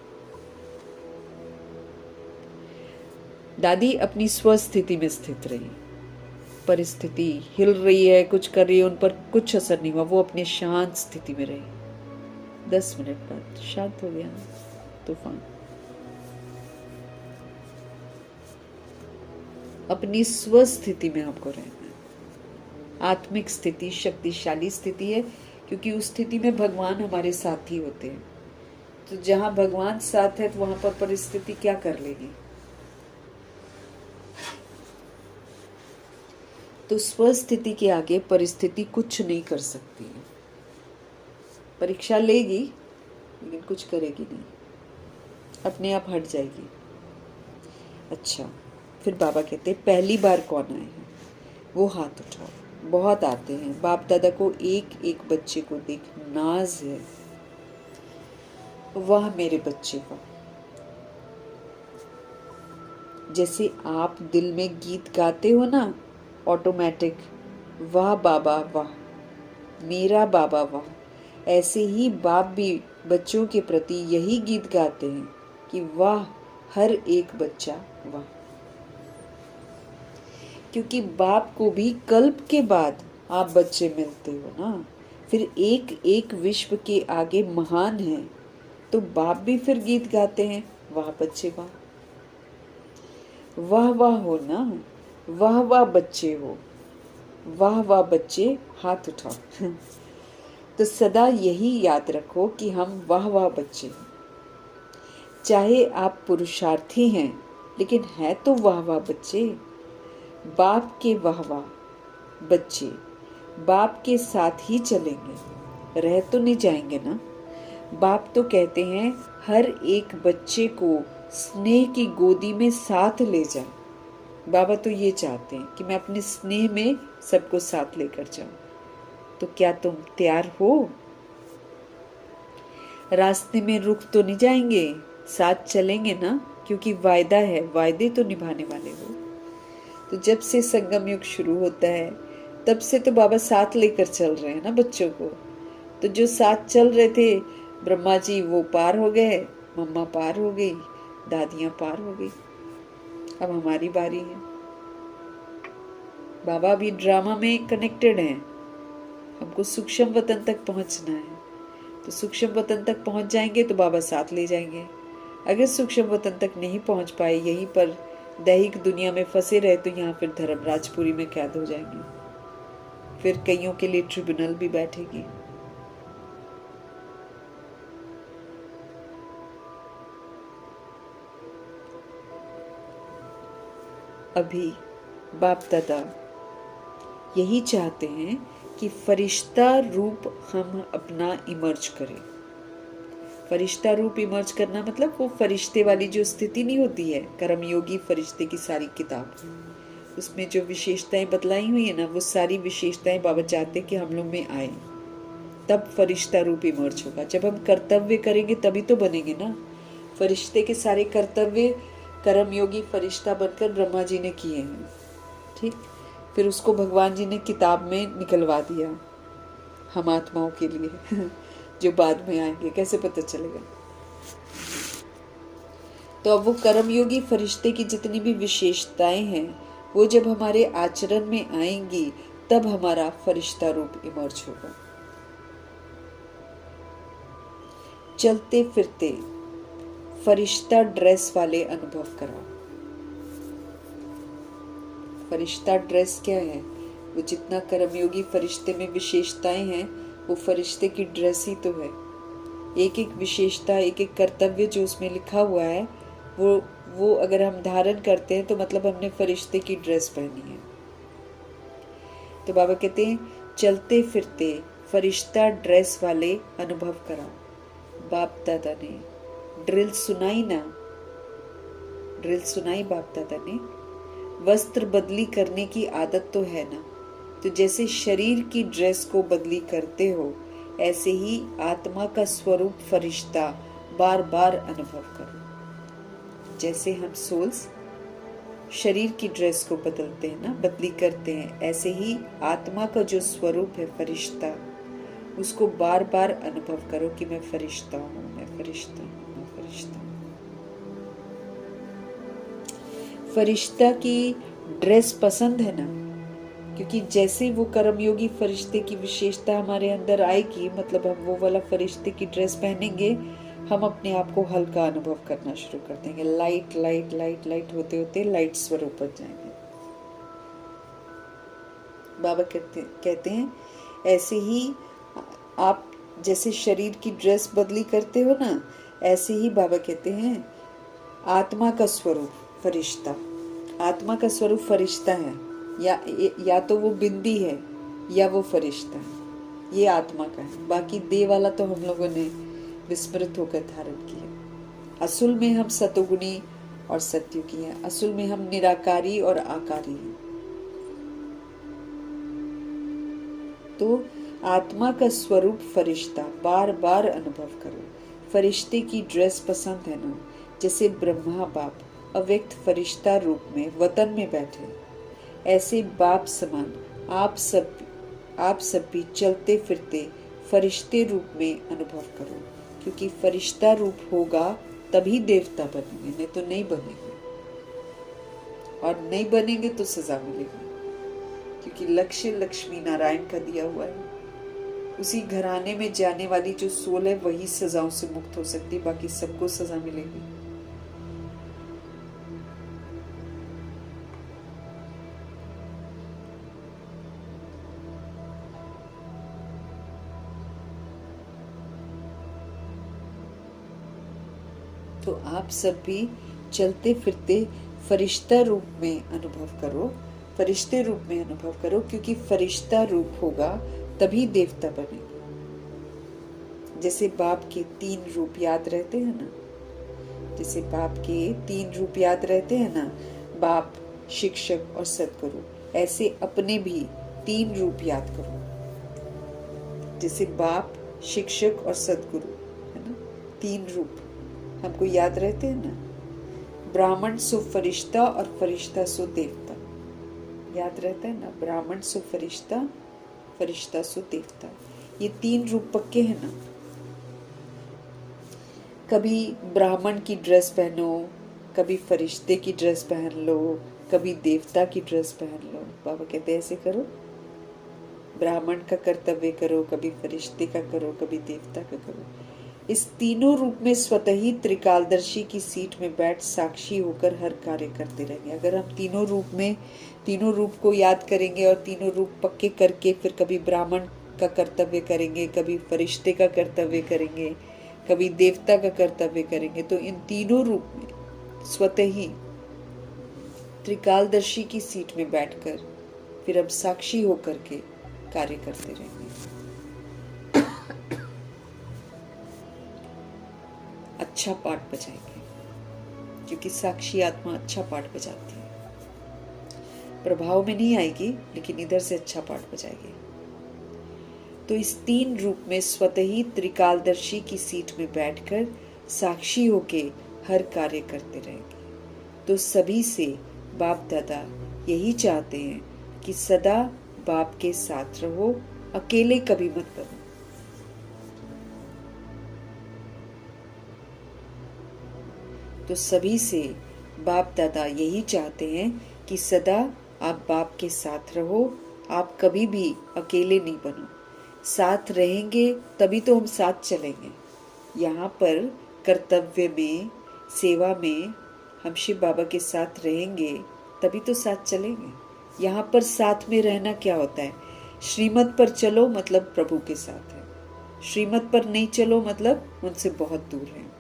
दादी अपनी स्वस्थिति में स्थित रही। परिस्थिति हिल रही है, कुछ कर रही है, उन पर कुछ असर नहीं हुआ, वो अपने शांत स्थिति में रही। 10 मिनट बाद शांत हो गया तूफान। अपनी स्वस्थिति में हमको रहना है। आत्मिक स्थिति शक्तिशाली स्थिति है, क्योंकि उस स्थिति में भगवान हमारे साथ ही होते हैं। तो जहां भगवान साथ है तो वहां पर परिस्थिति क्या कर लेगी? तो स्वस्थिति के आगे परिस्थिति कुछ नहीं कर सकती है। परीक्षा लेगी लेकिन कुछ करेगी नहीं, अपने आप हट जाएगी। अच्छा, फिर बाबा कहते हैं पहली बार कौन आए हैं वो हाथ उठाओ। बहुत आते हैं। बाप दादा को एक एक बच्चे को देख नाज है, वाह मेरे बच्चे का, जैसे आप दिल में गीत गाते हो ना ऑटोमेटिक, वाह बाबा वाह, मेरा बाबा वाह, ऐसे ही बाप भी बच्चों के प्रति यही गीत गाते हैं कि वाह हर एक बच्चा वाह। क्योंकि बाप को भी कल्प के बाद आप बच्चे मिलते हो ना, फिर एक एक विश्व के आगे महान है, तो बाप भी फिर गीत गाते हैं, वाह बच्चे वाह, वाह वाह हो ना, वाह वाह बच्चे हो, वाह वाह बच्चे हाथ उठाओ। तो सदा यही याद रखो कि हम वाह वाह बच्चे हैं। चाहे आप पुरुषार्थी हैं, लेकिन है तो वाह वाह बच्चे। बाप के वाह वाह बच्चे बाप के साथ ही चलेंगे, रह तो नहीं जाएंगे ना। बाप तो कहते हैं हर एक बच्चे को स्नेह की गोदी में साथ ले जा। बाबा तो ये चाहते हैं कि मैं अपने स्नेह में सबको साथ लेकर जाऊं। तो क्या तुम तैयार हो? रास्ते में रुक तो नहीं जाएंगे, साथ चलेंगे ना, क्योंकि वायदा है, वायदे तो निभाने वाले हो। तो जब से संगम युग शुरू होता है तब से तो बाबा साथ लेकर चल रहे हैं ना बच्चों को। तो जो साथ चल रहे थे ब्रह्मा जी वो पार हो गए, मम्मा पार हो गई, दादियां पार हो गई, अब हमारी बारी है। बाबा भी ड्रामा में कनेक्टेड हैं, हमको सूक्ष्म वतन तक पहुंचना है। तो सूक्ष्म वतन तक पहुंच जाएंगे तो बाबा साथ ले जाएंगे। अगर सूक्ष्म वतन तक नहीं पहुंच पाए, यहीं पर दैहिक दुनिया में फंसे रहे, तो यहाँ फिर धर्मराजपुरी में कैद हो जाएंगे। फिर कईयों के लिए ट्रिब्यूनल भी बैठेगी। अभी बाप दादा यही चाहते हैं कि फरिश्ता रूप हम अपना इमर्ज करें। फरिश्ता रूप इमर्ज करना मतलब वो फरिश्ते वाली जो स्थिति नहीं होती है, कर्मयोगी फरिश्ते की सारी किताब, उसमें जो विशेषताएं बतलाई हुई है ना, वो सारी विशेषताएं बाबा चाहते कि हम लोग में आए, तब फरिश्ता रूप इमर्ज होगा। जब हम कर्तव्य करेंगे तभी तो बनेंगे ना। फरिश्ते के सारे कर्तव्य कर्मयोगी फरिश्ता बनकर ब्रह्मा जी ने किए हैं, ठीक। फिर उसको भगवान जी ने किताब में निकलवा दिया हम आत्माओं के लिए जो बाद में आएंगे, कैसे पता चलेगा। तो अब वो कर्मयोगी फरिश्ते की जितनी भी विशेषताएं हैं वो जब हमारे आचरण में आएंगी तब हमारा फरिश्ता रूप इमर्ज होगा। चलते फिरते फरिश्ता ड्रेस वाले अनुभव कराओ। फरिश्ता ड्रेस क्या है? वो जितना कर्मयोगी फरिश्ते में विशेषताएं हैं वो फरिश्ते की ड्रेस ही तो है। एक एक विशेषता, एक एक कर्तव्य जो उसमें लिखा हुआ है वो अगर हम धारण करते हैं तो मतलब हमने फरिश्ते की ड्रेस पहनी है। तो बाबा कहते हैं चलते फिरते फरिश्ता ड्रेस वाले अनुभव कराओ। बाप दादा ने ड्रिल सुनाई ना, ड्रिल सुनाई बाप दादा ने। वस्त्र बदली करने की आदत तो है ना, तो जैसे शरीर की ड्रेस को बदली करते हो ऐसे ही आत्मा का स्वरूप फरिश्ता बार बार अनुभव करो। जैसे हम सोल्स शरीर की ड्रेस को बदलते हैं ना, बदली करते हैं, ऐसे ही आत्मा का जो स्वरूप है फरिश्ता, उसको बार बार अनुभव करो कि मैं फरिश्ता हूं, मैं फरिश्ता हूं, मैं फरिश्ता हूं। फरिश्ता की ड्रेस पसंद है ना, क्योंकि जैसे वो कर्मयोगी फरिश्ते की विशेषता हमारे अंदर आएगी, मतलब हम वो वाला फरिश्ते की ड्रेस पहनेंगे, हम अपने आप को हल्का अनुभव करना शुरू कर देंगे। लाइट लाइट लाइट लाइट होते होते लाइट स्वरूप बन जाएंगे। बाबा कहते हैं ऐसे ही आप जैसे शरीर की ड्रेस बदली करते हो ना, ऐसे ही बाबा कहते हैं आत्मा का स्वरूप फरिश्ता, आत्मा का स्वरूप फरिश्ता है, या तो वो बिंदी है या वो फरिश्ता है, ये आत्मा का है। बाकी देह वाला तो हम लोगों ने विस्मृत होकर धारण किया। असुल में हम सतोगुणी और सत्युगी हैं, असुल में हम निराकारी और आकारी हैं। तो आत्मा का स्वरूप फरिश्ता बार बार अनुभव करो। फरिश्ते की ड्रेस पसंद है ना, जैसे ब्रह्मा बाप अव्यक्त फरिश्ता रूप में वतन में बैठे, ऐसे बाप समान आप सब भी चलते फिरते फरिश्ते रूप में अनुभव करो, क्योंकि फरिश्ता रूप होगा तभी देवता बनेंगे, नहीं तो नहीं बनेंगे। और नहीं बनेंगे तो सजा मिलेगी, क्योंकि लक्ष्य लक्ष्मी नारायण का दिया हुआ है। उसी घराने में जाने वाली जो सोल है वही सजाओं से मुक्त हो सकती, बाकी सबको सजा मिलेगी। तो आप सब भी चलते फिरते फरिश्ता रूप में अनुभव करो, फरिश्ते रूप में अनुभव करो, क्योंकि फरिश्ता रूप होगा तभी देवता बनेगा। जैसे बाप के 3 रूप याद रहते हैं ना, जैसे बाप के 3 रूप याद रहते हैं ना, बाप, शिक्षक और सदगुरु, ऐसे अपने भी 3 रूप याद करो। जैसे बाप, शिक्षक और सदगुरु है ना, 3 रूप हमको याद रहते हैं ना। ब्राह्मण सो फरिश्ता और फरिश्ता सो देवता, याद रहता है ना। ब्राह्मण सो फरिश्ता, फरिश्ता सो देवता, ये 3 रूप पक्के हैं ना। कभी ब्राह्मण की ड्रेस पहनो, कभी फरिश्ते की ड्रेस पहन लो, कभी देवता की ड्रेस पहन लो। बाबा कहते हैं ऐसे करो, ब्राह्मण का कर्तव्य करो, कभी फरिश्ते का करो, कभी देवता का करो। इस तीनों रूप में स्वतः ही त्रिकालदर्शी की सीट में बैठ साक्षी होकर हर कार्य करते रहेंगे। अगर हम तीनों रूप में, तीनों रूप को याद करेंगे और तीनों रूप पक्के करके फिर कभी ब्राह्मण का कर्तव्य करेंगे, कभी फरिश्ते का कर्तव्य करेंगे, कभी देवता का कर्तव्य करेंगे, तो इन तीनों रूप में स्वतः ही त्रिकालदर्शी की सीट में बैठकर फिर हम साक्षी होकर के कार्य करते रहेंगे। अच्छा पाठ बजाएंगे, क्योंकि साक्षी आत्मा अच्छा पाठ बजाती है। प्रभाव में नहीं आएगी, लेकिन इधर से अच्छा पाठ बजाएगी। तो इस 3 रूप में स्वतः ही त्रिकालदर्शी की सीट में बैठकर साक्षी होके हर कार्य करते रहेंगे। तो सभी से बाप दादा यही चाहते हैं कि सदा बाप के साथ रहो, अकेले कभी मत बनो। तो सभी से बाप दादा यही चाहते हैं कि सदा आप बाप के साथ रहो, आप कभी भी अकेले नहीं बनो। साथ रहेंगे तभी तो हम साथ चलेंगे। यहाँ पर कर्तव्य में, सेवा में हम शिव बाबा के साथ रहेंगे तभी तो साथ चलेंगे। यहाँ पर साथ में रहना क्या होता है? श्रीमत पर चलो मतलब प्रभु के साथ है, श्रीमत पर नहीं चलो मतलब उनसे बहुत दूर है।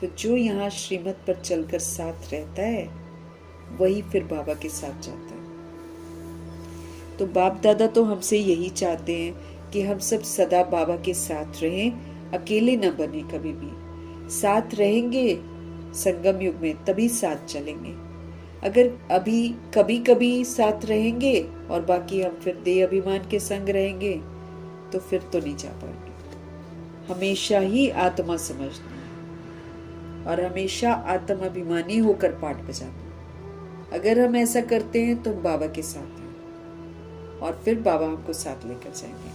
तो जो यहाँ श्रीमत पर चलकर साथ रहता है वही फिर बाबा के साथ जाता है। तो बाप दादा तो हमसे यही चाहते हैं कि हम सब सदा बाबा के साथ रहें, अकेले न बने कभी भी। साथ रहेंगे संगम युग में तभी साथ चलेंगे। अगर अभी कभी कभी साथ रहेंगे और बाकी हम फिर देह अभिमान के संग रहेंगे तो फिर तो नहीं जा पाएंगे। हमेशा ही आत्मा समझना है और हमेशा आत्म अभिमानी होकर पाठ बजाना। अगर हम ऐसा करते हैं तो बाबा के साथ हैं और फिर बाबा हमको साथ लेकर जाएंगे।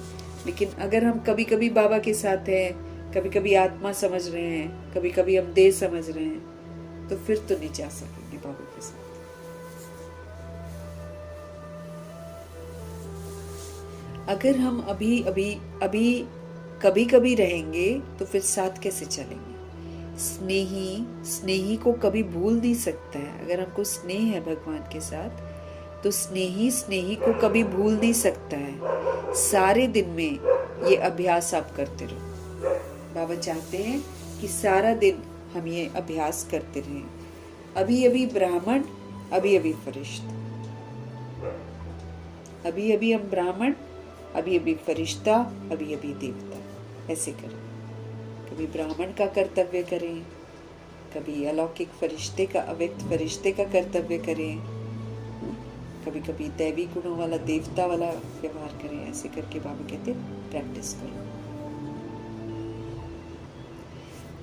लेकिन अगर हम कभी कभी बाबा के साथ हैं, कभी कभी आत्मा समझ रहे हैं, कभी कभी हम देह समझ रहे हैं, तो फिर तो नहीं जा सकेंगे बाबा के साथ। अगर हम अभी कभी कभी रहेंगे तो फिर साथ कैसे चलेंगे? स्नेही को कभी भूल नहीं सकता है। अगर हमको स्नेह है भगवान के साथ तो स्नेही को कभी भूल नहीं सकता है। सारे दिन में ये अभ्यास आप करते रहो। बाबा चाहते हैं कि सारा दिन हम ये अभ्यास करते रहें। अभी अभी ब्राह्मण, अभी अभी फरिश्ता, अभी अभी हम ब्राह्मण, अभी अभी फरिश्ता, अभी अभी देवता। ऐसे करें। कभी ब्राह्मण का कर्तव्य करें, कभी अलौकिक फरिश्ते का, अव्यक्त फरिश्ते का कर्तव्य करें, कभी कभी दैवी गुणों वाला, देवता वाला व्यवहार करें। ऐसे करके बाबा कहते प्रैक्टिस करो।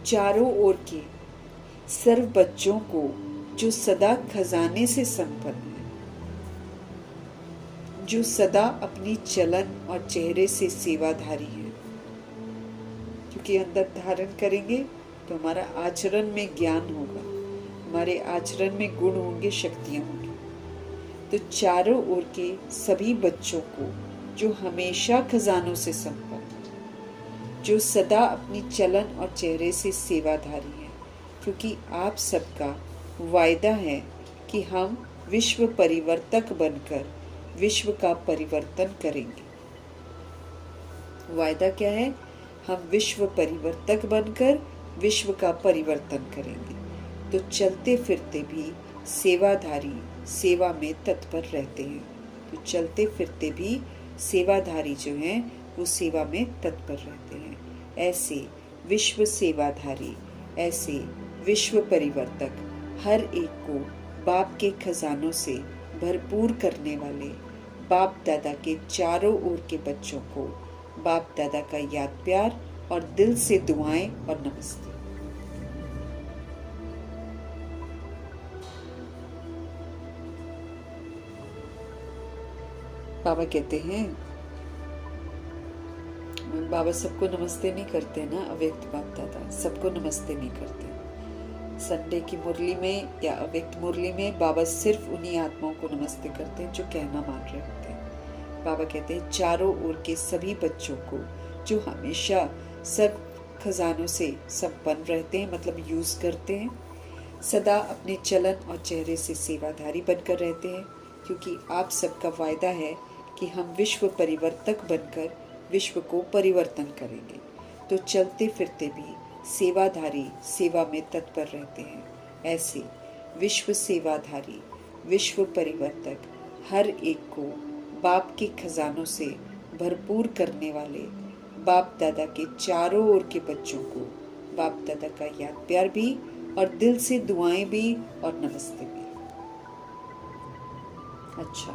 चारों ओर के सर्व बच्चों को जो सदा खजाने से संपन्न है, जो सदा अपनी चलन और चेहरे से सेवाधारी है। क्योंकि अंदर धारण करेंगे तो हमारा आचरण में ज्ञान होगा, हमारे आचरण में गुण होंगे, शक्तियां होंगी। तो चारों ओर के सभी बच्चों को जो हमेशा खजानों से संपन्न, जो सदा अपनी चलन और चेहरे से सेवाधारी है, क्योंकि आप सबका वायदा है कि हम विश्व परिवर्तक बनकर विश्व का परिवर्तन करेंगे। वायदा क्या है? हम विश्व परिवर्तक बनकर विश्व का परिवर्तन करेंगे। तो चलते फिरते भी सेवाधारी सेवा में तत्पर रहते हैं। तो चलते फिरते भी सेवाधारी जो हैं वो सेवा में तत्पर रहते हैं। ऐसे विश्व सेवाधारी, ऐसे विश्व परिवर्तक, हर एक को बाप के खजानों से भरपूर करने वाले बाप दादा के चारों ओर के बच्चों को बाप दादा का याद प्यार और दिल से दुआएं और नमस्ते। बाबा कहते हैं, बाबा सबको नमस्ते नहीं करते ना, अव्यक्त बाप दादा सबको नमस्ते नहीं करते। संडे की मुरली में या अव्यक्त मुरली में बाबा सिर्फ उन्हीं आत्माओं को नमस्ते करते हैं जो कहना मान रहे होते हैं। बाबा कहते हैं चारों ओर के सभी बच्चों को जो हमेशा सब खजानों से संपन्न रहते हैं, मतलब यूज करते हैं, सदा अपने चलन और चेहरे से सेवाधारी बनकर रहते हैं, क्योंकि आप सबका वायदा है कि हम विश्व परिवर्तक बनकर विश्व को परिवर्तन करेंगे। तो चलते फिरते भी सेवाधारी सेवा में तत्पर रहते हैं। ऐसे विश्व सेवाधारी विश्व परिवर्तक हर एक को बाप के खजानों से भरपूर करने वाले बाप दादा के चारों ओर के बच्चों को बाप दादा का याद प्यार भी और दिल से दुआएं भी और नमस्ते भी। अच्छा,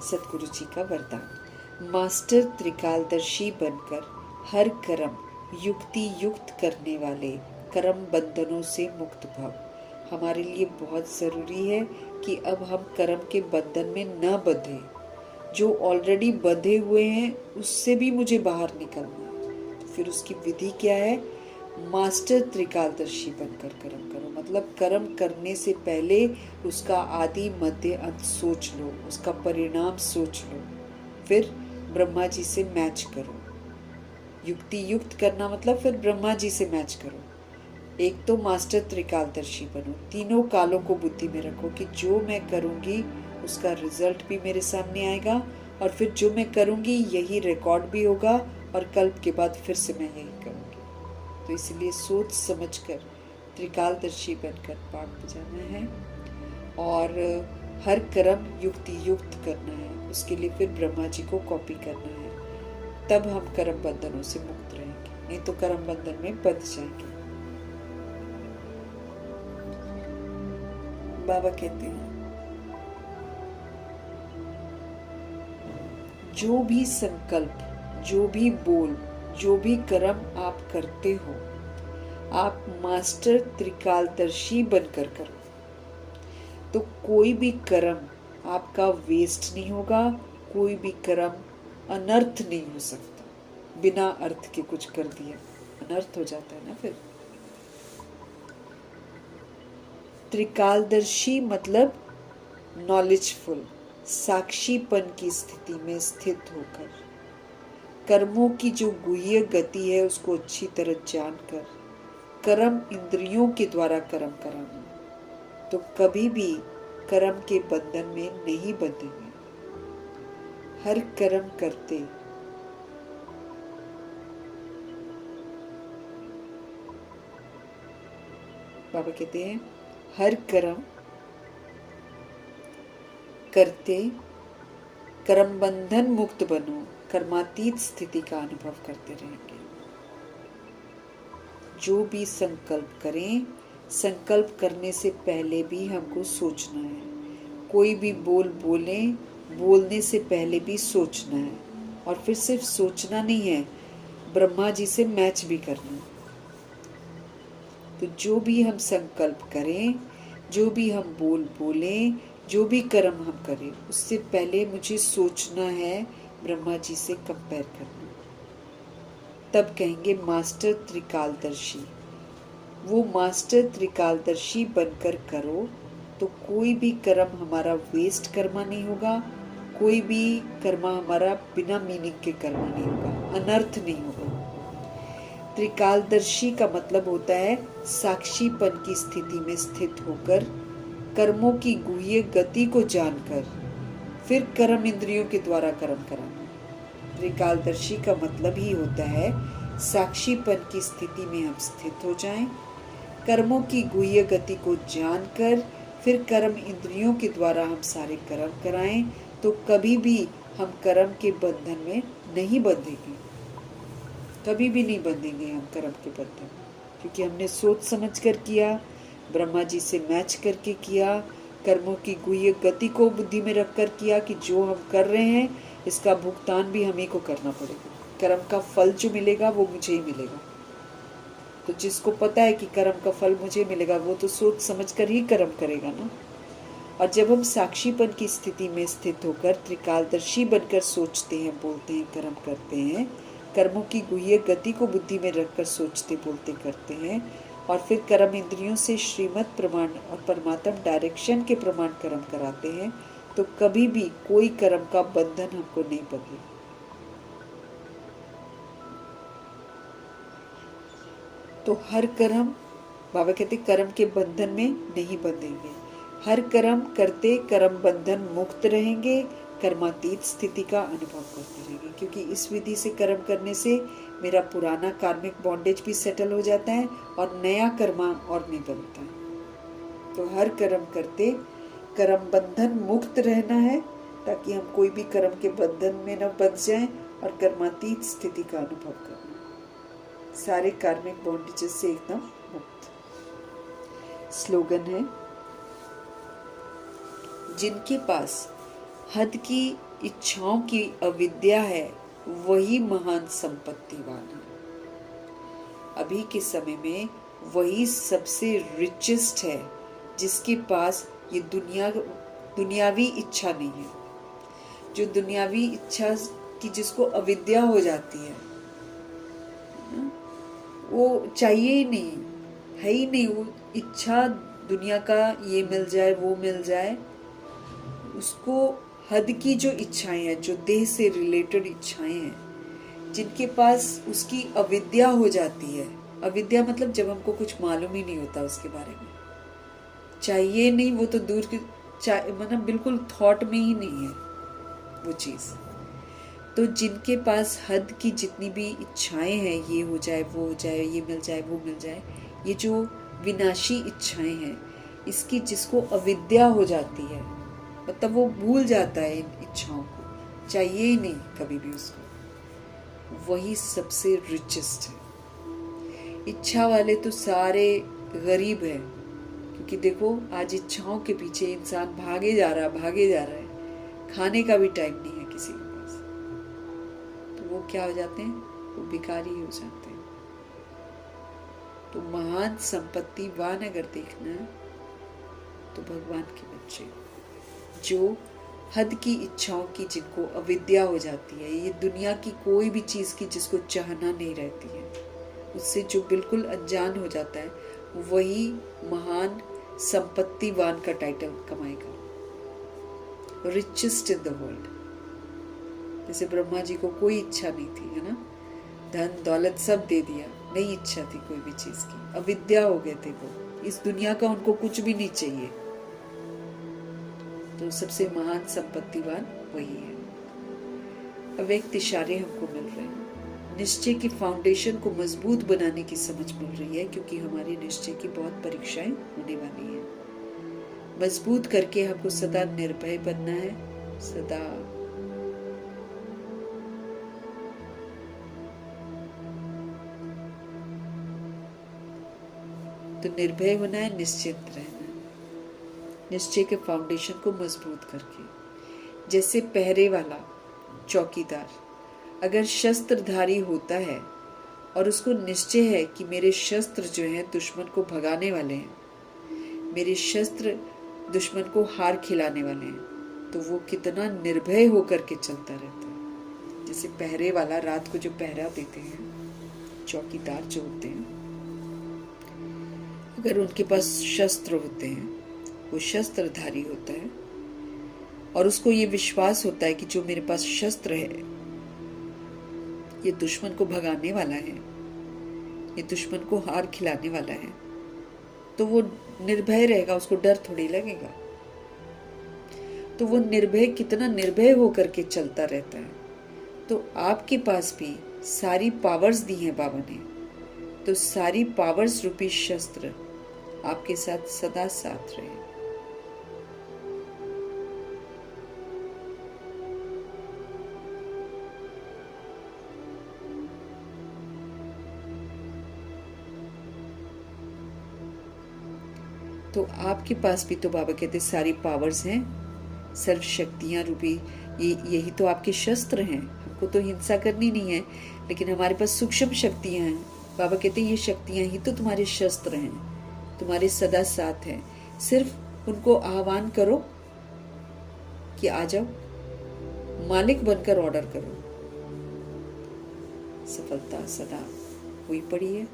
सतगुरु जी का वरदान, मास्टर त्रिकालदर्शी बनकर हर कर्म युक्ति युक्त करने वाले कर्म बंधनों से मुक्त भव। हमारे लिए बहुत ज़रूरी है कि अब हम कर्म के बंधन में न बंधे। जो ऑलरेडी बंधे हुए हैं उससे भी मुझे बाहर निकलना है। फिर उसकी विधि क्या है? मास्टर त्रिकालदर्शी बनकर कर्म करो। मतलब कर्म करने से पहले उसका आदि मध्य अंत सोच लो, उसका परिणाम सोच लो, फिर ब्रह्मा जी से मैच करो। युक्ति युक्त करना मतलब फिर ब्रह्मा जी से मैच करो। एक तो मास्टर त्रिकालदर्शी बनो, तीनों कालों को बुद्धि में रखो कि जो मैं करूंगी उसका रिजल्ट भी मेरे सामने आएगा और फिर जो मैं करूंगी यही रिकॉर्ड भी होगा और कल्प के बाद फिर से मैं यही करूंगी। तो इसलिए सोच समझकर त्रिकालदर्शी बनकर पाठ बजाना है और हर कर्म युक्ति युक्त करना है। उसके लिए फिर ब्रह्मा जी को कॉपी करना है, तब हम कर्म बंधनों से मुक्त रहेंगे, नहीं तो कर्म बंधन में बंध जाएंगे। बाबा कहते हैं जो भी संकल्प, जो भी बोल, जो भी कर्म आप करते हो आप मास्टर त्रिकालदर्शी बनकर करो, तो कोई भी कर्म आपका वेस्ट नहीं होगा, कोई भी कर्म अनर्थ नहीं हो सकता। बिना अर्थ के कुछ कर दिया अनर्थ हो जाता है ना। फिर त्रिकालदर्शी मतलब नॉलेजफुल, साक्षीपन की स्थिति में स्थित होकर कर्मों की जो गुह्य गति है उसको अच्छी तरह जानकर कर्म इंद्रियों के द्वारा कर्म कराना, तो कभी भी कर्म के बंधन में नहीं बंधेंगे। हर कर्म करते बाबा कहते हैं हर कर्म करते कर्म बंधन मुक्त बनो, कर्मातीत स्थिति का अनुभव करते रहेंगे। जो भी संकल्प करें, संकल्प करने से पहले भी हमको सोचना है। कोई भी बोल बोलें, बोलने से पहले भी सोचना है। और फिर सिर्फ सोचना नहीं है, ब्रह्मा जी से मैच भी करना है। तो जो भी हम संकल्प करें जो भी हम बोलें, जो भी कर्म हम करें, उससे पहले मुझे सोचना है, ब्रह्मा जी से कंपेयर करना। तब कहेंगे मास्टर त्रिकालदर्शी। वो मास्टर त्रिकालदर्शी बनकर करो तो कोई भी कर्म हमारा वेस्ट कर्मा नहीं होगा, कोई भी कर्मा हमारा बिना मीनिंग के कर्मा नहीं होगा, अनर्थ नहीं होगा। त्रिकालदर्शी का मतलब होता है साक्षीपन की स्थिति में स्थित होकर कर्मों की गुह्य गति को जानकर फिर कर्म इंद्रियों के द्वारा कर्म कराना। त्रिकालदर्शी का मतलब ही होता है साक्षीपन की स्थिति में हम स्थित हो जाएं, कर्मों की गुह्य गति को जानकर फिर कर्म इंद्रियों के द्वारा हम सारे कर्म कराएं, तो कभी भी हम कर्म के बंधन में नहीं बंधेंगे, कभी भी नहीं बंधेंगे हम कर्म के बंधन, क्योंकि हमने सोच समझ कर किया, ब्रह्मा जी से मैच करके किया, कर्मों की गुह्य गति को बुद्धि में रखकर किया कि जो हम कर रहे हैं इसका भुगतान भी हमें को करना पड़ेगा, कर्म का फल जो मिलेगा वो मुझे ही मिलेगा। तो जिसको पता है कि कर्म का फल मुझे मिलेगा वो तो सोच समझ कर ही कर्म करेगा ना। और जब हम साक्षीपन की स्थिति में स्थित होकर त्रिकालदर्शी बनकर सोचते हैं, बोलते हैं, कर्म करते हैं, कर्मों की गुह्य गति को बुद्धि में रखकर सोचते, बोलते, करते हैं और फिर कर्म इंद्रियों से श्रीमत प्रमाण और परमात्म डायरेक्शन के प्रमाण कर्म कराते हैं, तो कभी भी कोई कर्म का बंधन हमको नहीं बंधेगा। तो हर कर्म, बाबा कहते कर्म के बंधन में नहीं बंधेंगे, हर कर्म करते कर्म बंधन मुक्त रहेंगे, कर्मातीत स्थिति का अनुभव करते रहेंगे, क्योंकि इस विधि से कर्म करने से मेरा पुराना कार्मिक बॉन्डेज भी सेटल हो जाता है और नया कर्मा और नहीं बनता है। तो हर कर्म करते कर्म बंधन मुक्त रहना है, ताकि हम कोई भी कर्म के बंधन में न बंध जाएं और कर्मातीत स्थिति का अनुभव करना, सारे कार्मिक बॉन्डेजेस से एकदम मुक्त। स्लोगन है, जिनके पास हद की इच्छाओं की अविद्या है वही महान संपत्तिवान है। अभी के समय में वही सबसे रिचेस्ट है जिसके पास ये दुनियावी इच्छा नहीं है। जो दुनियावी इच्छा की जिसको अविद्या हो जाती है, वो चाहिए ही नहीं, है ही नहीं, वो इच्छा दुनिया का ये मिल जाए वो मिल जाए, उसको हद की जो इच्छाएं हैं, जो देह से रिलेटेड इच्छाएं हैं, जिनके पास उसकी अविद्या हो जाती है। अविद्या मतलब जब हमको कुछ मालूम ही नहीं होता उसके बारे में, चाहिए नहीं, वो तो दूर की मतलब बिल्कुल थॉट में ही नहीं है वो चीज़। तो जिनके पास हद की जितनी भी इच्छाएं हैं, ये हो जाए वो हो जाए, ये मिल जाए वो मिल जाए, ये जो विनाशी इच्छाएं हैं, इसकी जिसको अविद्या हो जाती है, मतलब वो भूल जाता है इन इच्छाओं को, चाहिए ही नहीं कभी भी उसको, वही सबसे रिचेस्ट है। इच्छा वाले तो सारे गरीब हैं, क्योंकि देखो आज इच्छाओं के पीछे इंसान भागे जा रहा है, खाने का भी टाइम नहीं है किसी के पास, तो वो क्या हो जाते हैं, वो भिखारी हो जाते हैं। तो महान संपत्तिवान अगर देखना है तो भगवान के बच्चे, जो हद की इच्छाओं की जिनको अविद्या हो जाती है, ये दुनिया की कोई भी चीज़ की जिसको चाहना नहीं रहती है, उससे जो बिल्कुल अनजान हो जाता है, वही महान संपत्तिवान का टाइटल कमाएगा, रिचेस्ट इन द वर्ल्ड। जैसे ब्रह्मा जी को कोई इच्छा नहीं थी, है ना, धन दौलत सब दे दिया, नहीं इच्छा थी कोई भी चीज़ की, अविद्या हो गए थे वो, इस दुनिया का उनको कुछ भी नहीं चाहिए। तो सबसे महान संपत्तिवान वही है। अव्यक्त इशारे हमको मिल रहे हैं, निश्चय की फाउंडेशन को मजबूत बनाने की समझ मिल रही है, क्योंकि हमारी निश्चय की बहुत परीक्षाएं होने वाली हैं। मजबूत करके हमको सदा निर्भय बनना है, सदा तो निर्भय होना है, निश्चित रहना है, निश्चय के फाउंडेशन को मजबूत करके। जैसे पहरे वाला चौकीदार अगर शस्त्रधारी होता है और उसको निश्चय है कि मेरे शस्त्र जो हैं दुश्मन को भगाने वाले हैं, मेरे शस्त्र दुश्मन को हार खिलाने वाले हैं, तो वो कितना निर्भय होकर के चलता रहता है। जैसे पहरे वाला रात को जो पहरा देते हैं, चौकीदार जो होते हैं, अगर उनके पास शस्त्र होते हैं, वो शस्त्रधारी होता है और उसको ये विश्वास होता है कि जो मेरे पास शस्त्र है ये दुश्मन को भगाने वाला है, ये दुश्मन को हार खिलाने वाला है, तो वो निर्भय रहेगा, उसको डर थोड़ी लगेगा। तो वो निर्भय, कितना निर्भय होकर के चलता रहता है। तो आपके पास भी सारी पावर्स दी हैं बाबा ने, तो सारी पावर्स रूपी शस्त्र आपके साथ सदा साथ रहे। तो आपके पास भी तो बाबा कहते सारी पावर्स हैं, सर्व शक्तियां रूपी, यही तो आपके शस्त्र हैं। हमको तो हिंसा करनी नहीं है, लेकिन हमारे पास सूक्ष्म शक्तियां हैं। बाबा कहते ये शक्तियां ही तो तुम्हारे शस्त्र हैं, तुम्हारे सदा साथ हैं। सिर्फ उनको आह्वान करो कि आ जाओ, मालिक बनकर ऑर्डर करो। सफलता सदा हुई पड़ी है,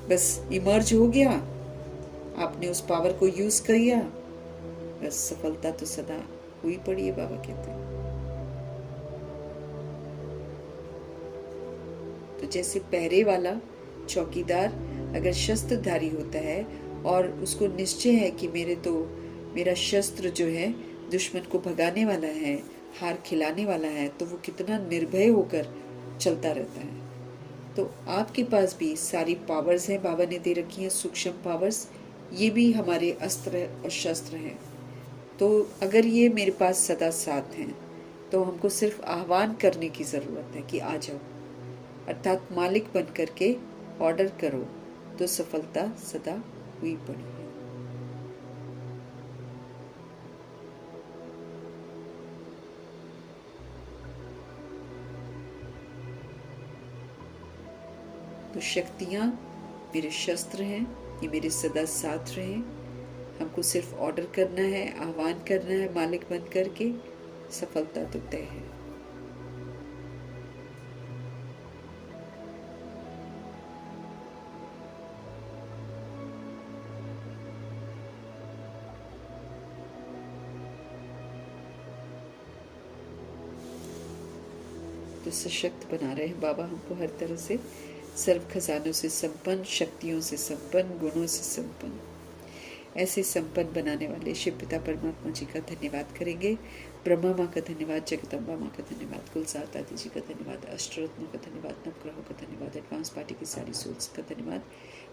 बस इमर्ज हो गया, आपने उस पावर को यूज किया, बस सफलता तो सदा हुई पड़ी है। बाबा कहते हैं तो जैसे पहरे वाला चौकीदार अगर शस्त्रधारी होता है और उसको निश्चय है कि मेरा शस्त्र जो है दुश्मन को भगाने वाला है, हार खिलाने वाला है, तो वो कितना निर्भय होकर चलता रहता है। तो आपके पास भी सारी पावर्स हैं, बाबा ने दे रखी हैं सूक्ष्म पावर्स, ये भी हमारे अस्त्र और शस्त्र हैं। तो अगर ये मेरे पास सदा साथ हैं, तो हमको सिर्फ आह्वान करने की ज़रूरत है कि आ जाओ, अर्थात मालिक बन करके ऑर्डर करो, तो सफलता सदा हुई पड़ी है। तो शक्तियाँ मेरे शस्त्र हैं, ये मेरे सदा साथ रहें। हमको सिर्फ ऑर्डर करना है, आह्वान करना है मालिक बन करके, सफलता तो तय है। तो सशक्त बना रहे हैं बाबा हमको हर तरह से, सर्व खजानों से संपन्न, शक्तियों से संपन्न, गुणों से संपन्न, ऐसे संपन्न बनाने वाले शिव पिता परमात्मा जी का धन्यवाद करेंगे। ब्रह्मा माँ का धन्यवाद, जगदम्बा माँ का धन्यवाद, कुलसार दादी जी का धन्यवाद, अष्टरत्नों का धन्यवाद, नवग्रहों का धन्यवाद, एडवांस पार्टी की सारी सोल्स का धन्यवाद,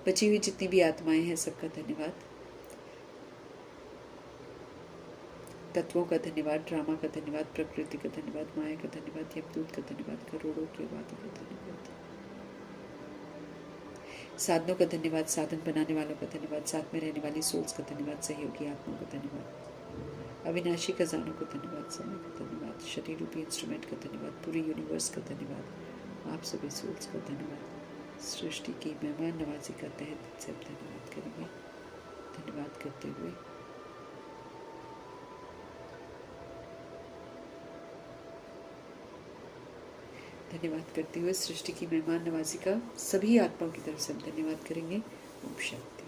बची हुई जितनी भी आत्माएं हैं सबका धन्यवाद, तत्वों का धन्यवाद, ड्रामा का धन्यवाद, प्रकृति का धन्यवाद, माया का धन्यवाद, यमदूत का धन्यवाद, करोड़ों के वादों का धन्यवाद, साधनों का धन्यवाद, साधन बनाने वालों का धन्यवाद, साथ में रहने वाली सोल्स का धन्यवाद, सहयोगी आत्माओं का धन्यवाद, अविनाशी खजानों का धन्यवाद, समय का धन्यवाद, शरीर रूपी इंस्ट्रूमेंट का धन्यवाद, पूरे यूनिवर्स का धन्यवाद, आप सभी सोल्स का धन्यवाद। सृष्टि की मेहमान नवाजी का तहे दिल से धन्यवाद करेंगे। धन्यवाद करते हुए सृष्टि की मेहमान नवाजी का सभी आत्माओं की तरफ से हम धन्यवाद करेंगे। ओम शांति।